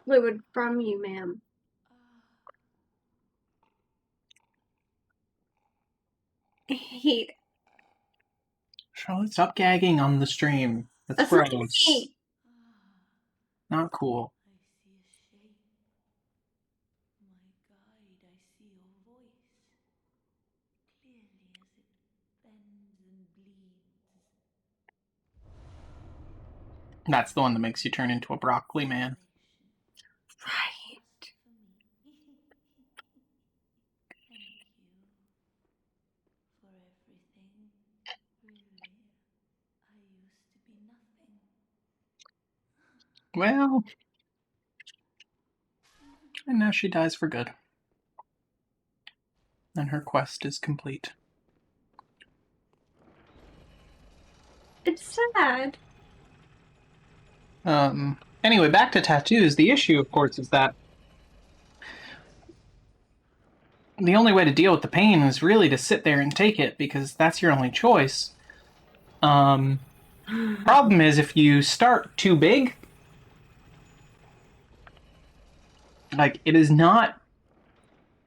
fluid from you, ma'am. He Charlotte, stop gagging on the stream. That's That's not gross. me. Not cool. I see a shape. My guide, I see your voice. Clearly as it bends and bleeds. That's the one that makes you turn into a broccoli man. Right. Just for me. Thank you for everything. Really, I used to be nothing. Well, and now she dies for good. And her quest is complete. It's sad. Anyway, back to tattoos. The issue, of course, is that the only way to deal with the pain is really to sit there and take it, because that's your only choice. Problem is, if you start too big, like, it is not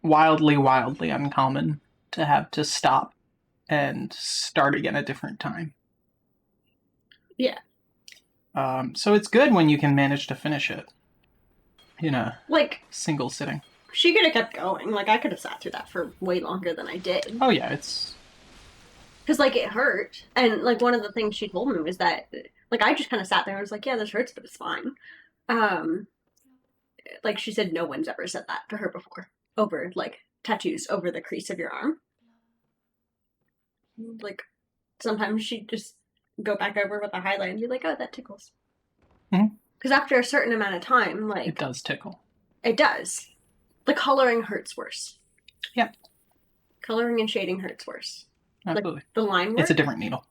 wildly uncommon to have to stop and start again a different time. Yeah. So it's good when you can manage to finish it in a Like, single sitting. she could have kept going. Like, I could have sat through that for way longer than I did. Oh yeah, it's... Because, like, it hurt. And, like, one of the things she told me was that, like, I just kind of sat there and was like, yeah, this hurts, but it's fine. Like, she said no one's ever said that to her before. Over, like, tattoos over the crease of your arm. Like, sometimes she'd just go back over with a highlight and be like, oh, that tickles. Because after a certain amount of time, like... It does tickle. It does. The coloring hurts worse. Yep. Coloring and shading hurts worse. Absolutely. Like, the line work. It's a different needle.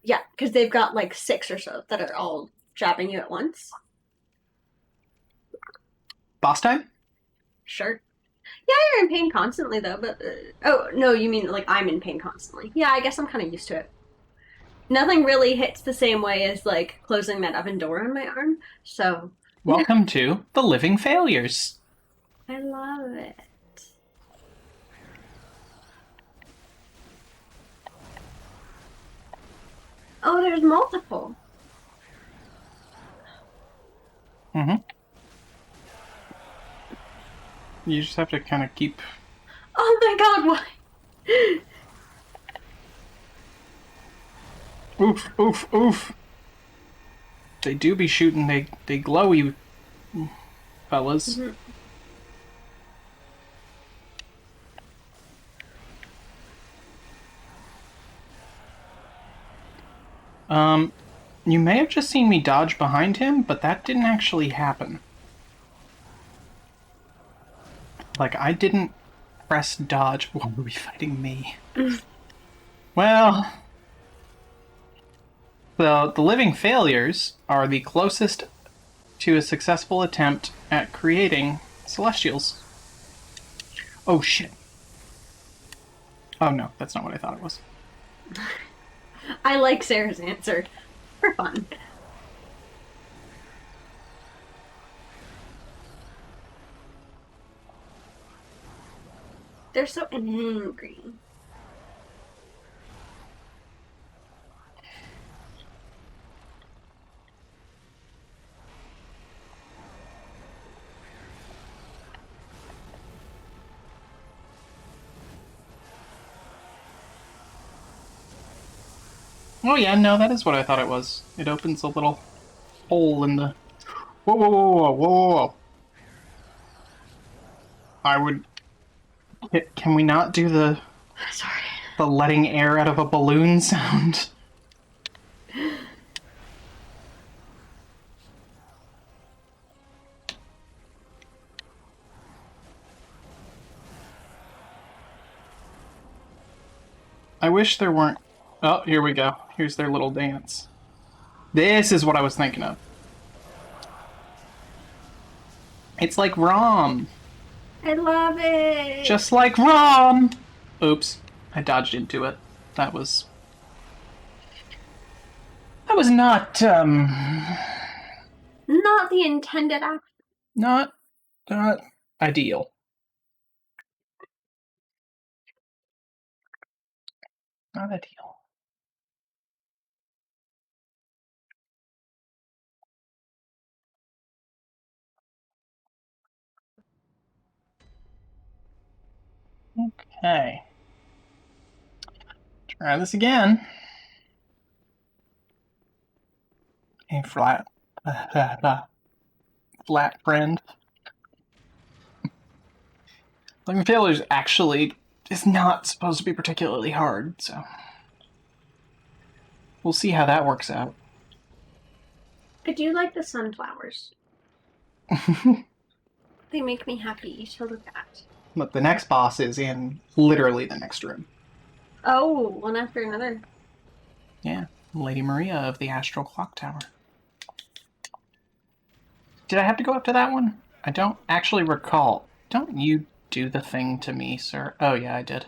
Yeah, because they've got like 6 or so that are all jabbing you at once. Boss time? Sure. Yeah, you're in pain constantly though, but... oh, no, you mean like I'm in pain constantly. Yeah, I guess I'm kind of used to it. Nothing really hits the same way as like closing that oven door on my arm, so... Welcome to the Living Failures. I love it. Oh, there's multiple. Mm-hmm. You just have to kind of keep... Oh my god, why? Oof, oof, oof. They do be shooting, they glowy fellas. Mm-hmm. You may have just seen me dodge behind him, but that didn't actually happen. Like, I didn't press dodge. Why were we fighting me? Well... the Living Failures are the closest to a successful attempt at creating Celestials. Oh, shit. Oh, no, that's not what I thought it was. I like Sarah's answer. For fun. They're so angry. Oh yeah, no, that is what I thought it was. It opens a little hole in the... Whoa, whoa, whoa, whoa, whoa, whoa, whoa. I would... Can we not do the... Sorry. The letting air out of a balloon sound? I wish there weren't... Oh, here we go. Here's their little dance. This is what I was thinking of. It's like ROM. I love it. Just like ROM. Oops. I dodged into it. That was not, not the intended act. not ideal. Not ideal. Okay. Try this again. A flat friend. Living failures actually is not supposed to be particularly hard, so we'll see how that works out. I do like the sunflowers. They make me happy to look at. But the next boss is in literally the next room. Oh, one after another. Yeah, Lady Maria of the Astral Clock Tower. Did I have to go up to that one? I don't actually recall. Don't you do the thing to me, sir? Oh yeah, I did.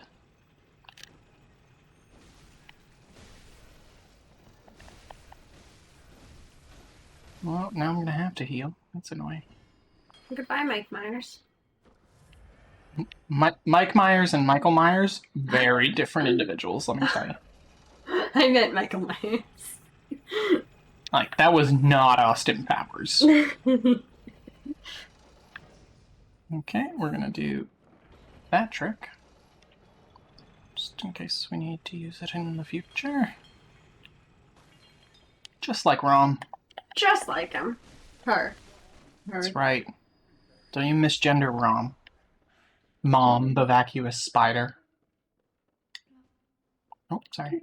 Well, now I'm gonna have to heal. That's annoying. Goodbye, Mike Myers. Mike Myers and Michael Myers, very different individuals, let me tell you. I meant Michael Myers. Like, that was not Austin Powers. Okay, we're gonna do that trick. Just in case we need to use it in the future. Just like Rom. Just like him. Her. That's right. Don't you misgender Rom. Mom, the vacuous spider. Oh, sorry.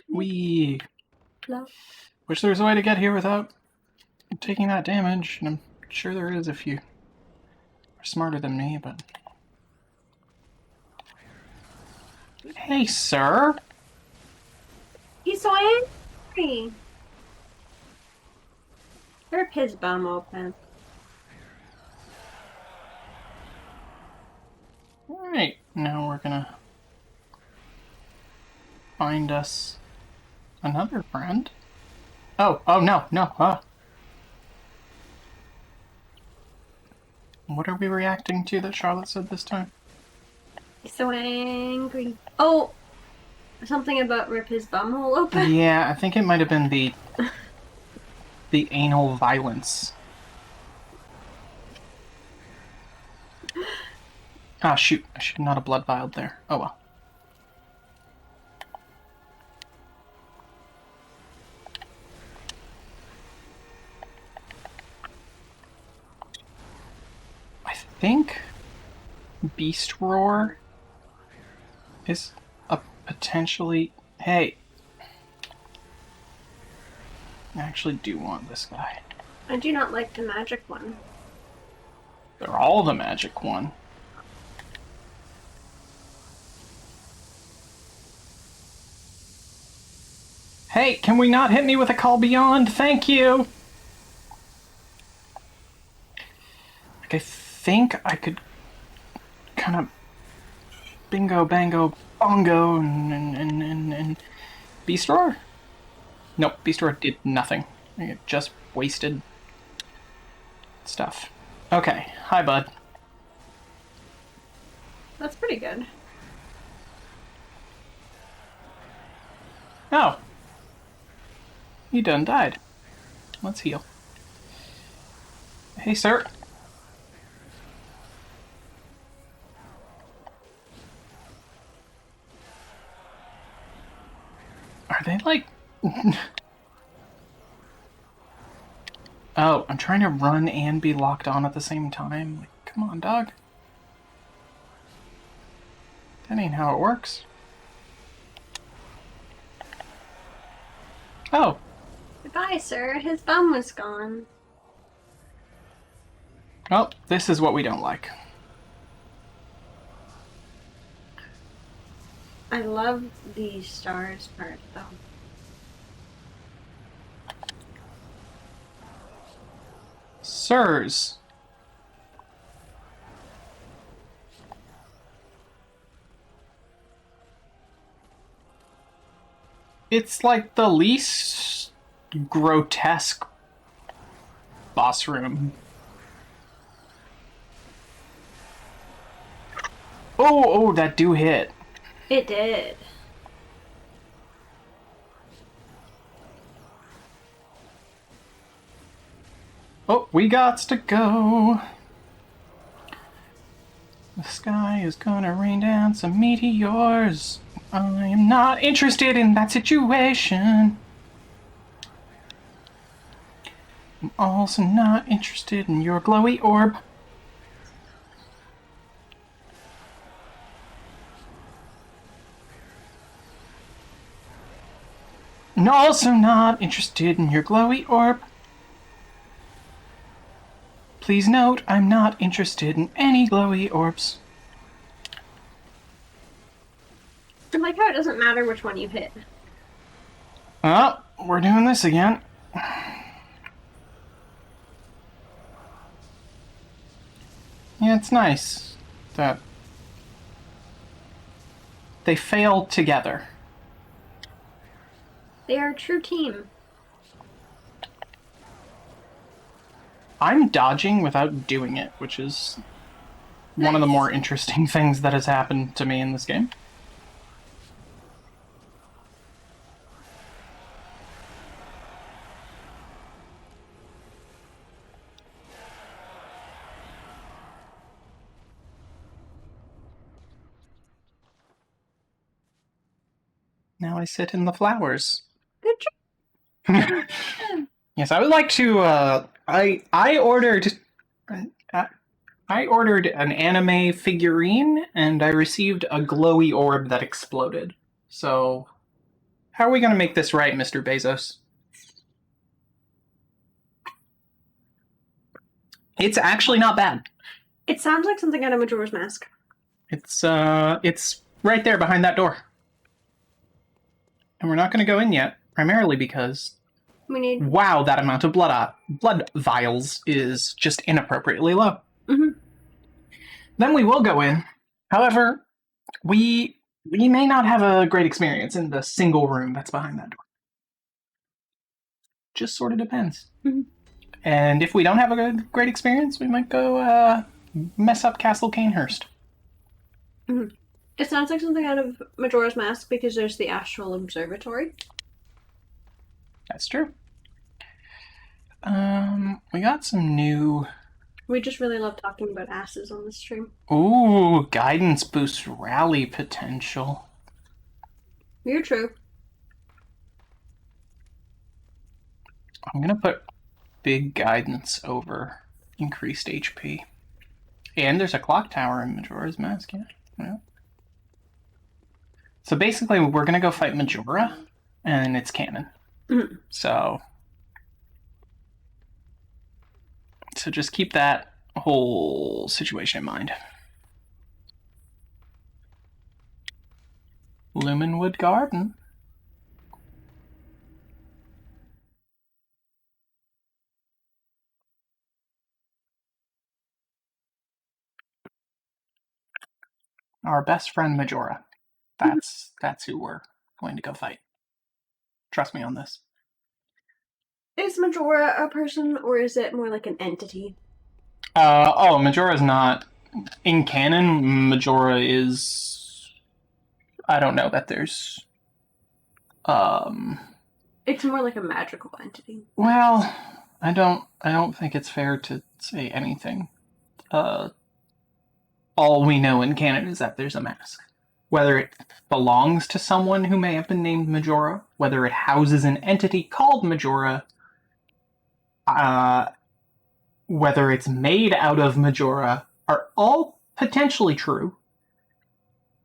We wish there was a way to get here without taking that damage, and I'm sure there is if you are smarter than me, but... Hey, sir! He's so angry. Rip his bum open. Alright, now we're gonna find us another friend. Oh, no, What are we reacting to that Charlotte said this time? He's so angry. Oh! Something about rip his bumhole open? Yeah, I think it might have been the anal violence. Ah, shoot. I should not have blood vialed there. Oh well. I think Beast Roar is a potentially... Hey. I actually do want this guy. I do not like the magic one. They're all the magic one. Hey, can we not hit me with a call beyond? Thank you! Like, I think I could kind of bingo, bango, bongo, and Beast Roar? Nope, Beast Roar did nothing. It just wasted stuff. Okay, hi bud. That's pretty good. Oh. You done died. Let's heal. Hey, sir. Are they like... Oh, I'm trying to run and be locked on at the same time. Like, come on, dog. That ain't how it works. Oh. Goodbye, sir. His bum was gone. Oh, this is what we don't like. I love the stars part, though. Sirs. It's like the least grotesque boss room. Oh, that do hit. It did. Oh, we gots to go. sky is gonna rain down some meteors. I am not interested in that situation. I'm also not interested in your glowy orb. And also not interested in your glowy orb. Please note, I'm not interested in any glowy orbs. I like how it doesn't matter which one you hit. Oh, we're doing this again. Yeah, it's nice that they fail together. They are a true team. I'm dodging without doing it, which is one of the more interesting things that has happened to me in this game. Now I sit in the flowers. Good job. Yes, I would like to. I ordered. I ordered an anime figurine, and I received a glowy orb that exploded. So, how are we going to make this right, Mr. Bezos? It's actually not bad. It sounds like something out of Majora's Mask. It's right there behind that door. And we're not going to go in yet, primarily because We need. wow, that amount of blood vials is just inappropriately low. Mm-hmm. Then we will go in. However, we may not have a great experience in the single room that's behind that door. Just sort of depends. Mm-hmm. And if we don't have a great experience, we might go mess up Castle Canehurst. Mm-hmm. It sounds like something out of Majora's Mask because there's the Astral Observatory. That's true. We got some new... We just really love talking about asses on this stream. Ooh, guidance boosts rally potential. You're true. I'm gonna put big guidance over increased HP. And there's a clock tower in Majora's Mask, yeah. So basically, we're gonna go fight Majora, and it's canon. Mm-hmm. So just keep that whole situation in mind. Lumenwood Garden. Our best friend Majora. That's who we're going to go fight. Trust me on this. Is Majora a person or is it more like an entity? Majora's not. In canon, Majora is... I don't know that there's... It's more like a magical entity. Well, I don't think it's fair to say anything. All we know in canon is that there's a mask. Whether it belongs to someone who may have been named Majora, whether it houses an entity called Majora, whether it's made out of Majora, are all potentially true.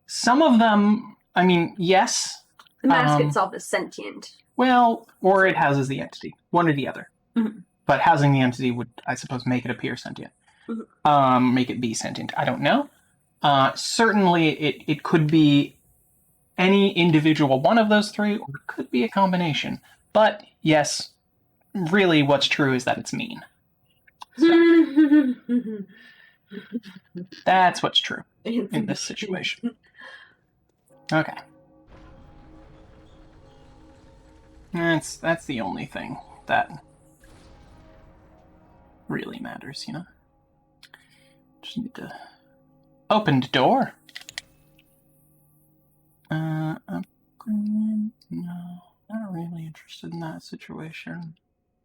Some of them, I mean, yes. The mask itself is sentient. Well, or it houses the entity. One or the other. Mm-hmm. But housing the entity would, I suppose, make it appear sentient. Mm-hmm. Make it be sentient. I don't know. Certainly, it could be any individual one of those three, or it could be a combination. But, yes, really what's true is that it's mean. So, that's what's true in this situation. Okay. That's the only thing that really matters, you know? Just need to open the door. Upgrade? No, not really interested in that situation.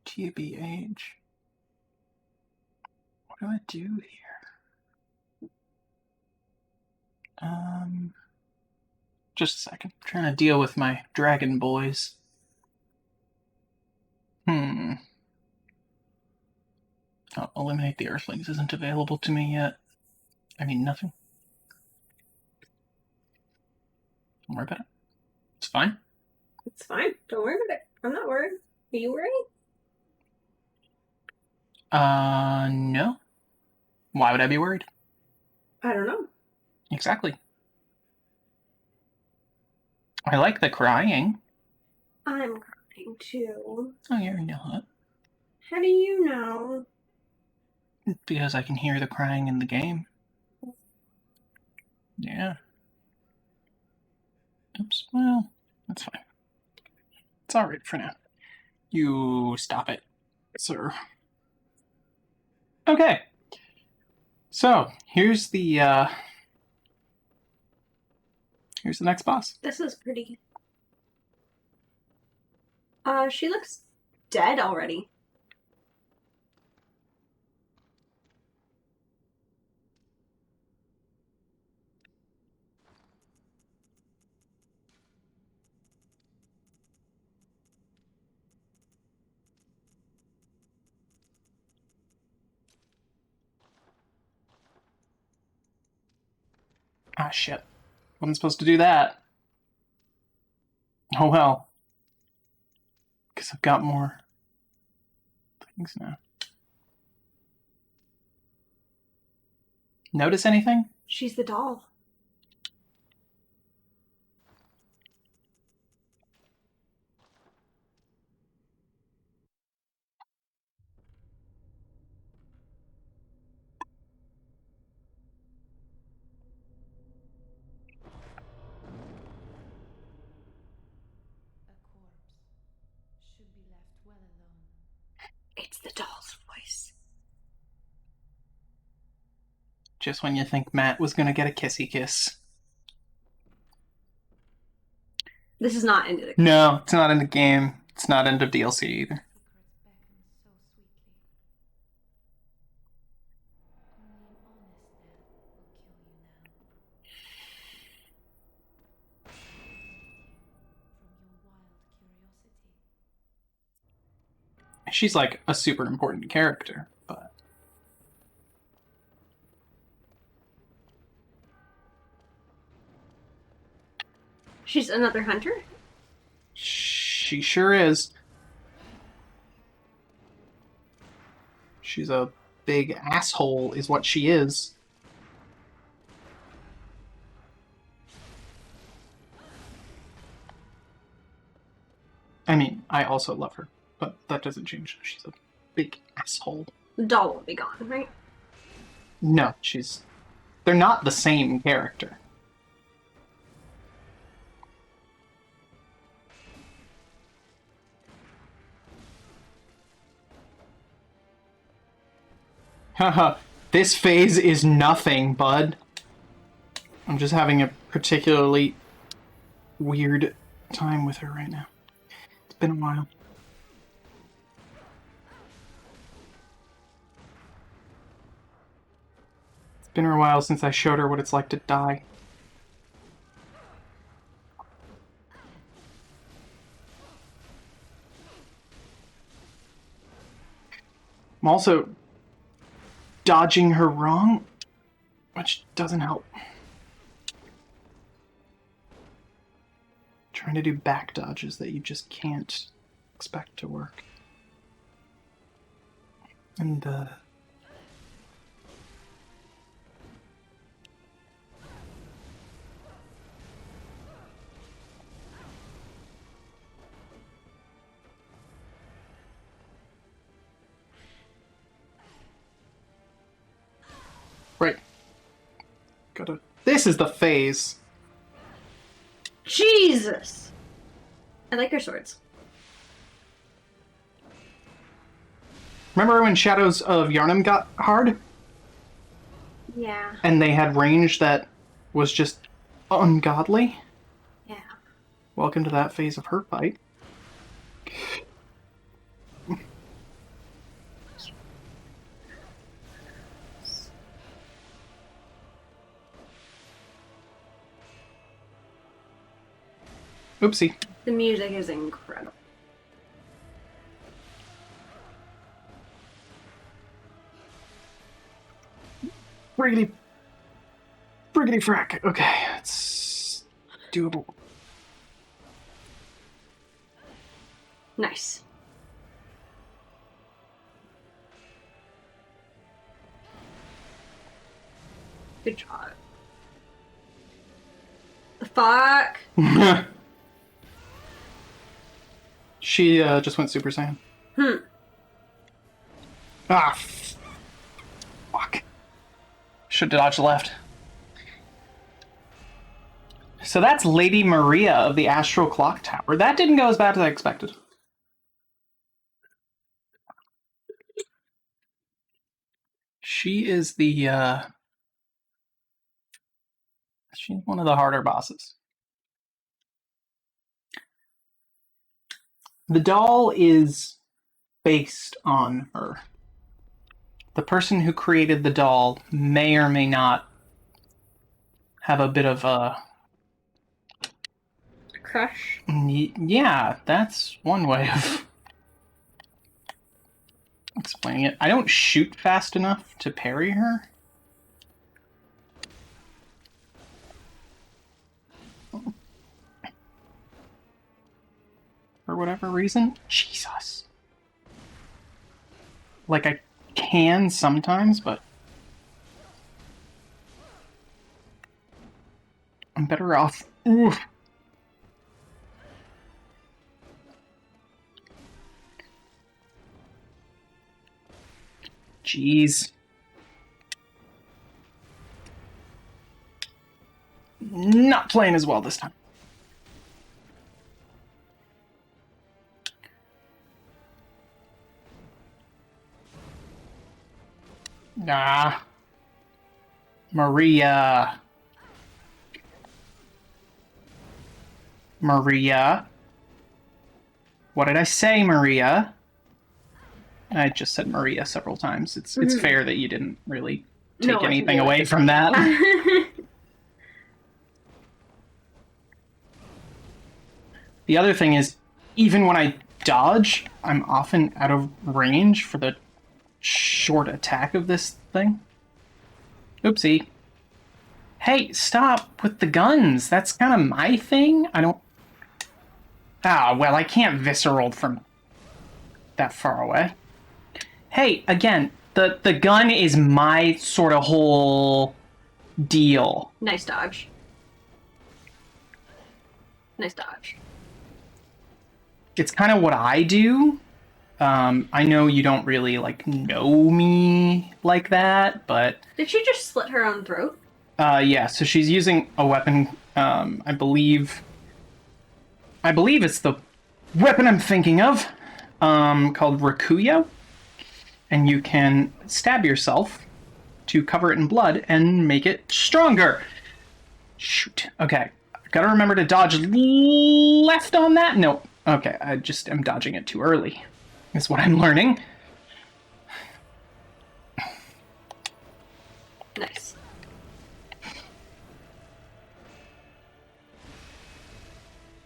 TBH. What do I do here? Just a second. I'm trying to deal with my dragon boys. Oh, eliminate the Earthlings isn't available to me yet. I mean, nothing. Don't worry about it. It's fine. It's fine. Don't worry about it. I'm not worried. Are you worried? No. Why would I be worried? I don't know. Exactly. I like the crying. I'm crying too. Oh, you're not. How do you know? Because I can hear the crying in the game. Yeah. Oops, well, that's fine. It's alright for now. You stop it, sir. Okay. So, here's the next boss. This is pretty. She looks dead already. Ah, shit. Wasn't supposed to do that. Oh well. Because I've got more things now. Notice anything? She's the doll. A corpse should be left well alone. It's the doll's voice. Just when you think Matt was gonna get a kissy kiss. This is not into the. No, it's not in the game. It's not end of DLC either. Secrets beckon so sweetly. Only an honest death will kill you now. From your wild curiosity. She's like a super important character, but She's another hunter? she sure is. She's a big asshole, is what she is. I mean, I also love her, but that doesn't change. She's a big asshole. The doll will be gone, right? No, they're not the same character. Haha, this phase is nothing, bud. I'm just having a particularly weird time with her right now. It's been a while. It's been a while since I showed her what it's like to die. I'm also dodging her wrong, which doesn't help. Trying to do back dodges that you just can't expect to work. And right. This is the phase. Jesus! I like her swords. Remember when Shadows of Yharnam got hard? Yeah. And they had range that was just ungodly? Yeah. Welcome to that phase of her fight. Oopsie. The music is incredible. Briggity frack. Okay, it's doable. Nice. Good job. The fuck? She just went Super Saiyan. Ah, fuck. Should dodge left. So that's Lady Maria of the Astral Clock Tower. That didn't go as bad as I expected. She is the, she's one of the harder bosses. The doll is based on her. The person who created the doll may or may not have a bit of a... Crush? Yeah, that's one way of explaining it. I don't shoot fast enough to parry her. For whatever reason. Jesus. Like, I can sometimes, but I'm better off. Oof. Jeez. Not playing as well this time. Ah. Maria. Maria. What did I say, Maria? I just said Maria several times. It's fair that you didn't really take anything away from that. The other thing is, even when I dodge, I'm often out of range for the short attack of this thing. Oopsie. Hey, stop with the guns. That's kind of my thing. I don't... Ah, well, I can't visceral from that far away. Hey, again, the gun is my sort of whole deal. Nice dodge. Nice dodge. It's kind of what I do. I know you don't really, like, know me like that, but... Did she just slit her own throat? Yeah, so she's using a weapon, I believe it's the weapon I'm thinking of, called Rakuyo. And you can stab yourself to cover it in blood and make it stronger. Shoot. Okay. Gotta remember to dodge left on that. Nope. Okay, I just am dodging it too early. Is what I'm learning. Nice.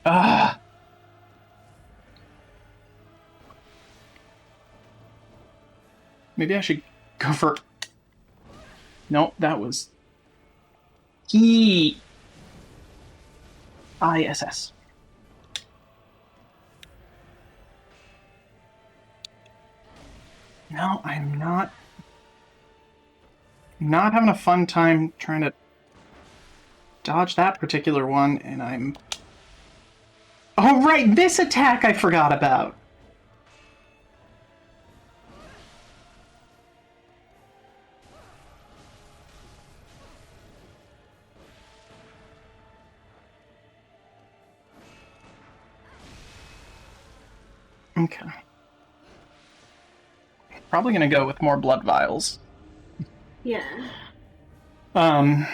Ah. Maybe I should go for... Nope, that was... E-I-S-S. No, I'm not having a fun time trying to dodge that particular one, and I'm... Oh, right, this attack I forgot about. Okay. Probably gonna go with more blood vials. Yeah. What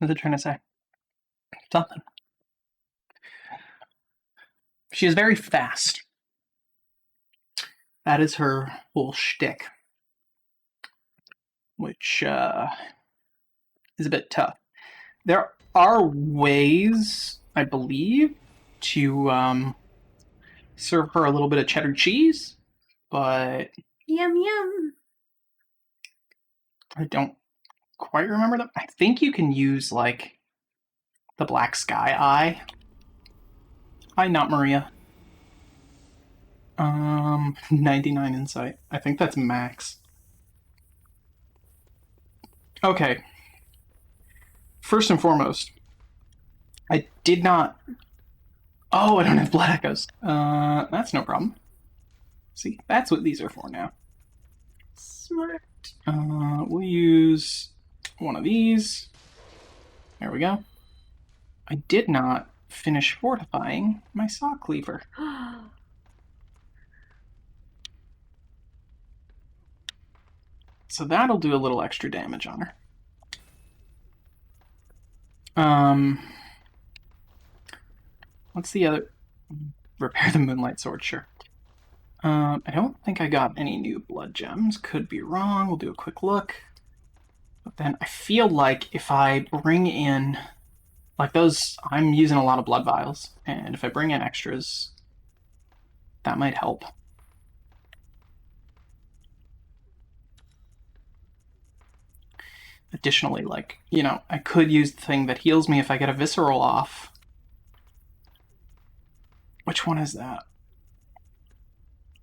was I trying to say? Something. She is very fast. That is her whole shtick. Which is a bit tough. There are ways, I believe, to serve her a little bit of cheddar cheese, but Yum yum. I don't quite remember them. I think you can use, like, the black sky eye. Hi, not Maria. 99 insight. I think that's max. Okay. First and foremost, I did not... Oh, I don't have blood echoes. That's no problem. See, that's what these are for now. Smart. We'll use one of these. There we go. I did not finish fortifying my saw cleaver. So that'll do a little extra damage on her. What's the other? Repair the moonlight sword, sure. I don't think I got any new blood gems. Could be wrong. We'll do a quick look. But then I feel like if I bring in, like those, I'm using a lot of blood vials, and if I bring in extras, that might help. Additionally, like, you know, I could use the thing that heals me if I get a visceral off. Which one is that?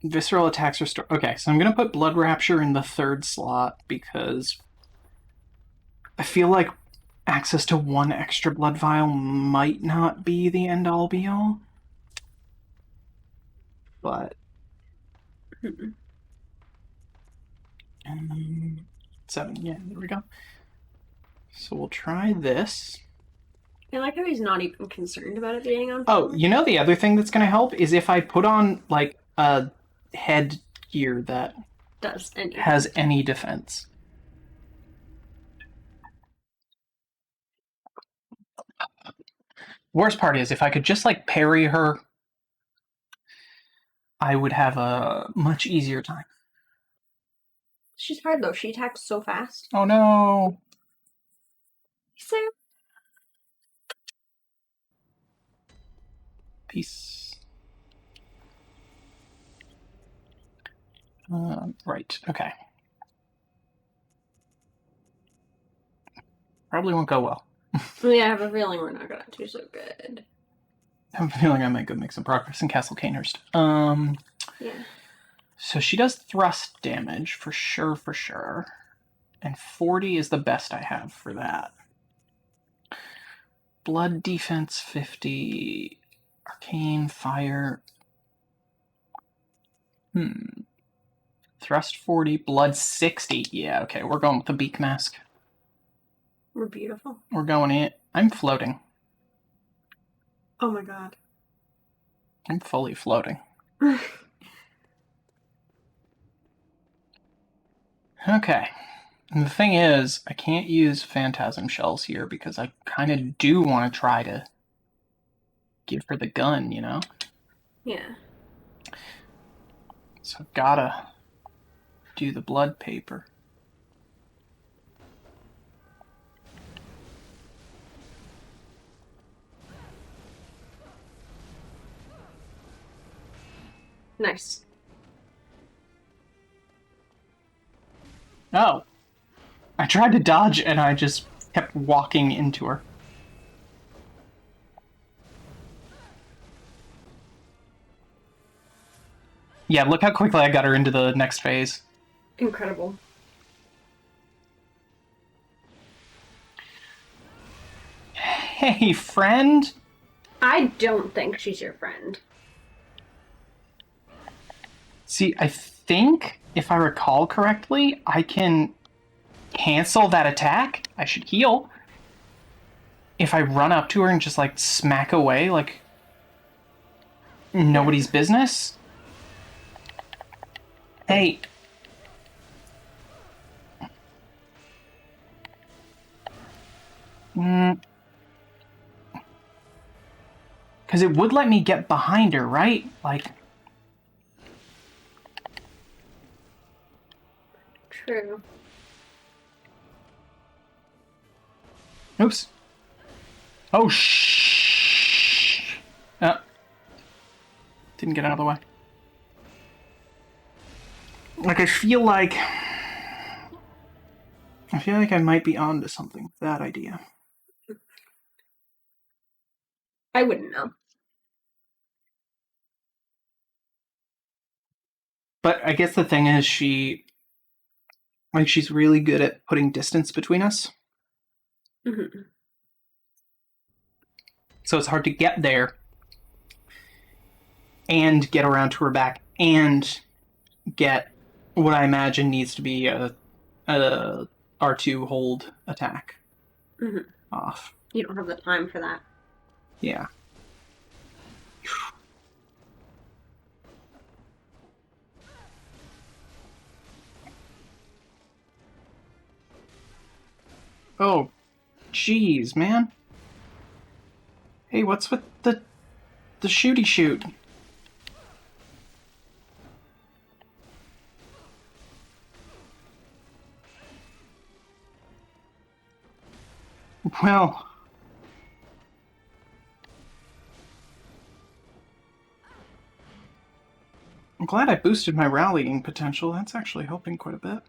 Visceral attacks restore. Okay, so I'm going to put Blood Rapture in the third slot because I feel like access to one extra blood vial might not be the end-all be-all. But... 7, yeah, there we go. So we'll try this. I like how he's not even concerned about it being on fire. Oh, you know the other thing that's going to help is if I put on, like, a headgear that has any defense. Worst part is, if I could just, like, parry her, I would have a much easier time. She's hard, though. She attacks so fast. Oh, no. So... Peace. Right, okay. Probably won't go well. Yeah, I have a feeling we're not gonna do so good. I have a feeling I might go make some progress in Castle Canehurst. Yeah. So she does thrust damage, for sure. And 40 is the best I have for that. Blood defense 50. Arcane, fire. Thrust 40, blood 60. Yeah, okay, we're going with the beak mask. We're beautiful. We're going in. I'm floating. Oh my god. I'm fully floating. Okay. And the thing is, I can't use phantasm shells here because I kind of do want to try to give her the gun, you know? Yeah. So I've gotta do the blood paper. Nice. Oh. I tried to dodge and I just kept walking into her. Yeah, look how quickly I got her into the next phase. Incredible. Hey, friend! I don't think she's your friend. See, I think, if I recall correctly, I can cancel that attack. I should heal. If I run up to her and just, like, smack away, like, nobody's business. Hey. Because it would let me get behind her, right? Like... True. Oops. Oh, shh. Didn't get out of the way. Like, I feel like I might be onto something with that idea. I wouldn't know. But I guess the thing is she's really good at putting distance between us. Mm-hmm. So it's hard to get there and get around to her back and get what I imagine needs to be a R2 hold attack off. You don't have the time for that. Yeah. Oh, jeez, man. Hey, what's with the shooty shoot? Well, I'm glad I boosted my rallying potential. That's actually helping quite a bit.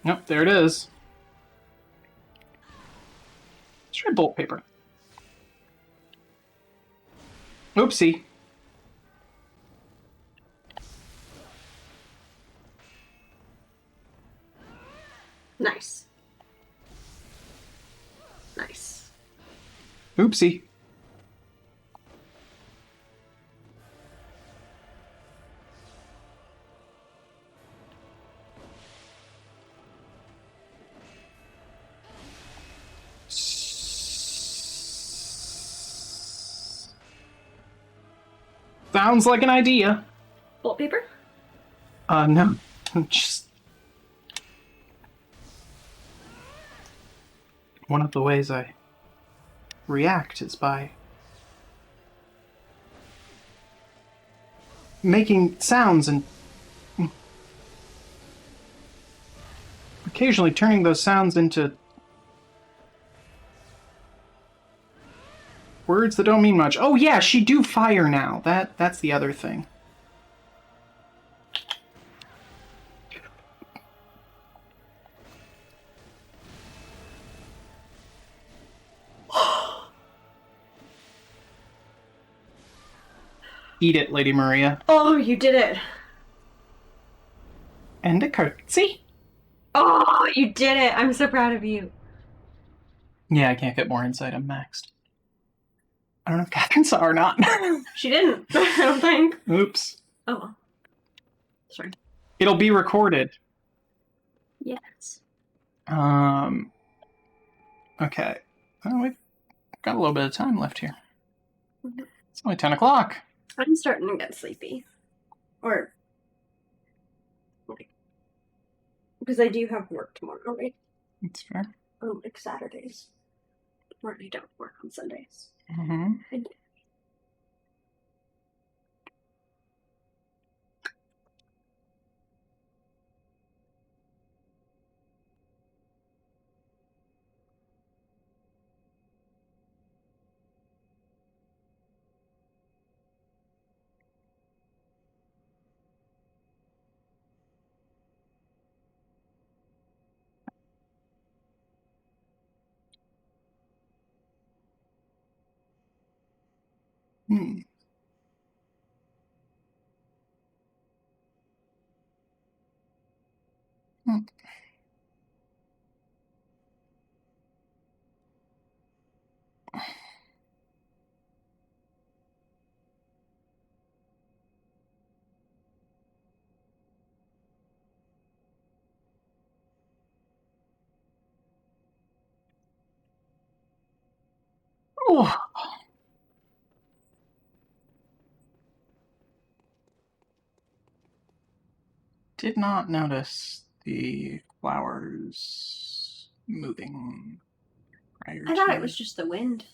Nope, there it is. Let's try bolt paper. Oopsie. Nice. Nice. Oopsie. Sounds like an idea. Bolt paper? No. Just one of the ways I react is by making sounds and occasionally turning those sounds into words that don't mean much. Oh yeah, she do fire now. That's the other thing. Eat it, Lady Maria. Oh, you did it. And a curtsy. Oh, you did it. I'm so proud of you. Yeah, I can't get more insight. I'm maxed. I don't know if Catherine saw or not. She didn't, I don't think. Oops. Oh, well. Sorry. It'll be recorded. Yes. Okay. Well, we've got a little bit of time left here. It's only 10 o'clock. I'm starting to get sleepy. Or, like, because I do have work tomorrow, right? That's fair. On, like, Saturdays. Or I don't work on Sundays. Mm-hmm. I do. Hmm. Hmm. Oh. Did not notice the flowers moving prior I thought to... it was just the wind.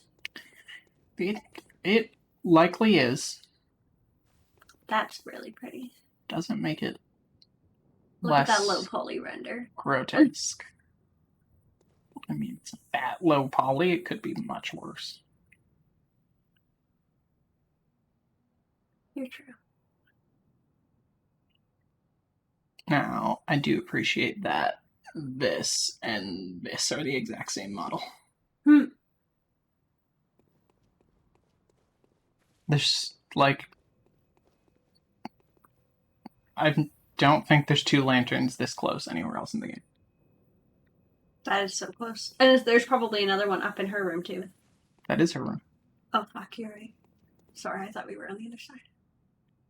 It likely is. That's really pretty. Doesn't make it Look at that less low poly render. grotesque. I mean, it's that low poly. It could be much worse. You're true. Now, I do appreciate that this and this are the exact same model. There's, like... I don't think there's two lanterns this close anywhere else in the game. That is so close. And there's probably another one up in her room, too. That is her room. Oh, fuck, you're right. Sorry, I thought we were on the other side.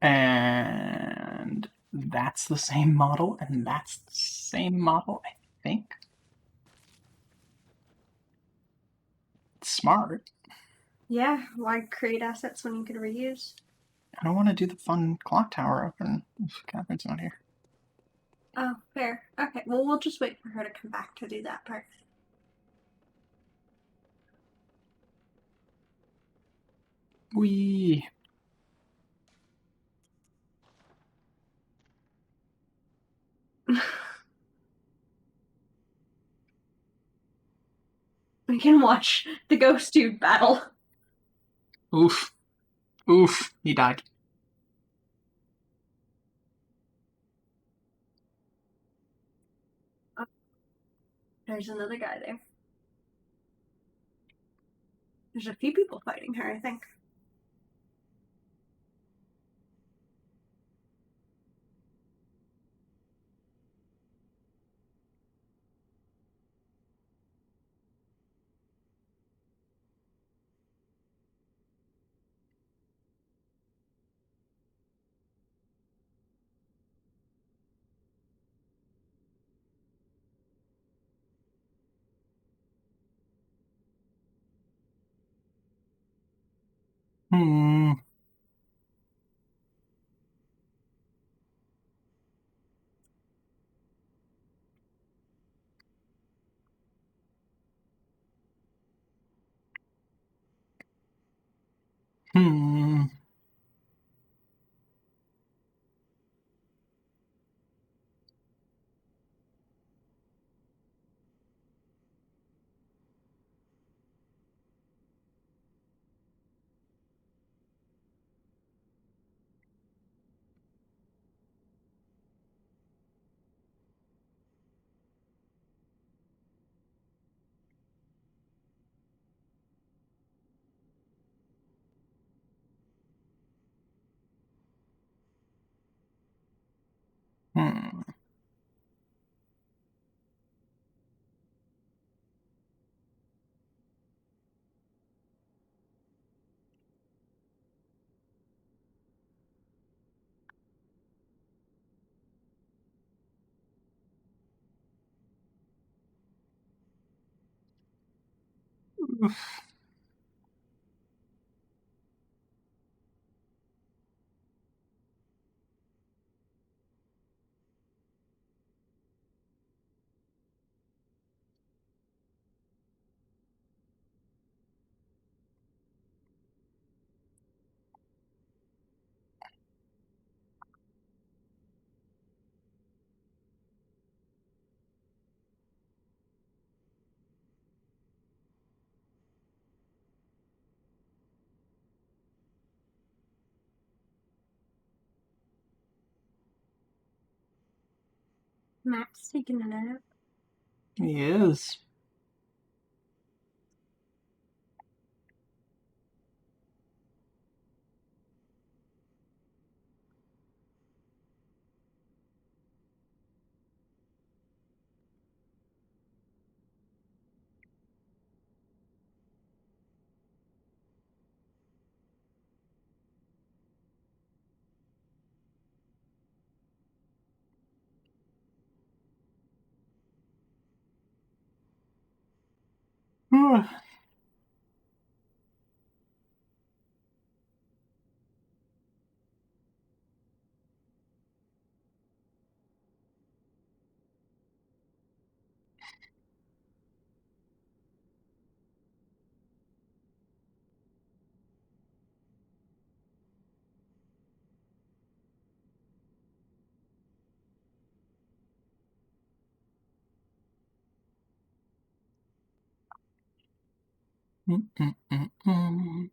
And that's the same model, and that's the same model, I think. It's smart. Yeah, why create assets when you could reuse? I don't want to do the fun clock tower open if Catherine's not here. Oh, fair. Okay, well, we'll just wait for her to come back to do that part. Wee. We can watch the ghost dude battle. Oof. Oof. He died. There's another guy there. There's a few people fighting her, I think. Hmm. Hmm. Hmm. Oof. Matt's taking a nap. He is. Mm-mm-mm-mm.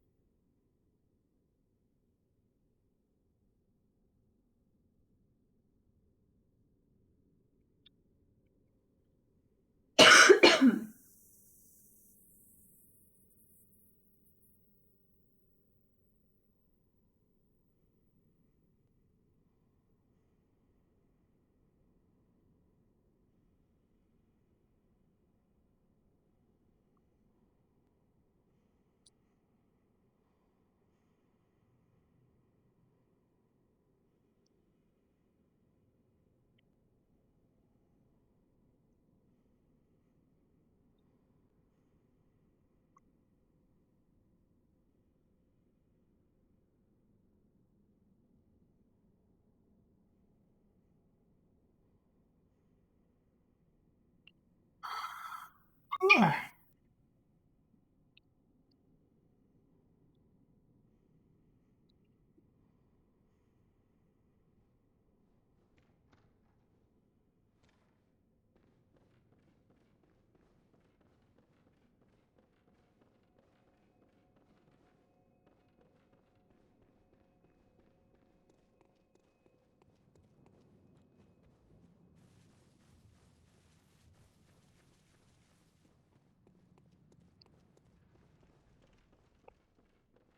Ah.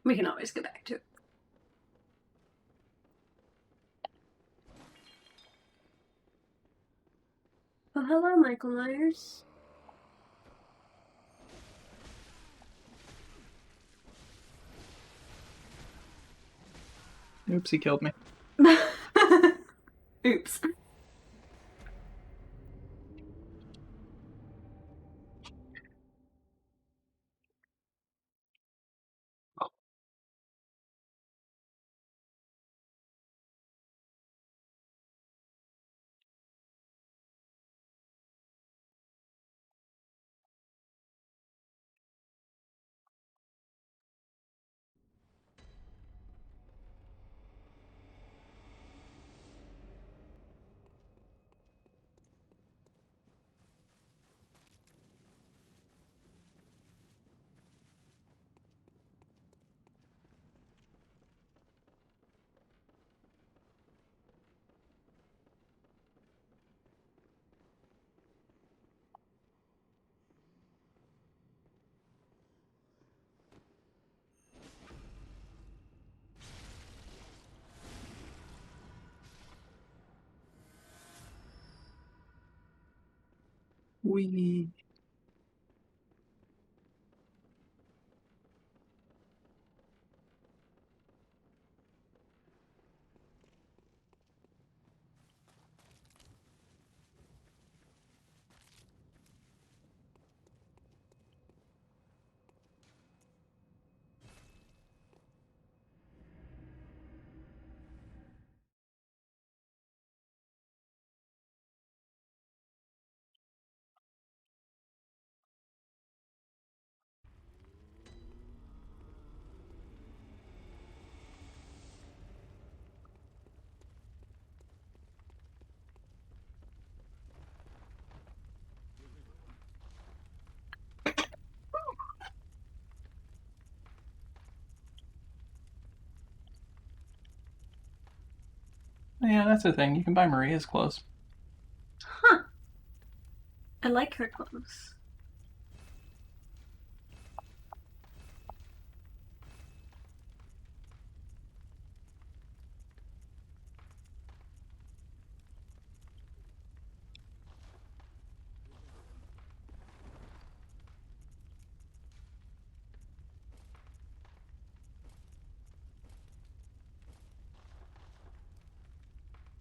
We can always go back to it. Oh, hello, Michael Myers. Oops, he killed me. Oops. We. Yeah, that's the thing. You can buy Maria's clothes. Huh. I like her clothes.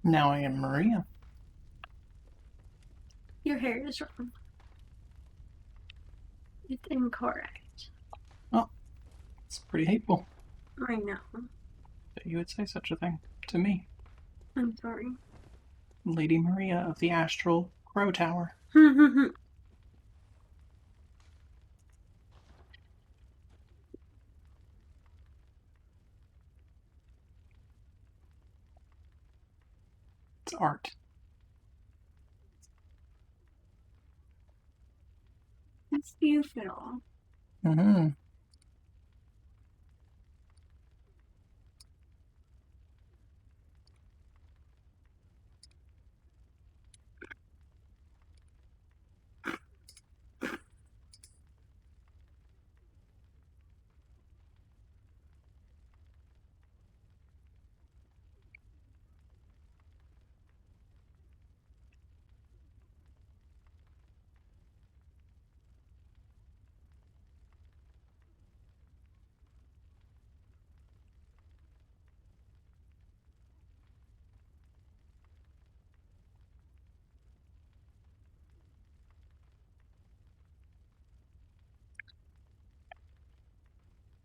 Now I am Maria. Your hair is wrong. It's incorrect. Oh, it's pretty hateful I know. that you would say such a thing to me, I'm sorry. Lady Maria of the Astral Crow Tower. It's art. It's beautiful. Mm-hmm.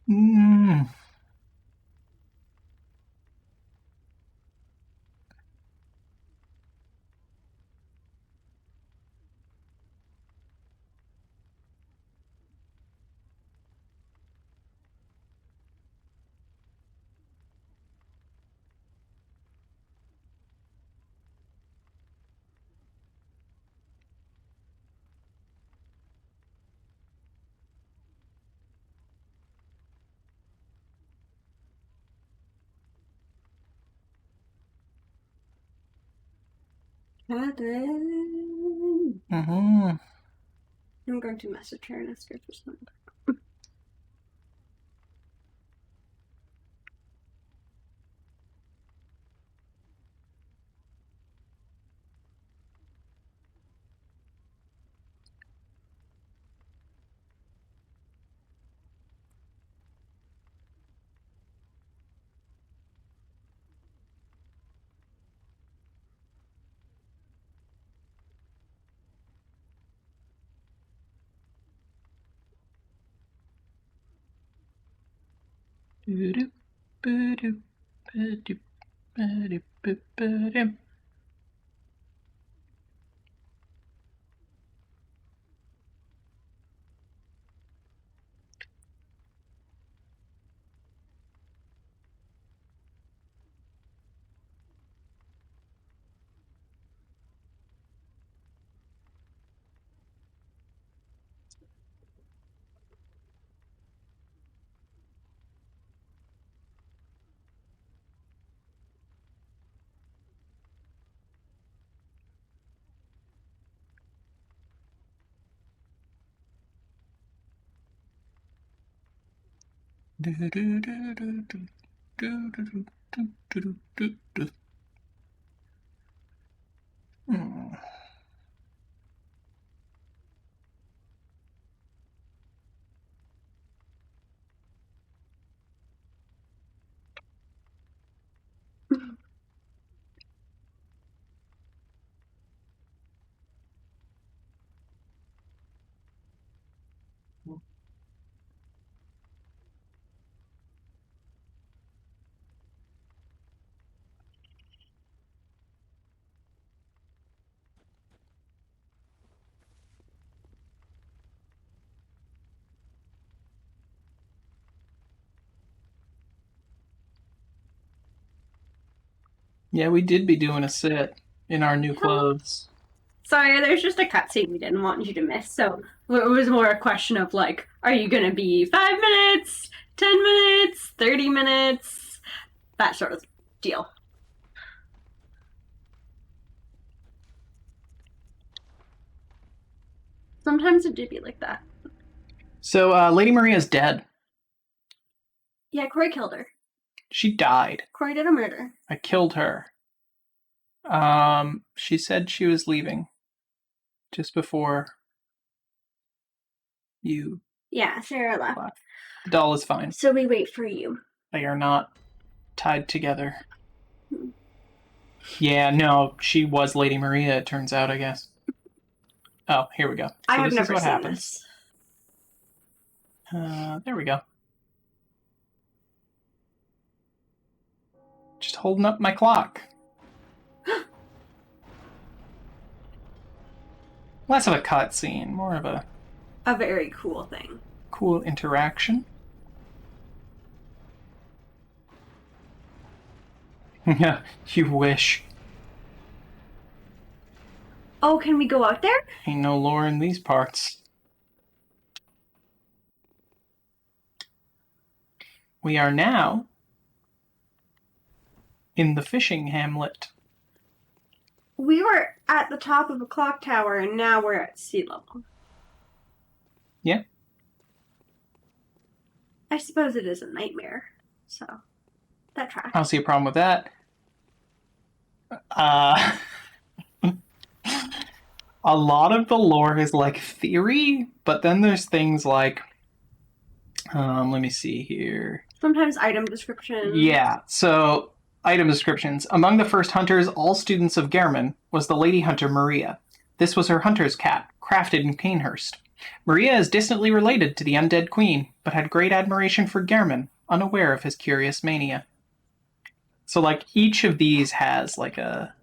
Mm. Catherine. Mm-hmm. I'm going to message her and ask her for something. Mm. Yeah, we did be doing a sit in our new clothes. Sorry, there's just a cutscene we didn't want you to miss. So it was more a question of like, are you going to be 5 minutes, 10 minutes, 30 minutes? That sort of deal. Sometimes it do be like that. So, Lady Maria's dead. Yeah, Corey killed her. She died. Corey did a murder. I killed her. She said she was leaving just before you. Yeah, Sarah left. The doll is fine. So we wait for you. They are not tied together. Yeah, no, she was Lady Maria, it turns out, I guess. Oh, here we go. So I have this never is what seen happens. this. There we go. Just holding up my clock. Less of a cutscene, more of a very cool thing. cool interaction. Yeah, you wish. Oh, can we go out there? Ain't no lore in these parts. We are now in the fishing hamlet. We were at the top of a clock tower and now we're at sea level. Yeah. I suppose it is a nightmare. So, that tracks. I don't see a problem with that. A lot of the lore is like theory, but then there's things like, let me see here. Sometimes item descriptions. Yeah, so item descriptions. Among the first hunters, all students of Gehrman, was the lady hunter Maria. This was her hunter's cap, crafted in Canehurst. Maria is distantly related to the undead queen, but had great admiration for Gehrman, unaware of his curious mania. So, like, each of these has, like, a...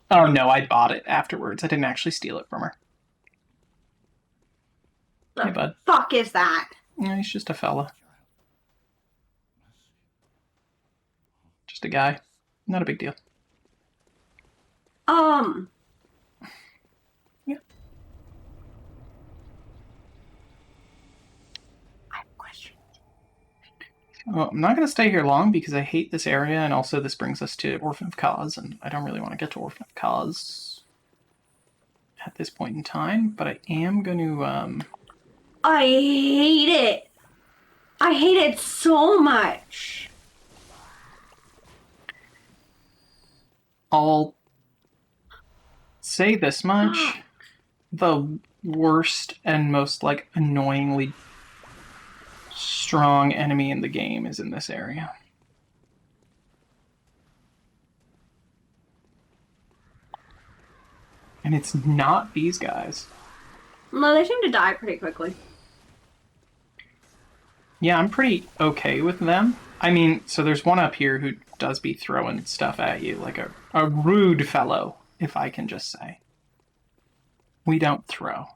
Oh, no, I bought it afterwards. I didn't actually steal it from her. The Hey, bud. fuck is that? Yeah, he's just a fella. Just a guy. Not a big deal. Yeah. I have a question. Well, I'm not going to stay here long because I hate this area, and also this brings us to Orphan of Kaz, and I don't really want to get to Orphan of Kaz at this point in time, but I am going to, I hate it. I hate it so much. I'll say this much. The worst and most, like, annoyingly strong enemy in the game is in this area. And it's not these guys. No, they seem to die pretty quickly. Yeah, I'm pretty okay with them. I mean, so there's one up here who does be throwing stuff at you, like a rude fellow, if I can just say. We don't throw.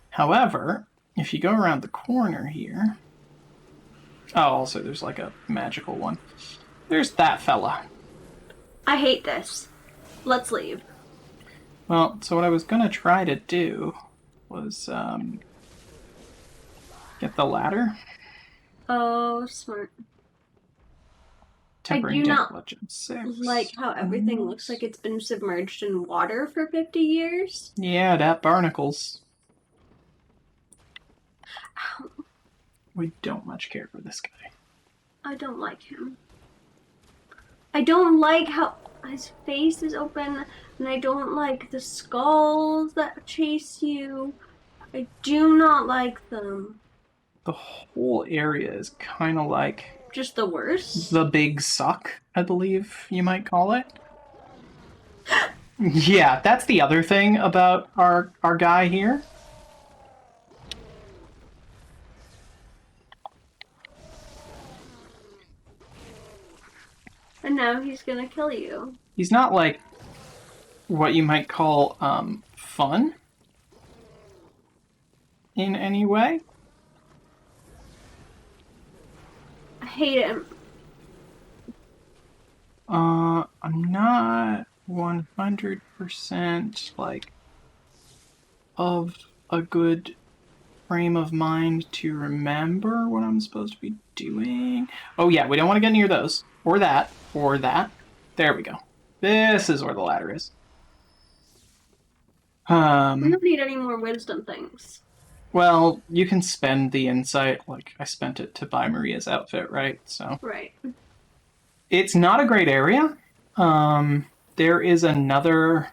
However, if you go around the corner here... Oh, also there's like a magical one. There's that fella. I hate this. Let's leave. Well, so what I was going to try to do was get the ladder. Oh, smart. Tempering do not Legend 6. Like how everything looks like it's been submerged in water for 50 years. Yeah, that barnacles. Ow. We don't much care for this guy. I don't like him. I don't like how his face is open, and I don't like the skulls that chase you. I do not like them. The whole area is kind of like Just the worst. the big suck, I believe you might call it. Yeah, that's the other thing about our guy here. And now he's gonna kill you. He's not like what you might call fun in any way. I hate him. I'm not 100% like of a good frame of mind to remember what I'm supposed to be doing. Oh yeah, we don't want to get near those. Or that. Or that. There we go. This is where the ladder is. We don't need any more wisdom things. Well, you can spend the insight, like I spent it to buy Maria's outfit, right? So Right. it's not a great area. There is another...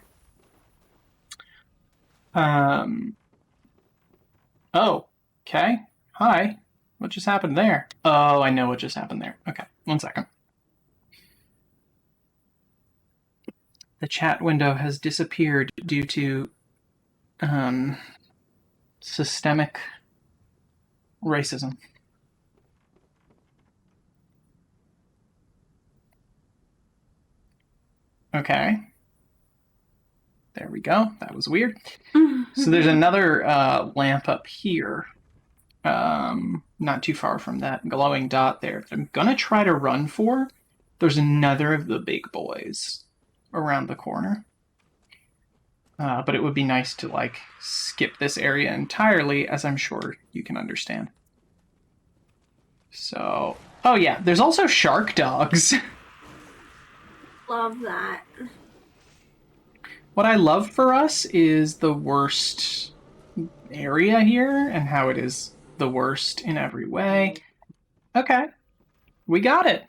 Oh, okay. Hi. What just happened there? Oh, I know what just happened there. Okay, 1 second. The chat window has disappeared due to systemic racism. Okay. There we go. That was weird. So there's another lamp up here. Not too far from that glowing dot there that I'm gonna try to run for. There's another of the big boys around the corner. But it would be nice to, like, skip this area entirely, as I'm sure you can understand. So... Oh yeah, there's also shark dogs. Love that. What I love for us is the worst area here, and how it is the worst in every way. Okay. We got it.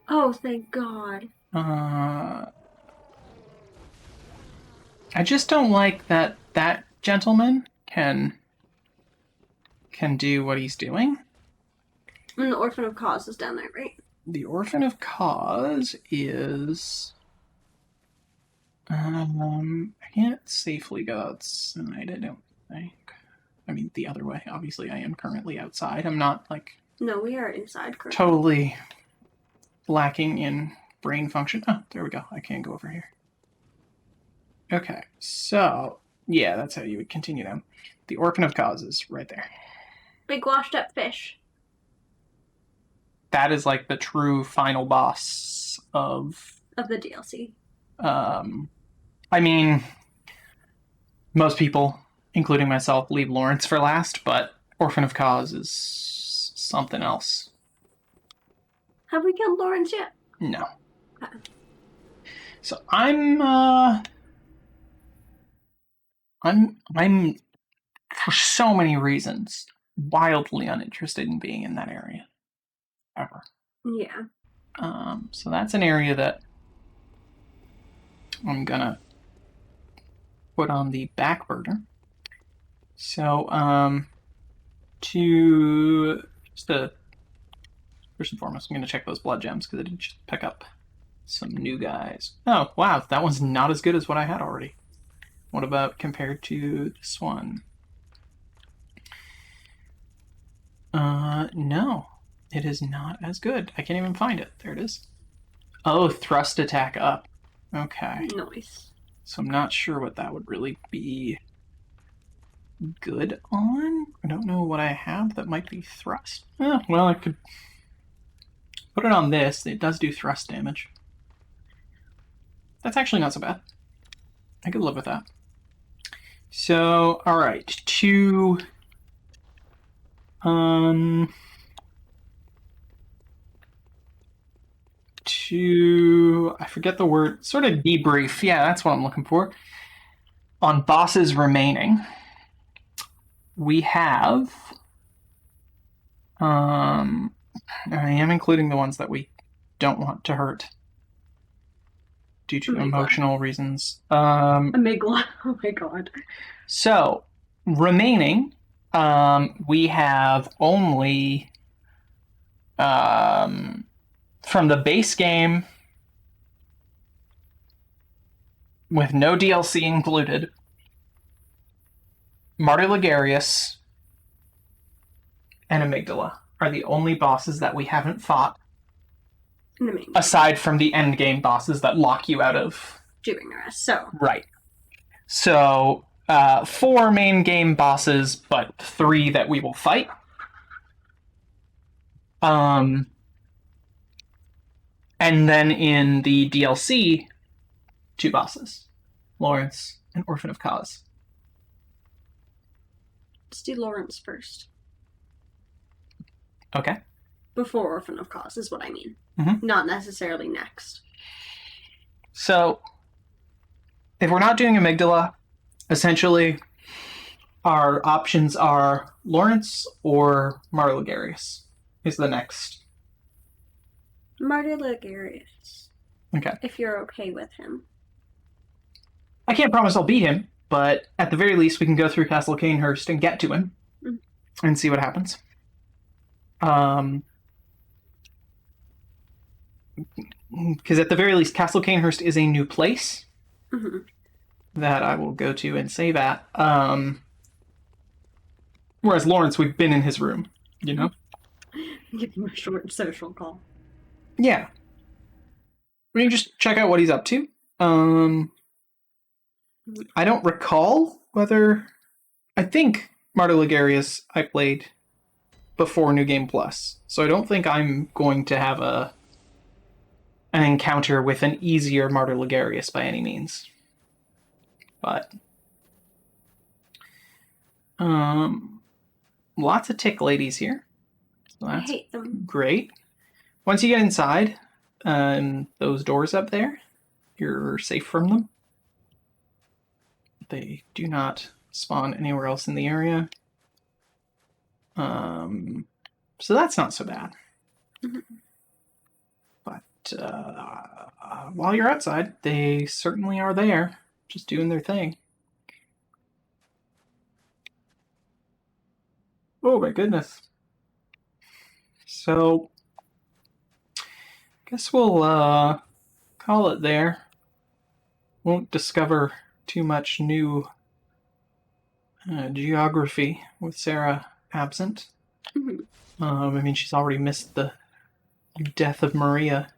Oh, thank God. I just don't like that that gentleman can do what he's doing. And the Orphan of Cause is down there, right? The Orphan of Cause is... I can't safely go outside, I don't think. I mean, the other way. Obviously, I am currently outside. I'm not, like, No, we are inside currently. totally lacking in brain function. Oh, there we go. I can go over here. Okay, so, yeah, that's how you would continue them. The Orphan of Causes, right there. Big washed up fish. That is, like, the true final boss of the DLC. I mean, most people, including myself, leave Lawrence for last, but Orphan of Cause is something else. Have we killed Lawrence yet? No. Okay. So I'm for so many reasons wildly uninterested in being in that area ever. Yeah. So that's an area that I'm gonna put on the back burner. So first and foremost, I'm gonna check those blood gems because I didn't just pick up some new guys. Oh wow, that one's not as good as what I had already. What about compared to this one? No, it is not as good. I can't even find it. There it is. Oh, thrust attack up. Okay. Nice. So I'm not sure what that would really be good on. I don't know what I have that might be thrust. Well, I could put it on this. It does do thrust damage. That's actually not so bad. I could live with that. So, alright, I forget the word, sort of debrief. Yeah, that's what I'm looking for. On bosses remaining, we have, I am including the ones that we don't want to hurt due to emotional reasons. Amygdala. Oh my god. So, remaining, we have only from the base game with no DLC included, Martyr Ligarius and Amygdala are the only bosses that we haven't fought, aside from the end game bosses that lock you out of doing the rest. So right. So 4 main game bosses, but 3 that we will fight. And then in the DLC, 2 bosses, Lawrence and Orphan of Cause. Let's do Lawrence first. Okay. Before Orphan of Cause is what I mean. Mm-hmm. Not necessarily next. So, if we're not doing Amygdala, essentially our options are Lawrence or Martyr Ligarius is the next. Martyr Ligarius. Okay. If you're okay with him. I can't promise I'll beat him, but at the very least we can go through Castle Canehurst and get to him and see what happens. Because at the very least, Castle Canehurst is a new place that I will go to and save at. Whereas Lawrence, we've been in his room, you know? Give him a short social call. Yeah. We can just check out what he's up to. I don't recall whether... I think Martyr Ligarius I played before New Game Plus, so I don't think I'm going to have an encounter with an easier Martyr Ligarius by any means. But lots of tick ladies here. So that's I hate them. great. Once you get inside, those doors up there, you're safe from them. They do not spawn anywhere else in the area. So that's not so bad. But while you're outside, they certainly are there, just doing their thing. Oh my goodness. So, guess we'll call it there. Won't discover too much new geography with Sarah absent. I mean, she's already missed the death of Maria.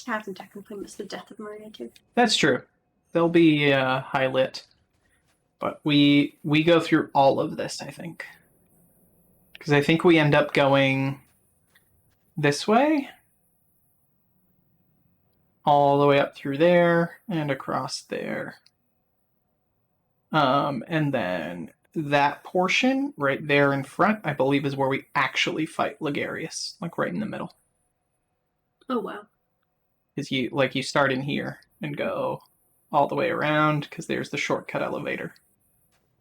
Captain technically missed the death of Maria too. That's true. They'll be high lit, but we go through all of this, I think, because I think we end up going this way, all the way up through there and across there, and then that portion right there in front, I believe, is where we actually fight Ligarius, like right in the middle. Oh wow. Is you start in here and go all the way around because there's the shortcut elevator.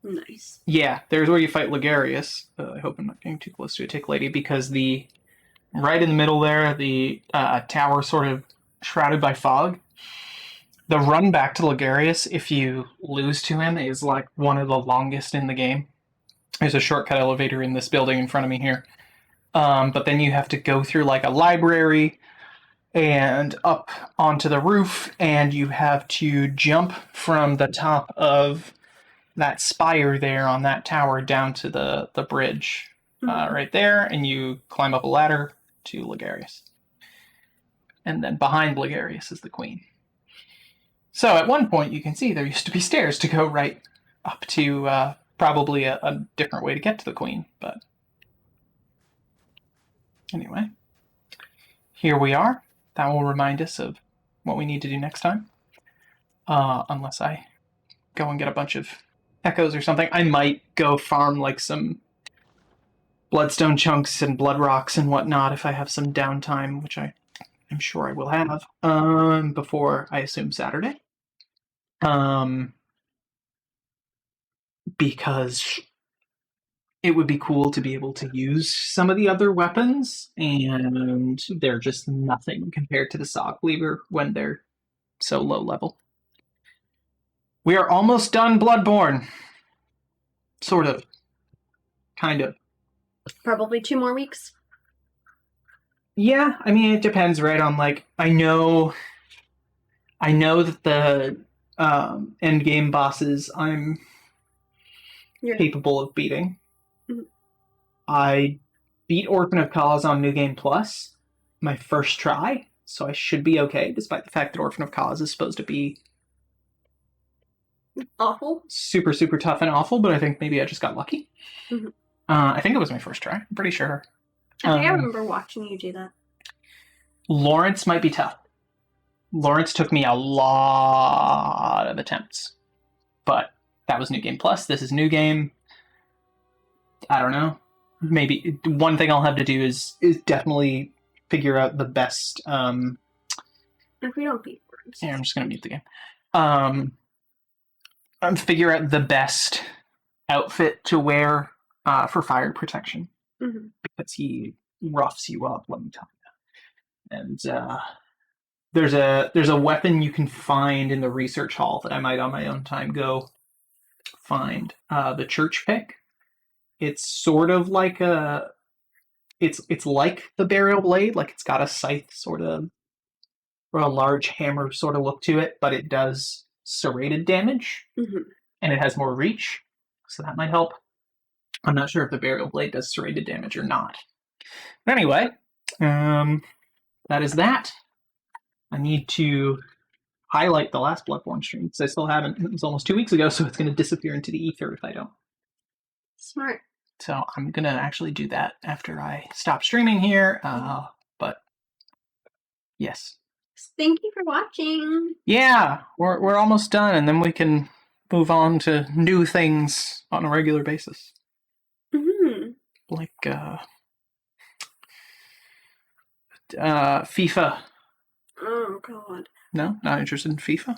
Nice. Yeah, there's where you fight Ligarius. I hope I'm not getting too close to a tick lady, because the right in the middle there, the tower sort of shrouded by fog. The run back to Ligarius, if you lose to him, is like one of the longest in the game. There's a shortcut elevator in this building in front of me here. But then you have to go through like a library and up onto the roof, and you have to jump from the top of that spire there on that tower down to the bridge right there, and you climb up a ladder to Ligarius. And then behind Ligarius is the queen. So at one point you can see there used to be stairs to go right up to probably a different way to get to the queen, but anyway, here we are. That will remind us of what we need to do next time. Unless I go and get a bunch of echoes or something. I might go farm like some bloodstone chunks and blood rocks and whatnot if I have some downtime, which I'm sure I will have, before, I assume, Saturday. Because it would be cool to be able to use some of the other weapons, and they're just nothing compared to the Saw Cleaver when they're so low level. We are almost done Bloodborne. Sort of. Kind of. Probably 2 more weeks. Yeah, I mean, it depends, right, on, like, I know that the end game bosses I'm capable of beating. I beat Orphan of Cause on New Game Plus my first try, so I should be okay, despite the fact that Orphan of Cause is supposed to be awful, super, super tough and awful, but I think maybe I just got lucky. I think it was my first try. I'm pretty sure. I think I remember watching you do that. Lawrence might be tough. Lawrence took me a lot of attempts, but that was New Game Plus. This is New Game. I don't know. Maybe one thing I'll have to do is definitely figure out the best. If we don't beat worms. Yeah, I'm just gonna mute the game. Figure out the best outfit to wear for fire protection, because he roughs you up, let me tell you. And there's a weapon you can find in the research hall that I might on my own time go find. The church pick. It's sort of like it's like the burial blade, like it's got a scythe sort of, or a large hammer sort of look to it, but it does serrated damage, and it has more reach, so that might help. I'm not sure if the burial blade does serrated damage or not. But anyway, that is that. I need to highlight the last Bloodborne stream, because I still haven't. It was almost 2 weeks ago, so it's going to disappear into the ether if I don't. Smart. So I'm going to actually do that after I stop streaming here, but yes. Thank you for watching. Yeah, we're almost done, and then we can move on to new things on a regular basis. Like FIFA. Oh god. No, not interested in FIFA?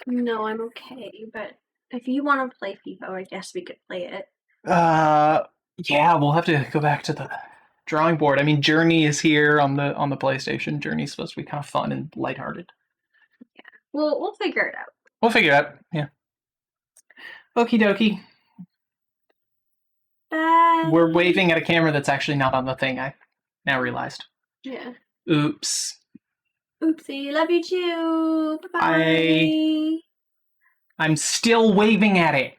No, I'm okay, but if you want to play FIFA, I guess we could play it. Yeah, we'll have to go back to the drawing board. I mean, Journey is here on the PlayStation. Journey's supposed to be kind of fun and lighthearted. Yeah, we'll figure it out. We'll figure it out. Yeah. Okie dokie. Bye. We're waving at a camera that's actually not on the thing. I now realized. Yeah. Oops. Oopsie. Love you too. Bye. Bye. I'm still waving at it.